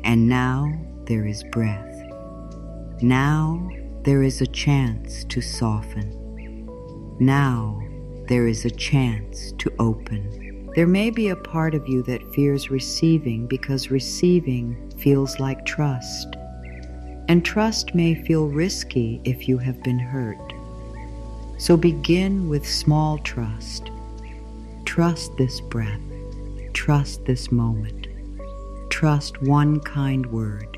And now there is breath. Now there is a chance to soften. Now there is a chance to open. There may be a part of you that fears receiving because receiving feels like trust. And trust may feel risky if you have been hurt. So begin with small trust. Trust this breath. Trust this moment. Trust one kind word.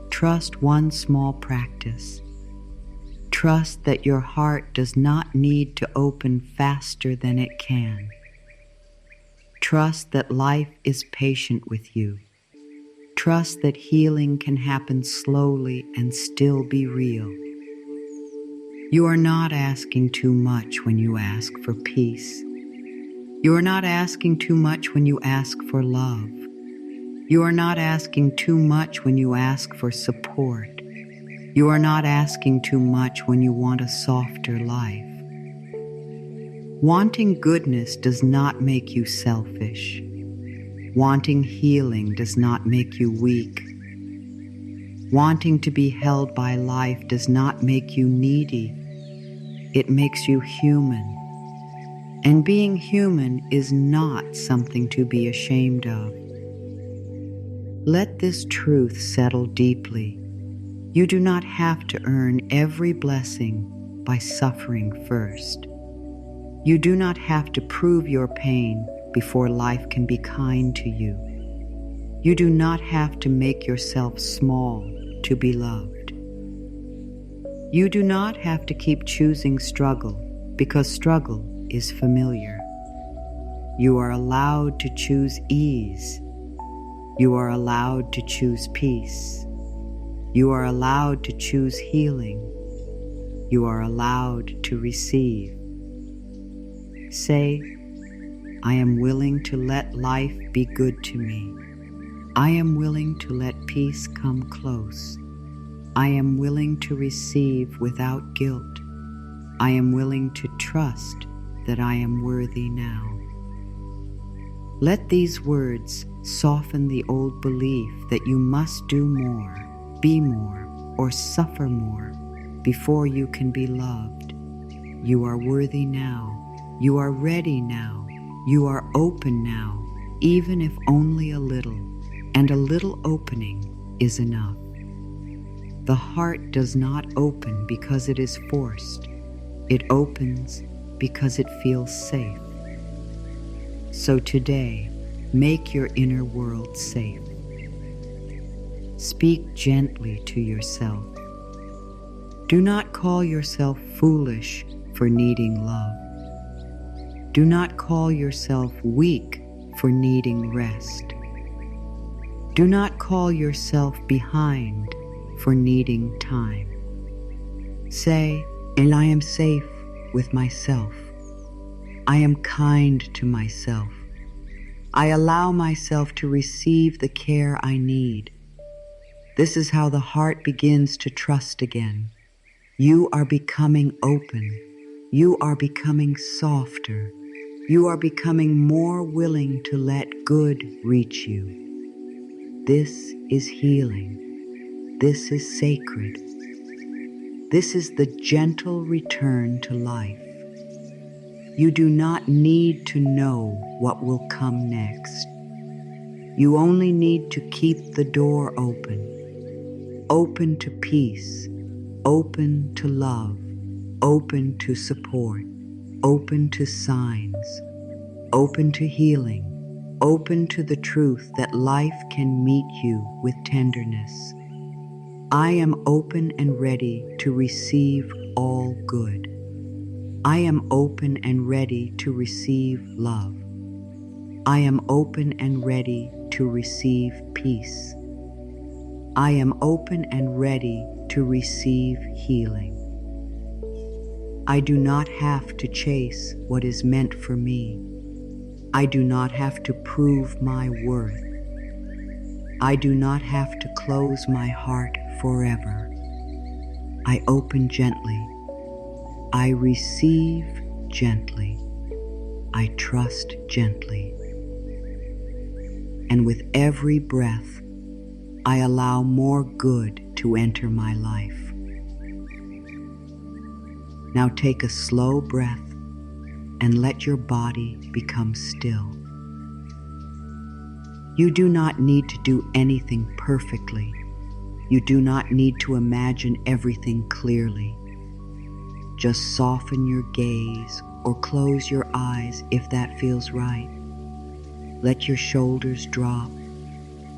Trust one small practice. Trust that your heart does not need to open faster than it can. Trust that life is patient with you. Trust that healing can happen slowly and still be real. You are not asking too much when you ask for peace. You are not asking too much when you ask for love. You are not asking too much when you ask for support. You are not asking too much when you want a softer life. Wanting goodness does not make you selfish. Wanting healing does not make you weak. Wanting to be held by life does not make you needy. It makes you human. And being human is not something to be ashamed of. Let this truth settle deeply. You do not have to earn every blessing by suffering first. You do not have to prove your pain before life can be kind to you. You do not have to make yourself small to be loved. You do not have to keep choosing struggle because struggle is familiar. You are allowed to choose ease. You are allowed to choose peace. You are allowed to choose healing. You are allowed to receive. Say, "I am willing to let life be good to me. I am willing to let peace come close. I am willing to receive without guilt. I am willing to trust that I am worthy now." Let these words soften the old belief that you must do more, be more, or suffer more before you can be loved. You are worthy now. You are ready now. You are open now, even if only a little, and a little opening is enough. The heart does not open because it is forced. It opens because it feels safe. So today, make your inner world safe. Speak gently to yourself. Do not call yourself foolish for needing love. Do not call yourself weak for needing rest. Do not call yourself behind for needing time. Say, and I am safe with myself. I am kind to myself. I allow myself to receive the care I need. This is how the heart begins to trust again. You are becoming open. You are becoming softer. You are becoming more willing to let good reach you. This is healing. This is sacred. This is the gentle return to life. You do not need to know what will come next. You only need to keep the door open. Open to peace. Open to love. Open to support. Open to signs. Open to healing. Open to the truth that life can meet you with tenderness. I am open and ready to receive all good. I am open and ready to receive love. I am open and ready to receive peace. I am open and ready to receive healing. I do not have to chase what is meant for me. I do not have to prove my worth. I do not have to close my heart forever. I open gently. I receive gently. I trust gently. And with every breath, I allow more good to enter my life. Now take a slow breath and let your body become still. You do not need to do anything perfectly. You do not need to imagine everything clearly. Just soften your gaze or close your eyes if that feels right. Let your shoulders drop.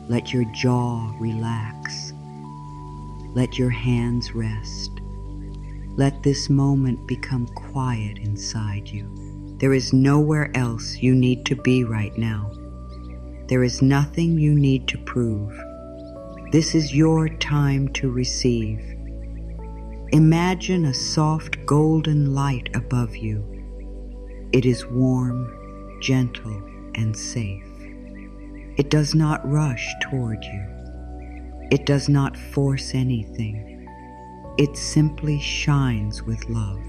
Let your jaw relax. Let your hands rest. Let this moment become quiet inside you. There is nowhere else you need to be right now. There is nothing you need to prove. This is your time to receive. Imagine a soft golden light above you. It is warm, gentle, and safe. It does not rush toward you. It does not force anything. It simply shines with love.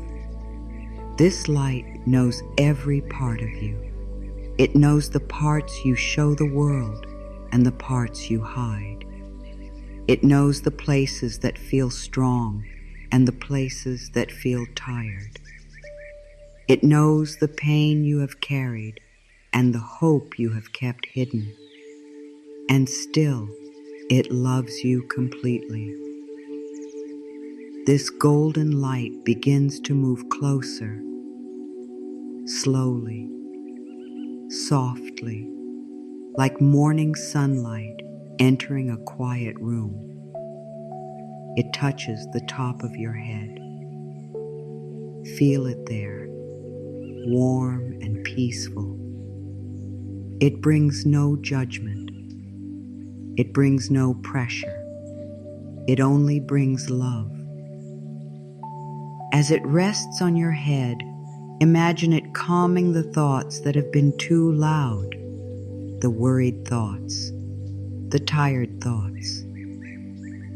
This light knows every part of you. It knows the parts you show the world and the parts you hide. It knows the places that feel strong and the places that feel tired. It knows the pain you have carried and the hope you have kept hidden. And still, it loves you completely. This golden light begins to move closer, slowly, softly, like morning sunlight entering a quiet room. It touches the top of your head. Feel it there, warm and peaceful. It brings no judgment. It brings no pressure. It only brings love. As it rests on your head, imagine it calming the thoughts that have been too loud, the worried thoughts, the tired thoughts,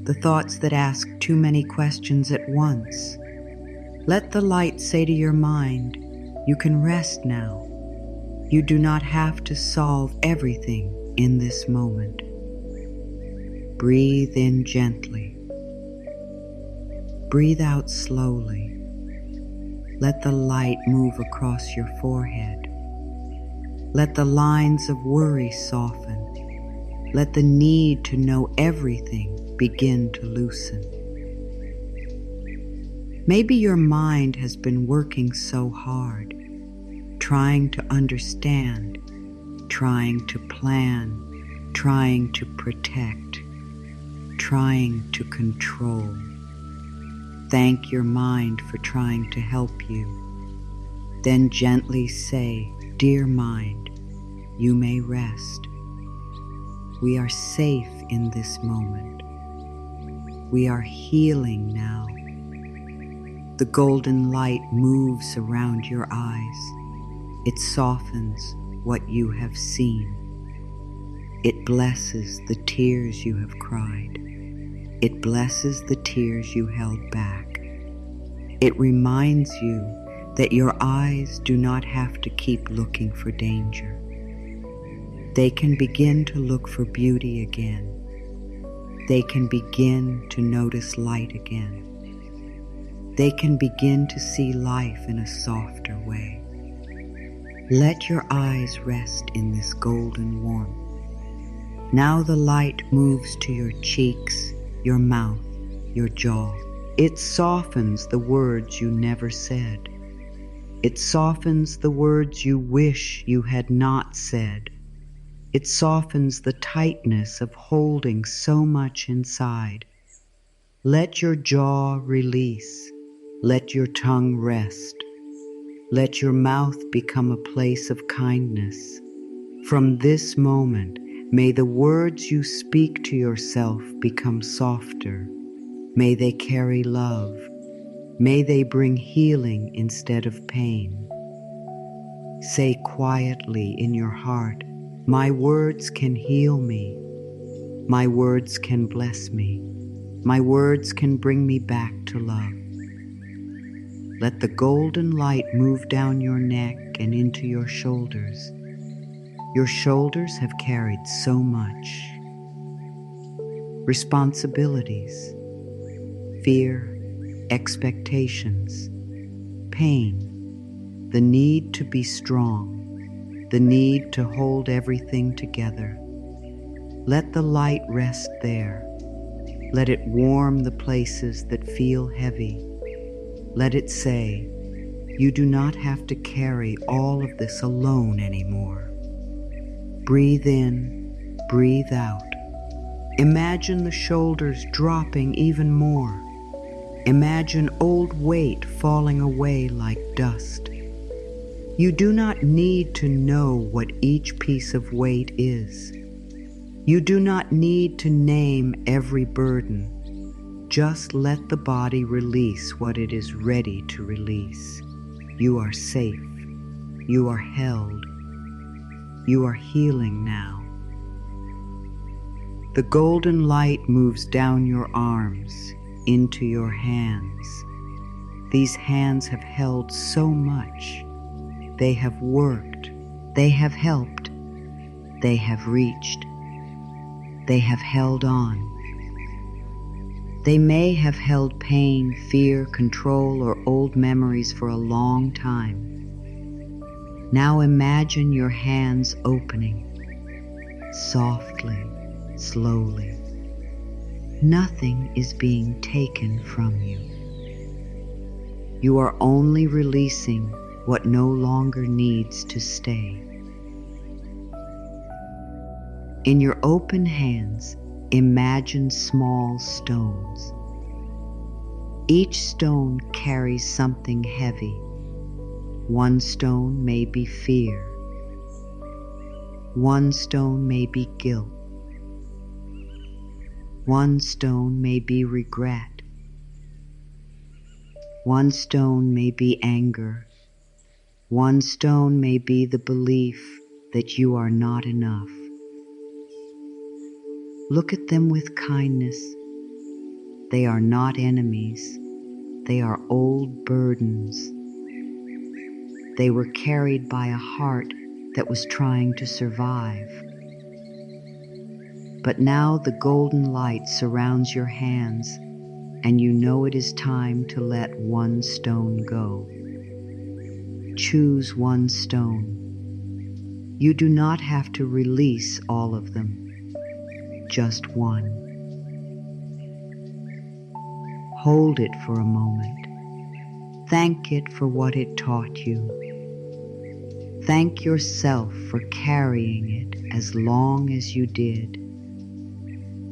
the thoughts that ask too many questions at once. Let the light say to your mind, you can rest now. You do not have to solve everything in this moment. Breathe in gently. Breathe out slowly. Let the light move across your forehead. Let the lines of worry soften. Let the need to know everything begin to loosen. Maybe your mind has been working so hard, trying to understand, trying to plan, trying to protect, trying to control. Thank your mind for trying to help you. Then gently say, "Dear mind, you may rest." We are safe in this moment. We are healing now. The golden light moves around your eyes. It softens what you have seen. It blesses the tears you have cried. It blesses the tears you held back. It reminds you that your eyes do not have to keep looking for danger. They can begin to look for beauty again. They can begin to notice light again. They can begin to see life in a softer way. Let your eyes rest in this golden warmth. Now the light moves to your cheeks, your mouth, your jaw. It softens the words you never said. It softens the words you wish you had not said. It softens the tightness of holding so much inside. Let your jaw release. Let your tongue rest. Let your mouth become a place of kindness. From this moment, may the words you speak to yourself become softer. May they carry love. May they bring healing instead of pain. Say quietly in your heart, "My words can heal me. My words can bless me. My words can bring me back to love." Let the golden light move down your neck and into your shoulders. Your shoulders have carried so much. Responsibilities, fear, expectations, pain, the need to be strong, the need to hold everything together. Let the light rest there. Let it warm the places that feel heavy. Let it say, "You do not have to carry all of this alone anymore." Breathe in, breathe out. Imagine the shoulders dropping even more. Imagine old weight falling away like dust. You do not need to know what each piece of weight is. You do not need to name every burden. Just let the body release what it is ready to release. You are safe. You are held. You are healing now. The golden light moves down your arms, into your hands. These hands have held so much. They have worked. They have helped. They have reached. They have held on. They may have held pain, fear, control, or old memories for a long time. Now imagine your hands opening, softly, slowly. Nothing is being taken from you. You are only releasing what no longer needs to stay. In your open hands, imagine small stones. Each stone carries something heavy. One stone may be fear. One stone may be guilt. One stone may be regret. One stone may be anger. One stone may be the belief that you are not enough. Look at them with kindness. They are not enemies. They are old burdens. They were carried by a heart that was trying to survive. But now the golden light surrounds your hands, and you know it is time to let one stone go. Choose one stone. You do not have to release all of them, just one. Hold it for a moment. Thank it for what it taught you. Thank yourself for carrying it as long as you did.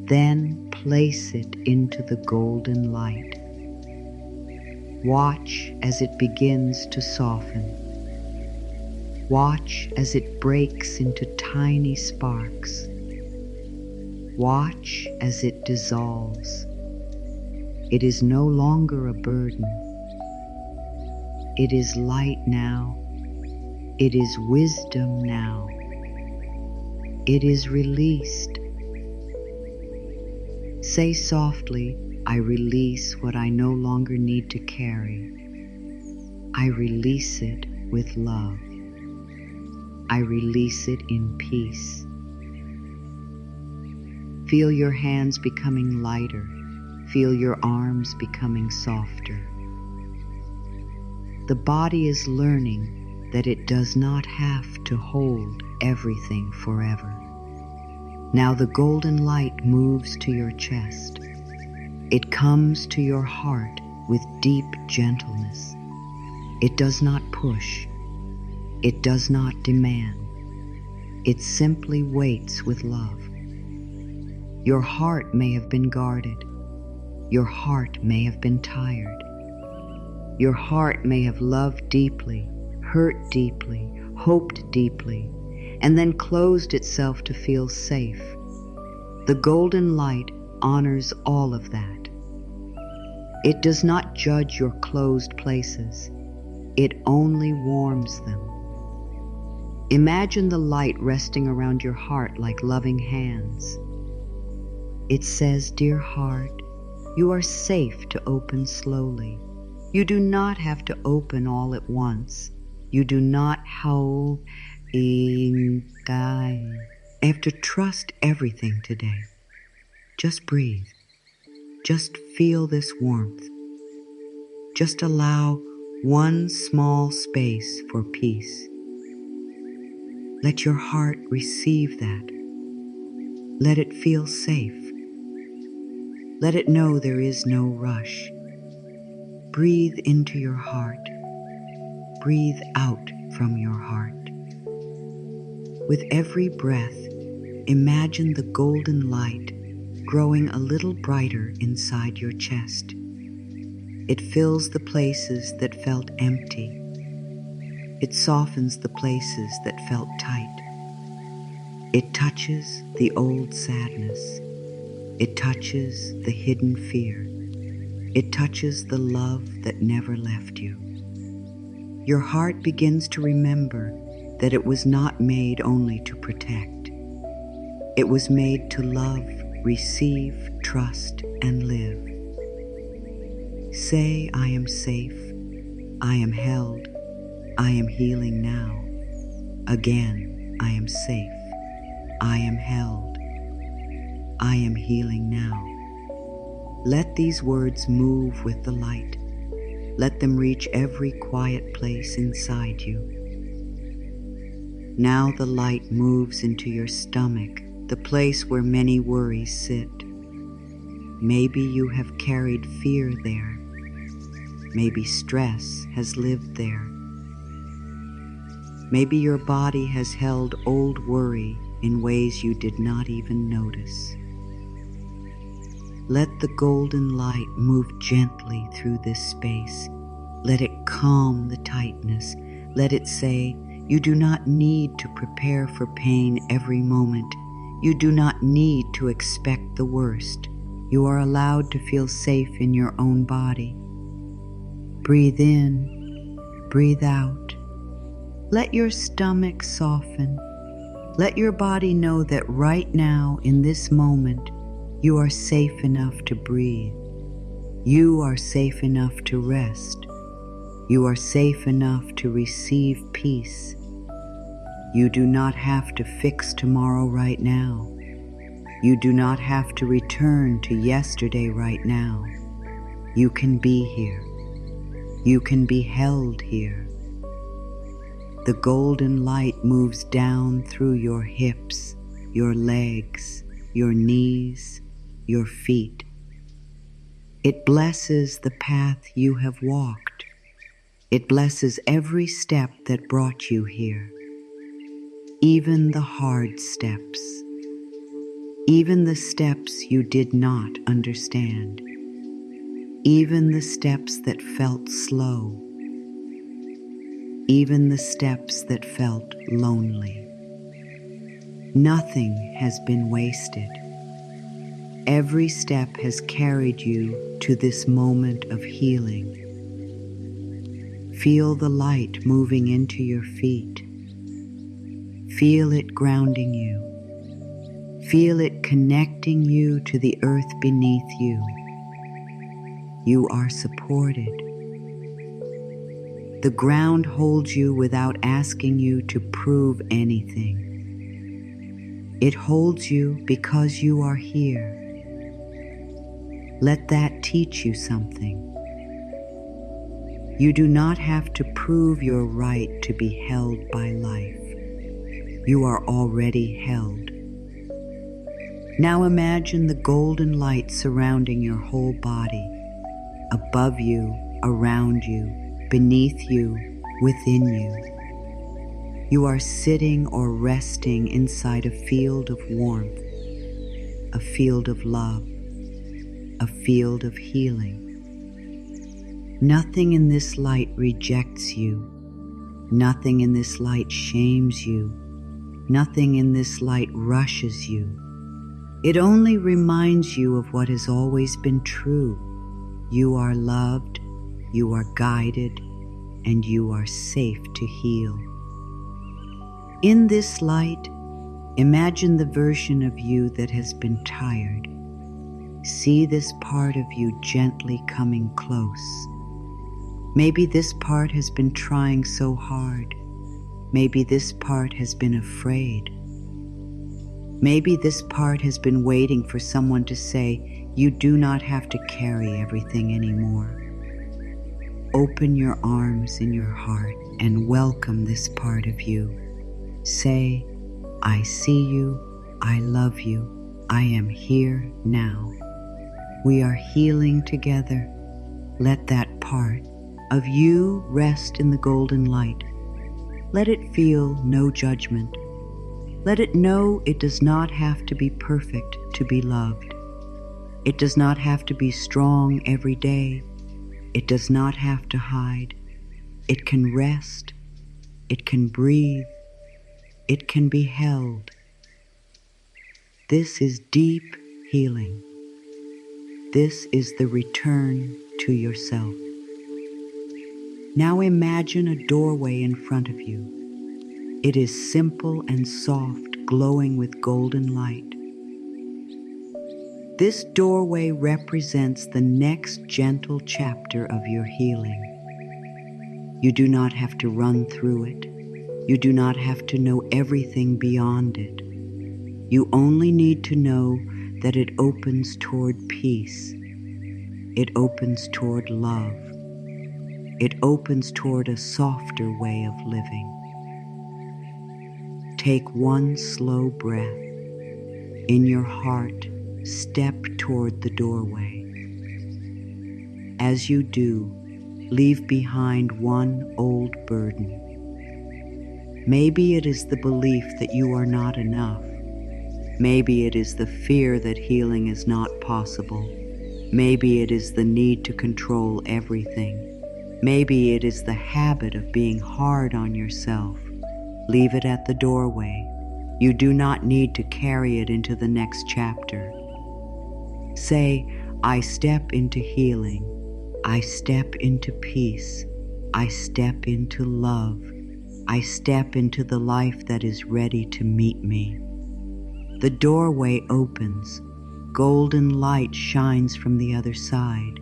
Then place it into the golden light. Watch as it begins to soften. Watch as it breaks into tiny sparks. Watch as it dissolves. It is no longer a burden. It is light now. It is wisdom now. It is released. Say softly, I release what I no longer need to carry. I release it with love. I release it in peace. Feel your hands becoming lighter. Feel your arms becoming softer. The body is learning that it does not have to hold everything forever. Now the golden light moves to your chest. It comes to your heart with deep gentleness. It does not push. It does not demand. It simply waits with love. Your heart may have been guarded. Your heart may have been tired. Your heart may have loved deeply, hurt deeply, hoped deeply, and then closed itself to feel safe. The golden light honors all of that. It does not judge your closed places. It only warms them. Imagine the light resting around your heart like loving hands. It says, dear heart, you are safe to open slowly. You do not have to open all at once. You do not have to trust everything today. Just breathe. Just feel this warmth. Just allow one small space for peace. Let your heart receive that. Let it feel safe. Let it know there is no rush. Breathe into your heart. Breathe out from your heart. With every breath, imagine the golden light growing a little brighter inside your chest. It fills the places that felt empty. It softens the places that felt tight. It touches the old sadness. It touches the hidden fear. It touches the love that never left you. Your heart begins to remember that it was not made only to protect. It was made to love, receive, trust, and live. Say, I am safe. I am held. I am healing now. Again, I am safe. I am held. I am healing now. Let these words move with the light. Let them reach every quiet place inside you. Now the light moves into your stomach, the place where many worries sit. Maybe you have carried fear there. Maybe stress has lived there. Maybe your body has held old worry in ways you did not even notice. Let the golden light move gently through this space. Let it calm the tightness. Let it say, you do not need to prepare for pain every moment. You do not need to expect the worst. You are allowed to feel safe in your own body. Breathe in, breathe out. Let your stomach soften. Let your body know that right now, in this moment, you are safe enough to breathe. You are safe enough to rest. You are safe enough to receive peace. You do not have to fix tomorrow right now. You do not have to return to yesterday right now. You can be here. You can be held here. The golden light moves down through your hips, your legs, your knees, your feet. It blesses the path you have walked. It blesses every step that brought you here. Even the hard steps. Even the steps you did not understand. Even the steps that felt slow. Even the steps that felt lonely. Nothing has been wasted. Every step has carried you to this moment of healing. Feel the light moving into your feet. Feel it grounding you. Feel it connecting you to the earth beneath you. You are supported. The ground holds you without asking you to prove anything. It holds you because you are here. Let that teach you something. You do not have to prove your right to be held by life. You are already held. Now imagine the golden light surrounding your whole body, above you, around you, beneath you, within you. You are sitting or resting inside a field of warmth, a field of love, a field of healing. Nothing in this light rejects you. Nothing in this light shames you. Nothing in this light rushes you. It only reminds you of what has always been true. You are loved, you are guided, and you are safe to heal. In this light, imagine the version of you that has been tired. See this part of you gently coming close. Maybe this part has been trying so hard. Maybe this part has been afraid. Maybe this part has been waiting for someone to say, you do not have to carry everything anymore. Open your arms in your heart and welcome this part of you. Say, I see you, I love you, I am here now. We are healing together. Let that part of you rest in the golden light. Let it feel no judgment. Let it know it does not have to be perfect to be loved. It does not have to be strong every day. It does not have to hide. It can rest. It can breathe. It can be held. This is deep healing. This is the return to yourself. Now imagine a doorway in front of you. It is simple and soft, glowing with golden light. This doorway represents the next gentle chapter of your healing. You do not have to run through it. You do not have to know everything beyond it. You only need to know that it opens toward peace. It opens toward love. It opens toward a softer way of living. Take one slow breath. In your heart, step toward the doorway. As you do, leave behind one old burden. Maybe it is the belief that you are not enough. Maybe it is the fear that healing is not possible. Maybe it is the need to control everything. Maybe it is the habit of being hard on yourself. Leave it at the doorway. You do not need to carry it into the next chapter. Say, I step into healing. I step into peace. I step into love. I step into the life that is ready to meet me. The doorway opens. Golden light shines from the other side.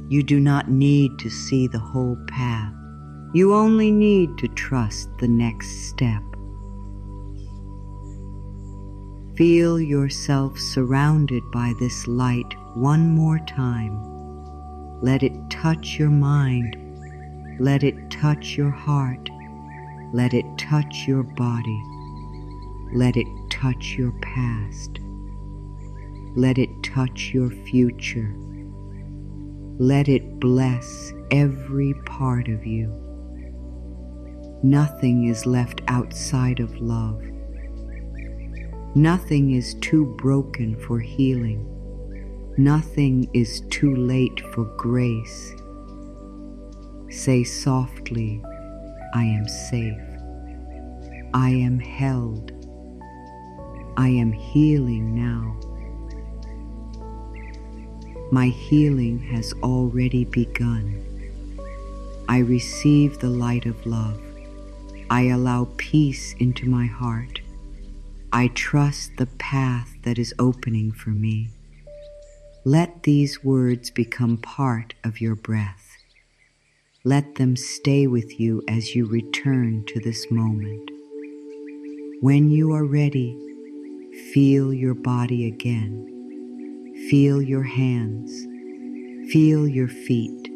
You do not need to see the whole path. You only need to trust the next step. Feel yourself surrounded by this light one more time. Let it touch your mind. Let it touch your heart. Let it touch your body. Let it touch your past. Let it touch your future. Let it bless every part of you. Nothing is left outside of love. Nothing is too broken for healing. Nothing is too late for grace. Say softly, I am safe. I am held. I am healing now. My healing has already begun. I receive the light of love. I allow peace into my heart. I trust the path that is opening for me. Let these words become part of your breath. Let them stay with you as you return to this moment. When you are ready, feel your body again. Feel your hands. Feel your feet.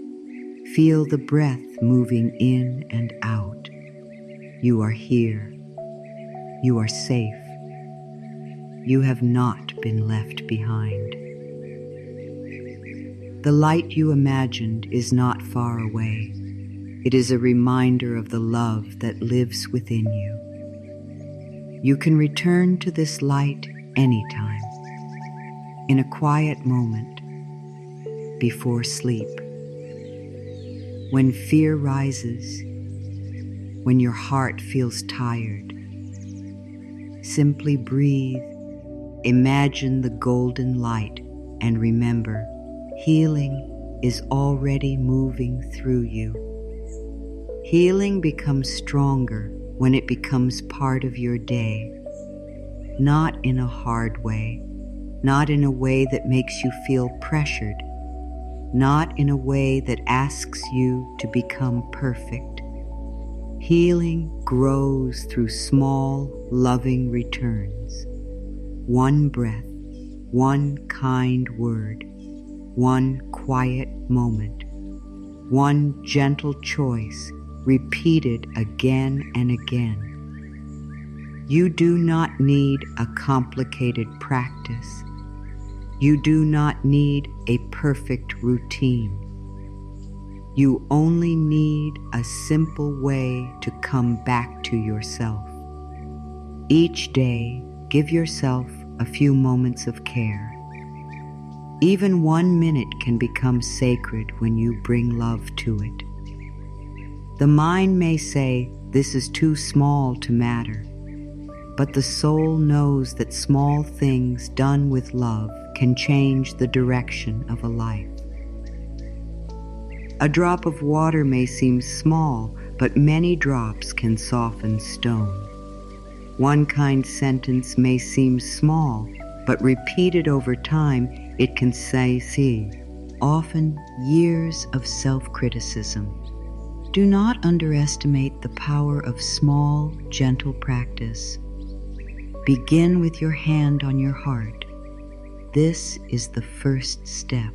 Feel the breath moving in and out. You are here. You are safe. You have not been left behind. The light you imagined is not far away. It is a reminder of the love that lives within you. You can return to this light anytime, in a quiet moment, before sleep. When fear rises, when your heart feels tired, simply breathe, imagine the golden light, and remember, healing is already moving through you. Healing becomes stronger when it becomes part of your day, not in a hard way, not in a way that makes you feel pressured, not in a way that asks you to become perfect. Healing grows through small, loving returns. One breath, one kind word, one quiet moment, one gentle choice repeated again and again. You do not need a complicated practice. You do not need a perfect routine. You only need a simple way to come back to yourself. Each day, give yourself a few moments of care. Even 1 minute can become sacred when you bring love to it. The mind may say, this is too small to matter, but the soul knows that small things done with love can change the direction of a life. A drop of water may seem small, but many drops can soften stone. One kind sentence may seem small, but repeated over time, it can see. Often years of self-criticism. Do not underestimate the power of small, gentle practice. Begin with your hand on your heart. This is the first step.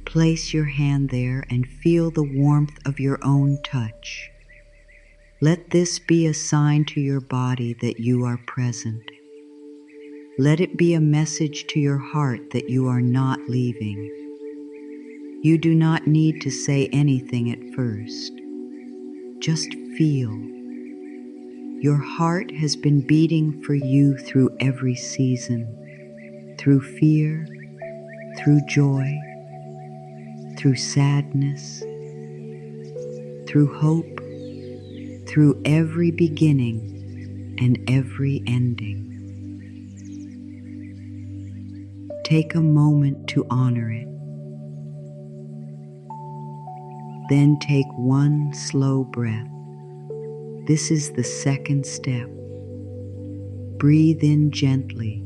Place your hand there and feel the warmth of your own touch. Let this be a sign to your body that you are present. Let it be a message to your heart that you are not leaving. You do not need to say anything at first. Just feel. Your heart has been beating for you through every season, through fear, through joy, through sadness, through hope, through every beginning and every ending. Take a moment to honor it. Then take one slow breath. This is the second step. Breathe in gently.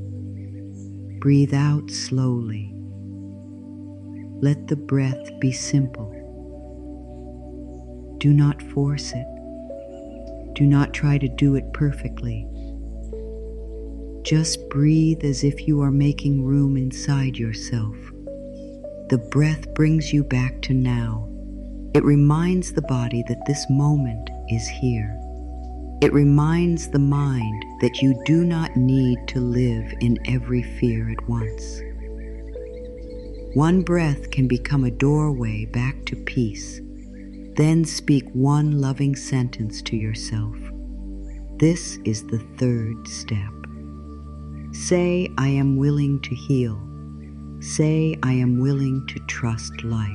Breathe out slowly. Let the breath be simple. Do not force it. Do not try to do it perfectly. Just breathe as if you are making room inside yourself. The breath brings you back to now. It reminds the body that this moment is here. It reminds the mind that you do not need to live in every fear at once. One breath can become a doorway back to peace. Then speak one loving sentence to yourself. This is the third step. Say, I am willing to heal. Say, I am willing to trust life.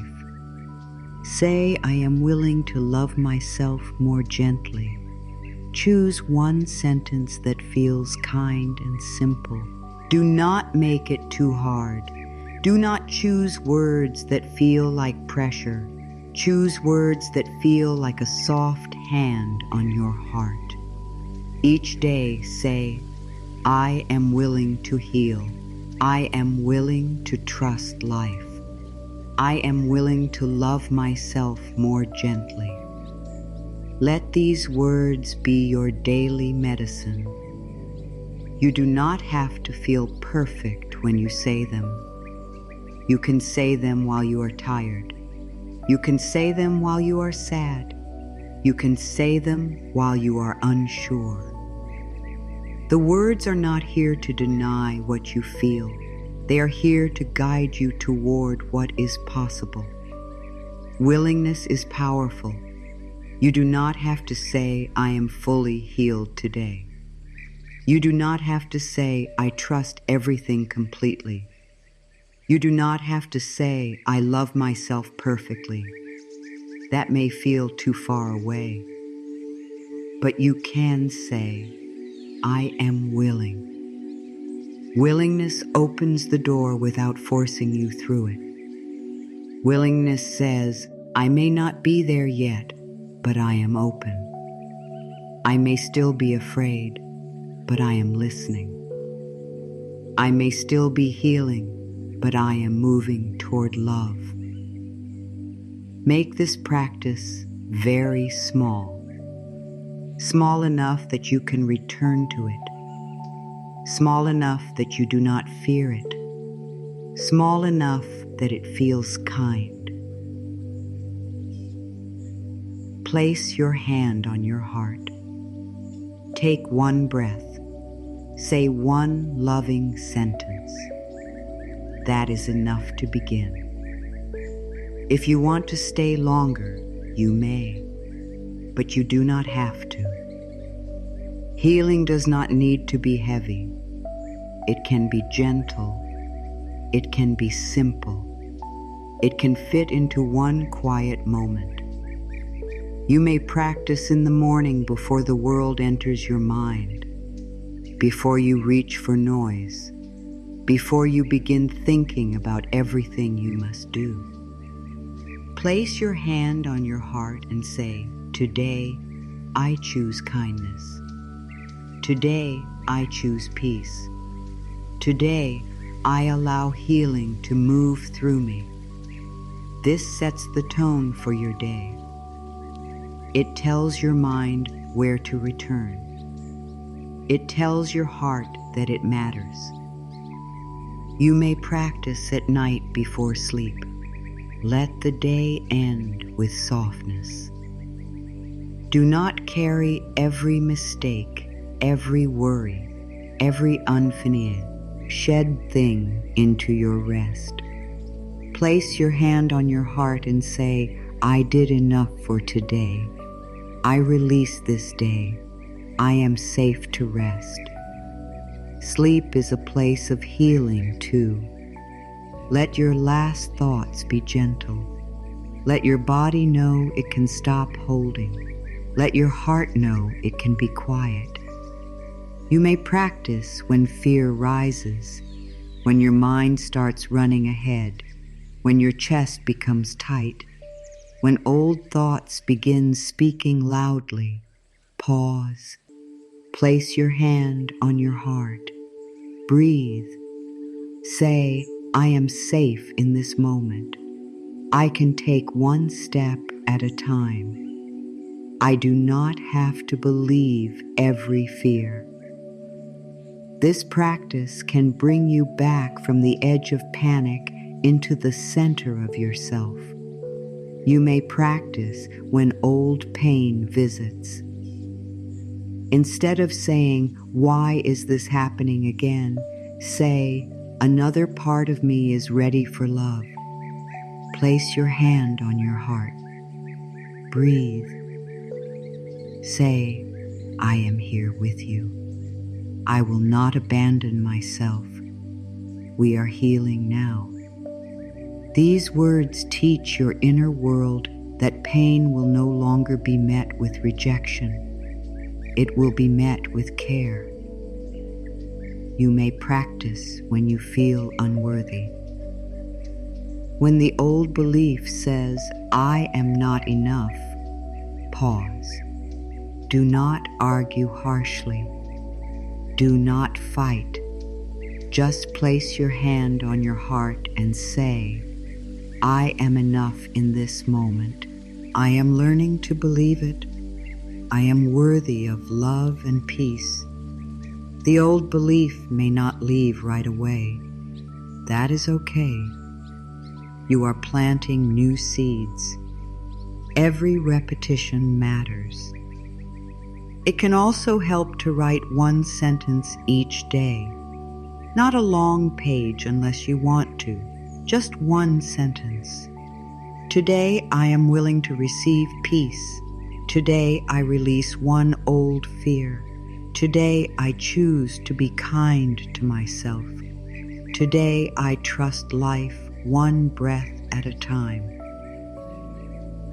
Say, I am willing to love myself more gently. Choose one sentence that feels kind and simple. Do not make it too hard. Do not choose words that feel like pressure. Choose words that feel like a soft hand on your heart. Each day say, I am willing to heal. I am willing to trust life. I am willing to love myself more gently. Let these words be your daily medicine. You do not have to feel perfect when you say them. You can say them while you are tired. You can say them while you are sad. You can say them while you are unsure. The words are not here to deny what you feel. They are here to guide you toward what is possible. Willingness is powerful. You do not have to say, I am fully healed today. You do not have to say, I trust everything completely. You do not have to say, I love myself perfectly. That may feel too far away. But you can say, I am willing. Willingness opens the door without forcing you through it. Willingness says, I may not be there yet, but I am open. I may still be afraid, but I am listening. I may still be healing, but I am moving toward love. Make this practice very small. Small enough that you can return to it. Small enough that you do not fear it. Small enough that it feels kind. Place your hand on your heart. Take one breath. Say one loving sentence. That is enough to begin. If you want to stay longer, you may, but you do not have to. Healing does not need to be heavy. It can be gentle. It can be simple. It can fit into one quiet moment. You may practice in the morning before the world enters your mind, before you reach for noise, before you begin thinking about everything you must do. Place your hand on your heart and say, today I choose kindness. Today I choose peace. Today I allow healing to move through me. This sets the tone for your day. It tells your mind where to return. It tells your heart that it matters. You may practice at night before sleep. Let the day end with softness. Do not carry every mistake, every worry, every unfinished thing into your rest. Place your hand on your heart and say, I did enough for today. I release this day. I am safe to rest. Sleep is a place of healing too. Let your last thoughts be gentle. Let your body know it can stop holding. Let your heart know it can be quiet. You may practice when fear rises, when your mind starts running ahead, when your chest becomes tight, when old thoughts begin speaking loudly. Pause. Place your hand on your heart. Breathe. Say, I am safe in this moment. I can take one step at a time. I do not have to believe every fear. This practice can bring you back from the edge of panic into the center of yourself. You may practice when old pain visits. Instead of saying, why is this happening again? Say, another part of me is ready for love. Place your hand on your heart. Breathe. Say, I am here with you. I will not abandon myself. We are healing now. These words teach your inner world that pain will no longer be met with rejection. It will be met with care. You may practice when you feel unworthy. When the old belief says, I am not enough, pause. Do not argue harshly. Do not fight. Just place your hand on your heart and say, I am enough in this moment. I am learning to believe it. I am worthy of love and peace. The old belief may not leave right away. That is okay. You are planting new seeds. Every repetition matters. It can also help to write one sentence each day. Not a long page unless you want to, just one sentence. Today I am willing to receive peace. Today I release one old fear. Today I choose to be kind to myself. Today I trust life one breath at a time.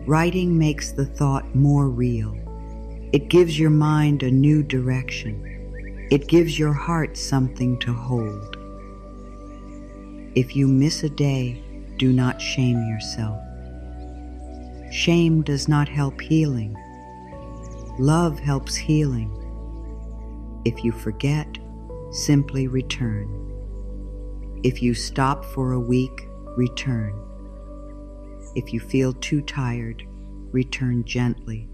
Writing makes the thought more real. It gives your mind a new direction. It gives your heart something to hold. If you miss a day, do not shame yourself. Shame does not help healing. Love helps healing. If you forget, simply return. If you stop for a week, return. If you feel too tired, return gently.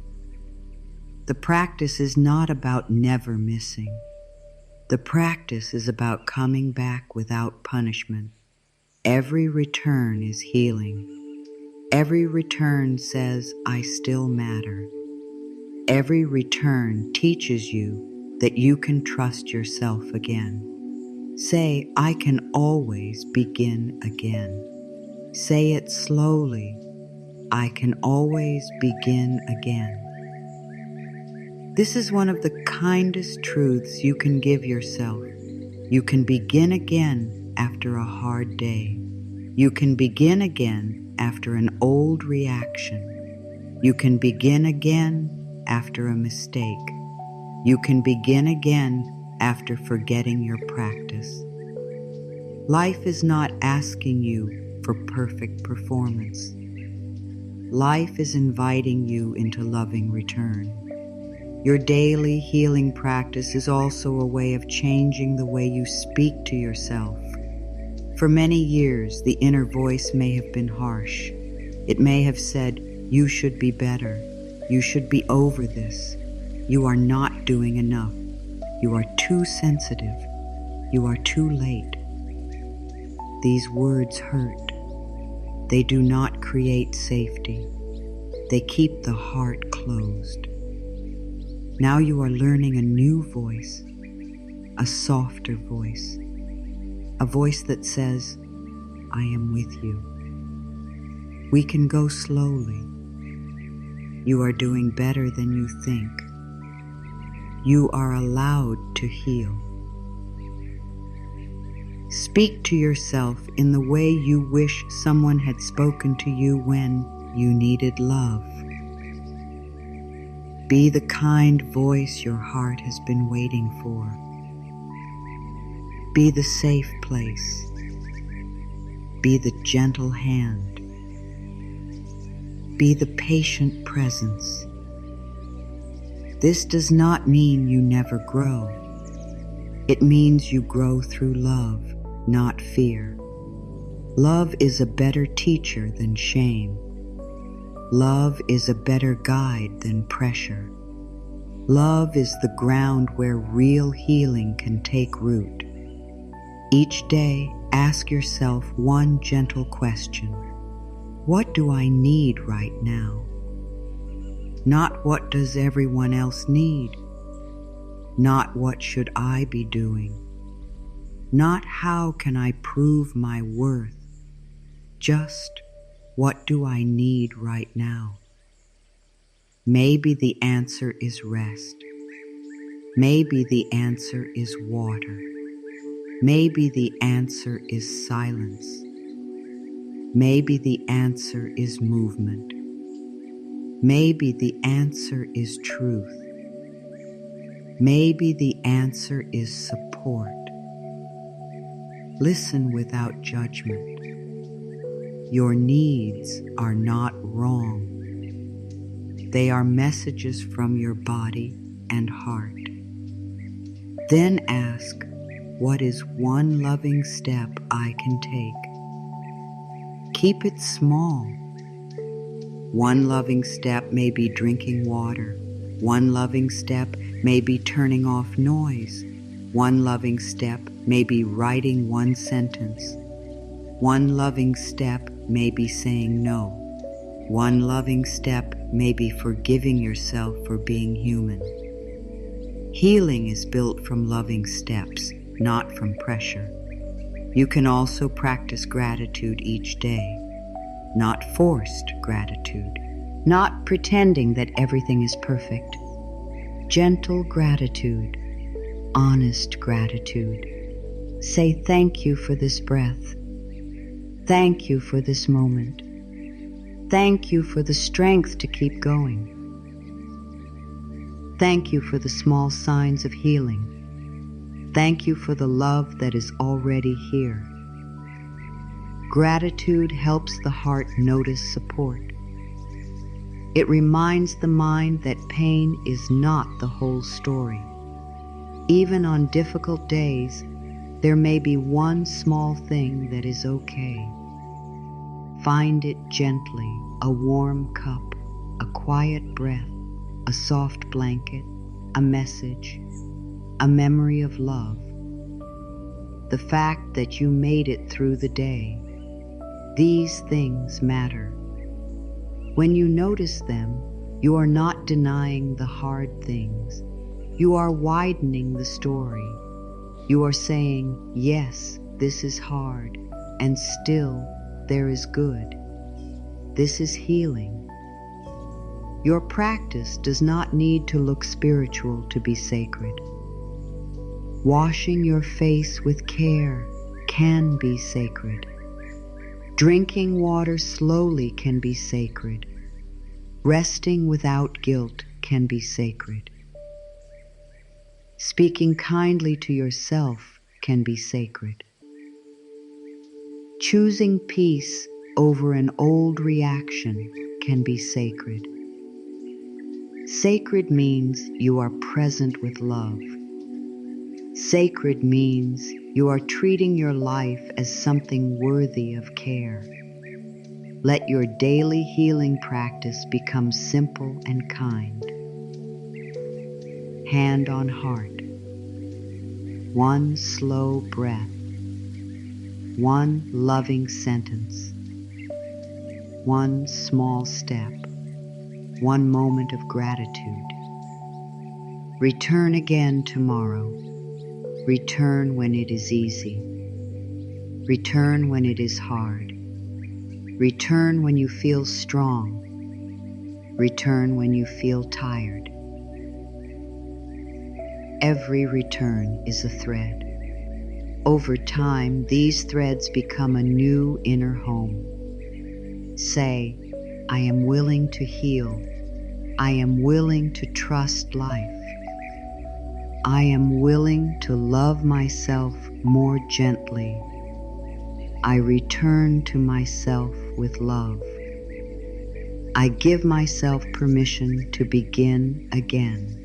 The practice is not about never missing. The practice is about coming back without punishment. Every return is healing. Every return says, I still matter. Every return teaches you that you can trust yourself again. Say, I can always begin again. Say it slowly. I can always begin again. This is one of the kindest truths you can give yourself. You can begin again after a hard day. You can begin again after an old reaction. You can begin again after a mistake. You can begin again after forgetting your practice. Life is not asking you for perfect performance. Life is inviting you into loving return. Your daily healing practice is also a way of changing the way you speak to yourself. For many years, the inner voice may have been harsh. It may have said, you should be better. You should be over this. You are not doing enough. You are too sensitive. You are too late. These words hurt. They do not create safety. They keep the heart closed. Now you are learning a new voice, a softer voice, a voice that says, I am with you. We can go slowly. You are doing better than you think. You are allowed to heal. Speak to yourself in the way you wish someone had spoken to you when you needed love. Be the kind voice your heart has been waiting for. Be the safe place. Be the gentle hand. Be the patient presence. This does not mean you never grow. It means you grow through love, not fear. Love is a better teacher than shame. Love is a better guide than pressure. Love is the ground where real healing can take root. Each day, ask yourself one gentle question. What do I need right now? Not what does everyone else need. Not what should I be doing. Not how can I prove my worth. Just what do I need right now? Maybe the answer is rest. Maybe the answer is water. Maybe the answer is silence. Maybe the answer is movement. Maybe the answer is truth. Maybe the answer is support. Listen without judgment. Your needs are not wrong. They are messages from your body and heart. Then ask, what is one loving step I can take? Keep it small. One loving step may be drinking water. One loving step may be turning off noise. One loving step may be writing one sentence. One loving step may be saying no. One loving step may be forgiving yourself for being human. Healing is built from loving steps, not from pressure. You can also practice gratitude each day, not forced gratitude, not pretending that everything is perfect. Gentle gratitude, honest gratitude. Say thank you for this breath. Thank you for this moment. Thank you for the strength to keep going. Thank you for the small signs of healing. Thank you for the love that is already here. Gratitude helps the heart notice support. It reminds the mind that pain is not the whole story. Even on difficult days, there may be one small thing that is okay. Find it gently, a warm cup, a quiet breath, a soft blanket, a message, a memory of love. The fact that you made it through the day. These things matter. When you notice them, you are not denying the hard things. You are widening the story. You are saying, yes, this is hard, and still there is good. This is healing. Your practice does not need to look spiritual to be sacred. Washing your face with care can be sacred. Drinking water slowly can be sacred. Resting without guilt can be sacred. Speaking kindly to yourself can be sacred. Choosing peace over an old reaction can be sacred. Sacred means you are present with love. Sacred means you are treating your life as something worthy of care. Let your daily healing practice become simple and kind. Hand on heart. One slow breath. One loving sentence. One small step. One moment of gratitude. Return again tomorrow. Return when it is easy. Return when it is hard. Return when you feel strong. Return when you feel tired. Every return is a thread. Over time, these threads become a new inner home. Say, I am willing to heal. I am willing to trust life. I am willing to love myself more gently. I return to myself with love. I give myself permission to begin again.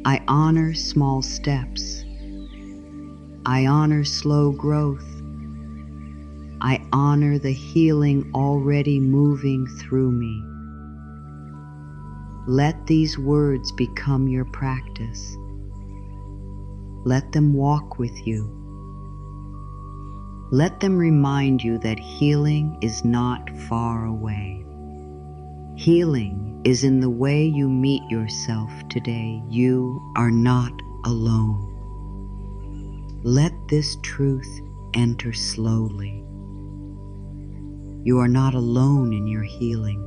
I honor small steps. I honor slow growth. I honor the healing already moving through me. Let these words become your practice. Let them walk with you. Let them remind you that healing is not far away. Healing is in the way you meet yourself today. You are not alone. Let this truth enter slowly. You are not alone in your healing.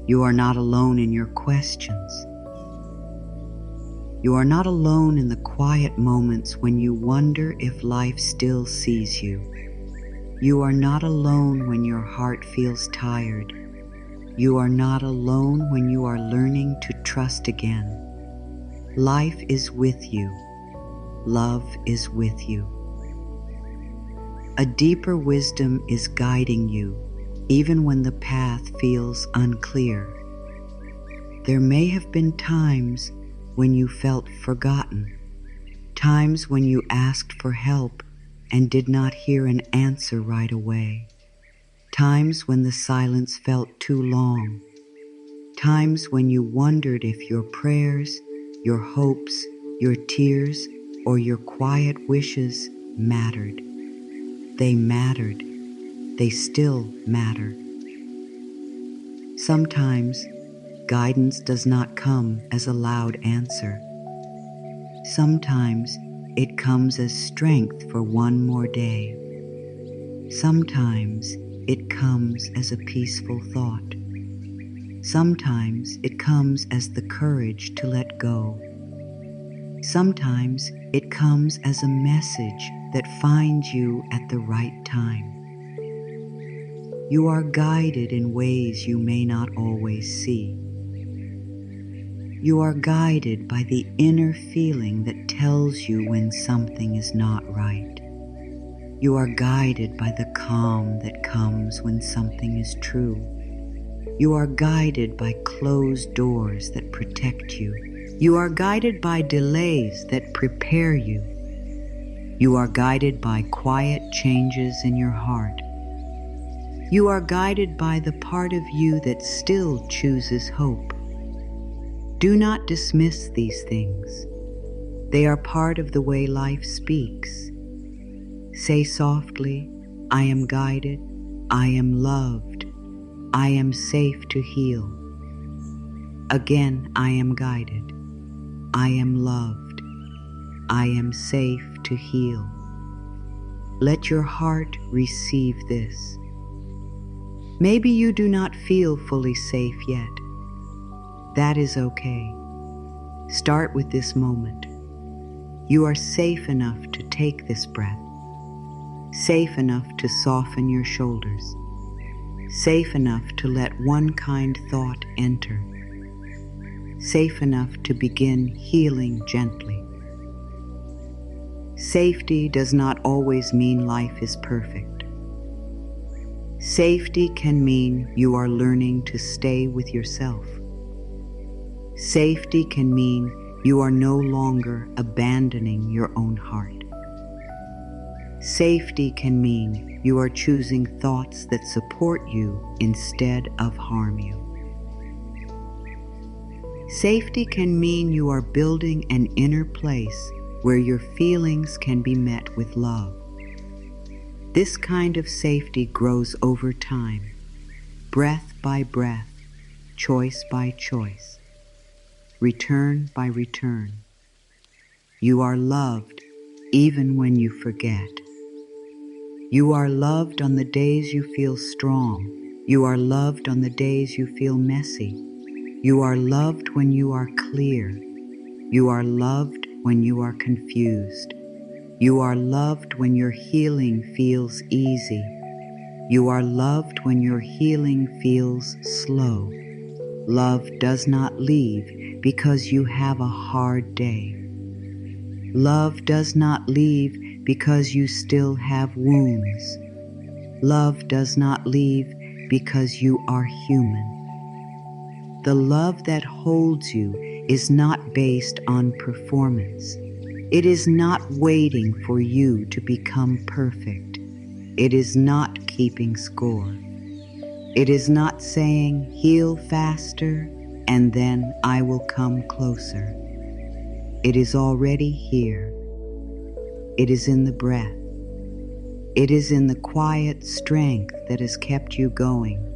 You are not alone in your questions. You are not alone in the quiet moments when you wonder if life still sees you. You are not alone when your heart feels tired. You are not alone when you are learning to trust again. Life is with you. Love is with you. A deeper wisdom is guiding you, even when the path feels unclear. There may have been times when you felt forgotten, times when you asked for help and did not hear an answer right away, times when the silence felt too long, times when you wondered if your prayers, your hopes, your tears, or your quiet wishes mattered. They mattered. They still matter. Sometimes guidance does not come as a loud answer. Sometimes it comes as strength for one more day. Sometimes it comes as a peaceful thought. Sometimes it comes as the courage to let go. Sometimes it comes as a message that finds you at the right time. You are guided in ways you may not always see. You are guided by the inner feeling that tells you when something is not right. You are guided by the calm that comes when something is true. You are guided by closed doors that protect you. You are guided by delays that prepare you. You are guided by quiet changes in your heart. You are guided by the part of you that still chooses hope. Do not dismiss these things. They are part of the way life speaks. Say softly, I am guided, I am loved, I am safe to heal. Again, I am guided, I am loved, I am safe to heal. Let your heart receive this. Maybe you do not feel fully safe yet. That is okay. Start with this moment. You are safe enough to take this breath, safe enough to soften your shoulders, safe enough to let one kind thought enter, safe enough to begin healing gently. Safety does not always mean life is perfect. Safety can mean you are learning to stay with yourself. Safety can mean you are no longer abandoning your own heart. Safety can mean you are choosing thoughts that support you instead of harm you. Safety can mean you are building an inner place where your feelings can be met with love. This kind of safety grows over time, breath by breath, choice by choice, return by return. You are loved even when you forget. You are loved on the days you feel strong. You are loved on the days you feel messy. You are loved when you are clear. You are loved when you are confused. You are loved when your healing feels easy. You are loved when your healing feels slow. Love does not leave because you have a hard day. Love does not leave because you still have wounds. Love does not leave because you are human. The love that holds you is not based on performance. It is not waiting for you to become perfect. It is not keeping score. It is not saying, heal faster, and then I will come closer. It is already here. It is in the breath. It is in the quiet strength that has kept you going.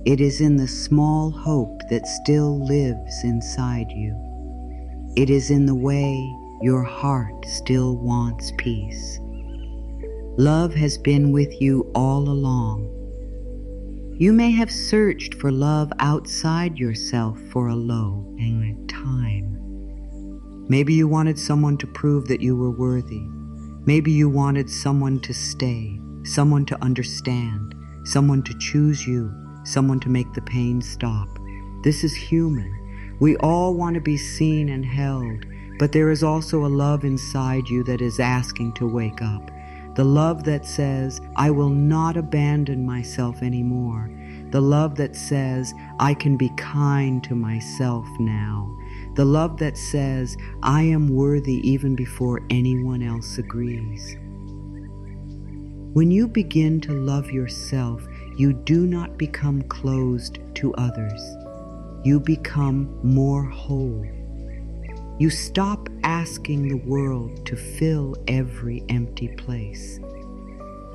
It is in the small hope that still lives inside you. It is in the way your heart still wants peace. Love has been with you all along. You may have searched for love outside yourself for a long time. Maybe you wanted someone to prove that you were worthy. Maybe you wanted someone to stay, someone to understand, someone to choose you, someone to make the pain stop. This is human. We all want to be seen and held, but there is also a love inside you that is asking to wake up. The love that says, I will not abandon myself anymore. The love that says, I can be kind to myself now. The love that says, I am worthy even before anyone else agrees. When you begin to love yourself, you do not become closed to others. You become more whole. You stop asking the world to fill every empty place.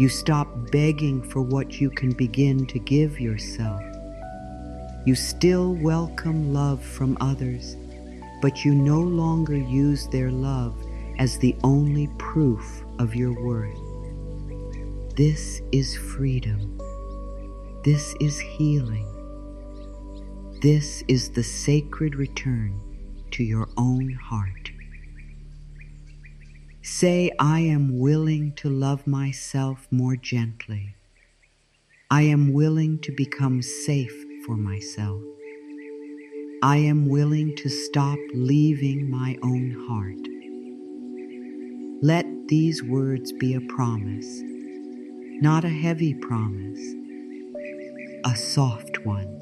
You stop begging for what you can begin to give yourself. You still welcome love from others, but you no longer use their love as the only proof of your worth. This is freedom. This is healing. This is the sacred return to your own heart. Say, I am willing to love myself more gently. I am willing to become safe for myself. I am willing to stop leaving my own heart. Let these words be a promise, not a heavy promise, a soft one.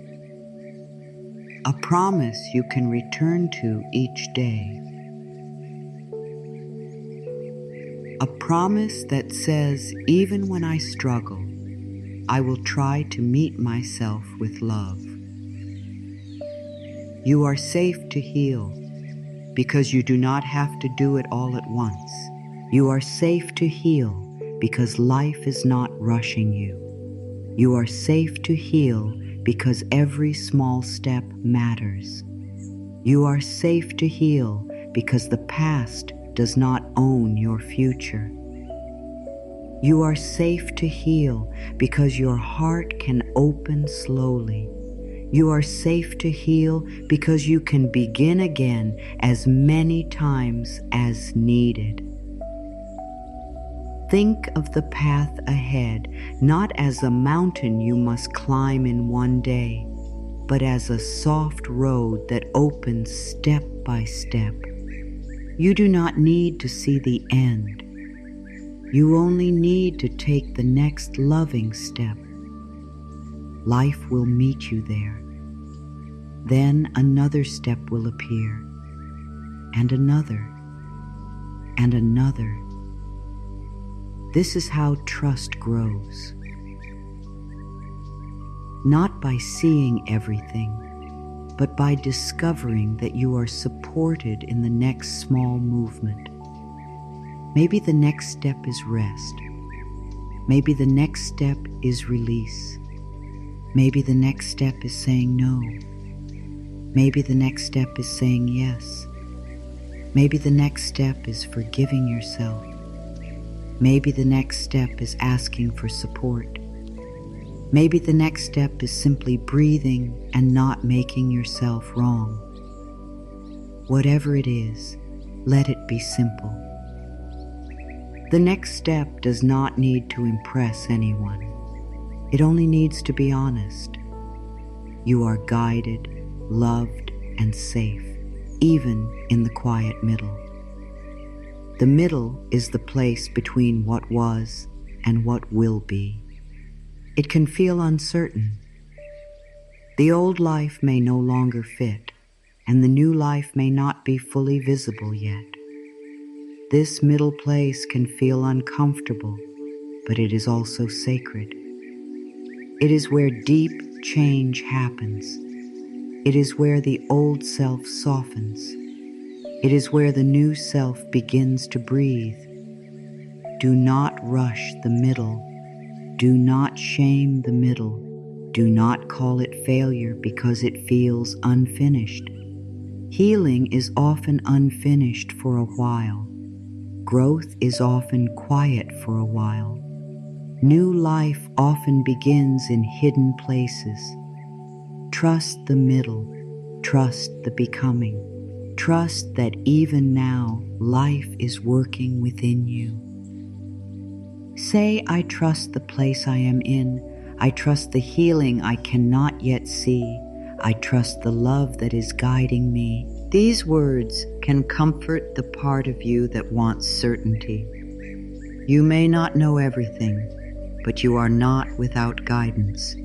A promise you can return to each day. A promise that says, even when I struggle, I will try to meet myself with love. You are safe to heal because you do not have to do it all at once. You are safe to heal because life is not rushing you. You are safe to heal because every small step matters. You are safe to heal because the past does not own your future. You are safe to heal because your heart can open slowly. You are safe to heal because you can begin again as many times as needed. Think of the path ahead not as a mountain you must climb in one day, but as a soft road that opens step by step. You do not need to see the end. You only need to take the next loving step. Life will meet you there. Then another step will appear, and another, and another. This is how trust grows. Not by seeing everything, but by discovering that you are supported in the next small movement. Maybe the next step is rest. Maybe the next step is release. Maybe the next step is saying no. Maybe the next step is saying yes. Maybe the next step is forgiving yourself. Maybe the next step is asking for support. Maybe the next step is simply breathing and not making yourself wrong. Whatever it is, let it be simple. The next step does not need to impress anyone. It only needs to be honest. You are guided, loved, and safe, even in the quiet middle. The middle is the place between what was and what will be. It can feel uncertain. The old life may no longer fit, and the new life may not be fully visible yet. This middle place can feel uncomfortable, but it is also sacred. It is where deep change happens. It is where the old self softens. It is where the new self begins to breathe. Do not rush the middle. Do not shame the middle. Do not call it failure because it feels unfinished. Healing is often unfinished for a while. Growth is often quiet for a while. New life often begins in hidden places. Trust the middle. Trust the becoming. Trust that even now, life is working within you. Say, I trust the place I am in. I trust the healing I cannot yet see. I trust the love that is guiding me. These words can comfort the part of you that wants certainty. You may not know everything, but you are not without guidance.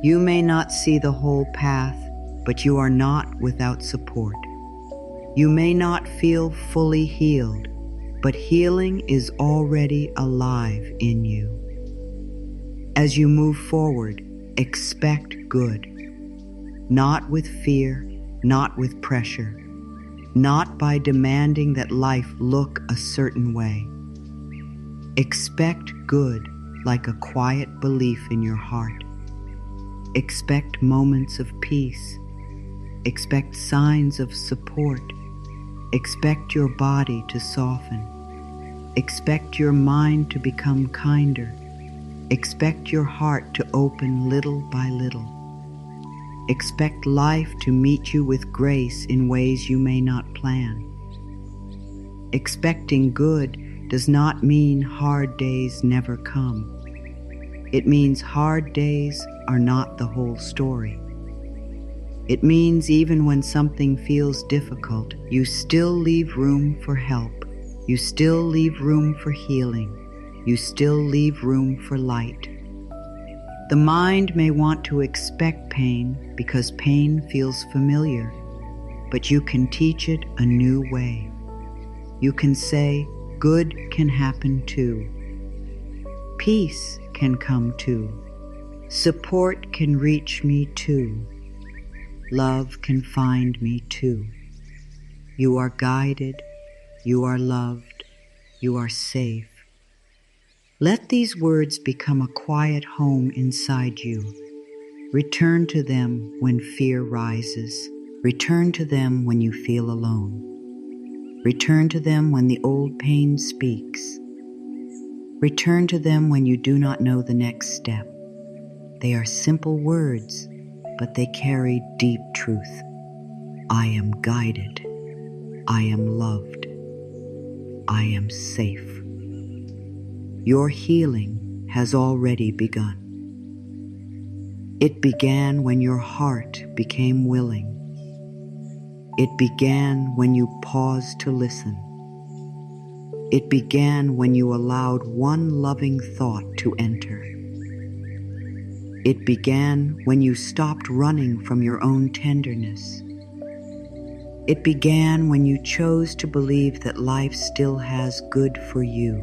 You may not see the whole path, but you are not without support. You may not feel fully healed, but healing is already alive in you. As you move forward, expect good, not with fear, not with pressure, not by demanding that life look a certain way. Expect good like a quiet belief in your heart. Expect moments of peace. Expect signs of support. Expect your body to soften. Expect your mind to become kinder. Expect your heart to open little by little. Expect life to meet you with grace in ways you may not plan. Expecting good does not mean hard days never come. It means hard days are not the whole story. It means even when something feels difficult, you still leave room for help. You still leave room for healing. You still leave room for light. The mind may want to expect pain because pain feels familiar, but you can teach it a new way. You can say, good can happen too. Peace can come too. Support can reach me too. Love can find me too. You are guided. You are loved. You are safe. Let these words become a quiet home inside you. Return to them when fear rises. Return to them when you feel alone. Return to them when the old pain speaks. Return to them when you do not know the next step. They are simple words, but they carry deep truth. I am guided. I am loved. I am safe. Your healing has already begun. It began when your heart became willing. It began when you paused to listen. It began when you allowed one loving thought to enter. It began when you stopped running from your own tenderness. It began when you chose to believe that life still has good for you.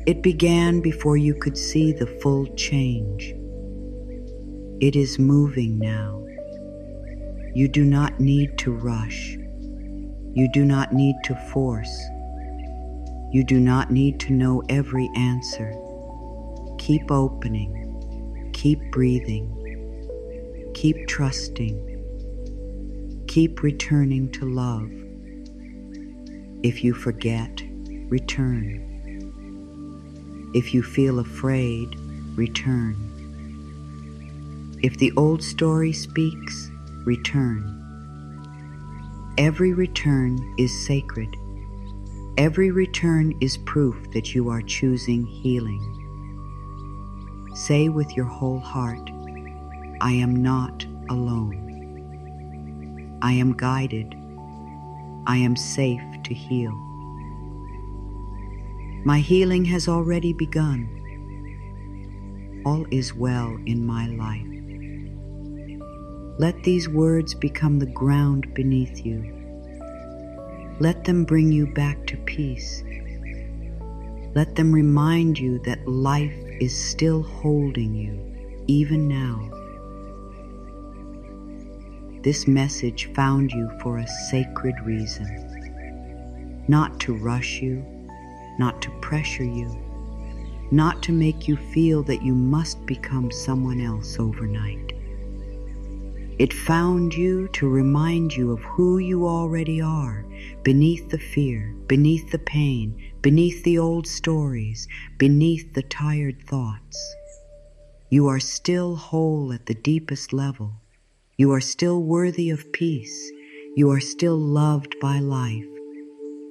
It began before you could see the full change. It is moving now. You do not need to rush. You do not need to force. You do not need to know every answer. Keep opening. Keep breathing. Keep trusting. Keep returning to love. If you forget, return. If you feel afraid, return. If the old story speaks, return. Every return is sacred. Every return is proof that you are choosing healing. Say with your whole heart, I am not alone. I am guided. I am safe to heal. My healing has already begun. All is well in my life. Let these words become the ground beneath you. Let them bring you back to peace. Let them remind you that life is still holding you, even now. This message found you for a sacred reason. Not to rush you, not to pressure you, not to make you feel that you must become someone else overnight. It found you to remind you of who you already are, beneath the fear, beneath the pain, beneath the old stories, beneath the tired thoughts. You are still whole at the deepest level. You are still worthy of peace. You are still loved by life,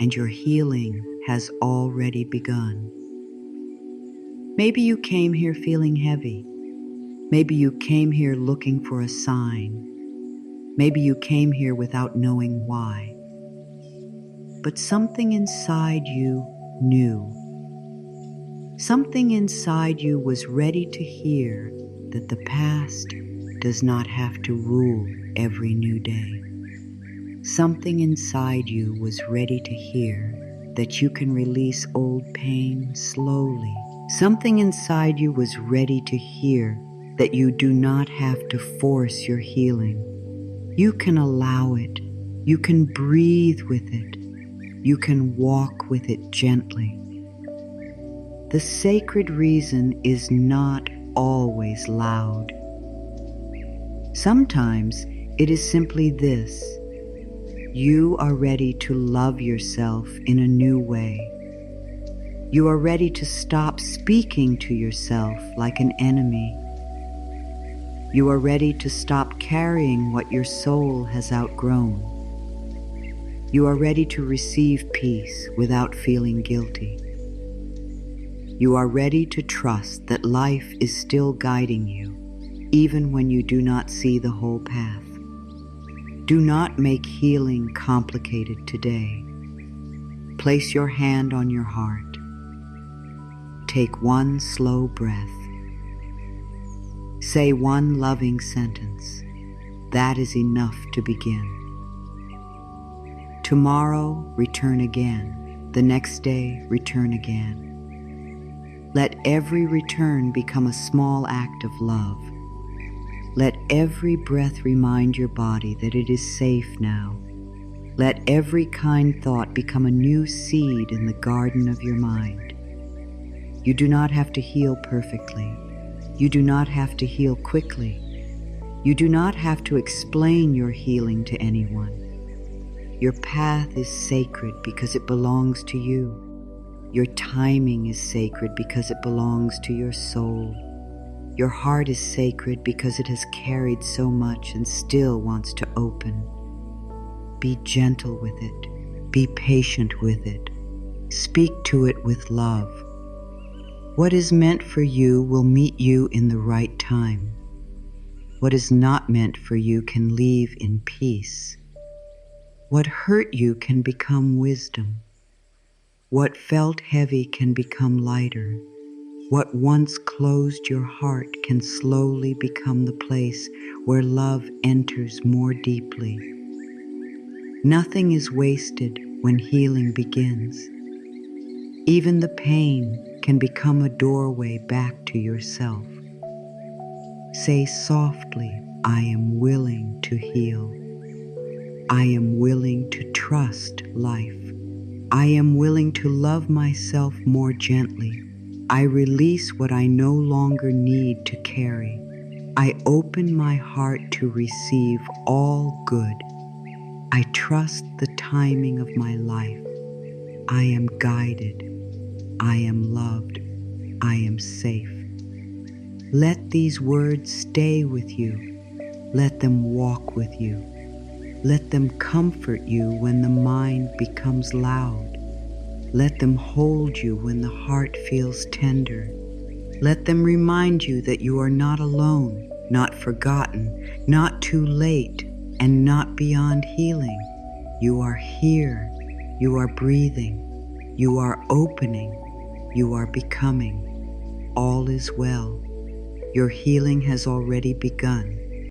and your healing has already begun. Maybe you came here feeling heavy. Maybe you came here looking for a sign. Maybe you came here without knowing why. But something inside you new. Something inside you was ready to hear that the past does not have to rule every new day. Something inside you was ready to hear that you can release old pain slowly. Something inside you was ready to hear that you do not have to force your healing. You can allow it. You can breathe with it. You can walk with it gently. The sacred reason is not always loud. Sometimes it is simply this: you are ready to love yourself in a new way. You are ready to stop speaking to yourself like an enemy. You are ready to stop carrying what your soul has outgrown. You are ready to receive peace without feeling guilty. You are ready to trust that life is still guiding you, even when you do not see the whole path. Do not make healing complicated today. Place your hand on your heart. Take one slow breath. Say one loving sentence. That is enough to begin. Tomorrow, return again. The next day, return again. Let every return become a small act of love. Let every breath remind your body that it is safe now. Let every kind thought become a new seed in the garden of your mind. You do not have to heal perfectly. You do not have to heal quickly. You do not have to explain your healing to anyone. Your path is sacred because it belongs to you. Your timing is sacred because it belongs to your soul. Your heart is sacred because it has carried so much and still wants to open. Be gentle with it. Be patient with it. Speak to it with love. What is meant for you will meet you in the right time. What is not meant for you can leave in peace. What hurt you can become wisdom. What felt heavy can become lighter. What once closed your heart can slowly become the place where love enters more deeply. Nothing is wasted when healing begins. Even the pain can become a doorway back to yourself. Say softly, I am willing to heal. I am willing to trust life. I am willing to love myself more gently. I release what I no longer need to carry. I open my heart to receive all good. I trust the timing of my life. I am guided. I am loved. I am safe. Let these words stay with you. Let them walk with you. Let them comfort you when the mind becomes loud. Let them hold you when the heart feels tender. Let them remind you that you are not alone, not forgotten, not too late, and not beyond healing. You are here. You are breathing. You are opening. You are becoming. All is well. Your healing has already begun.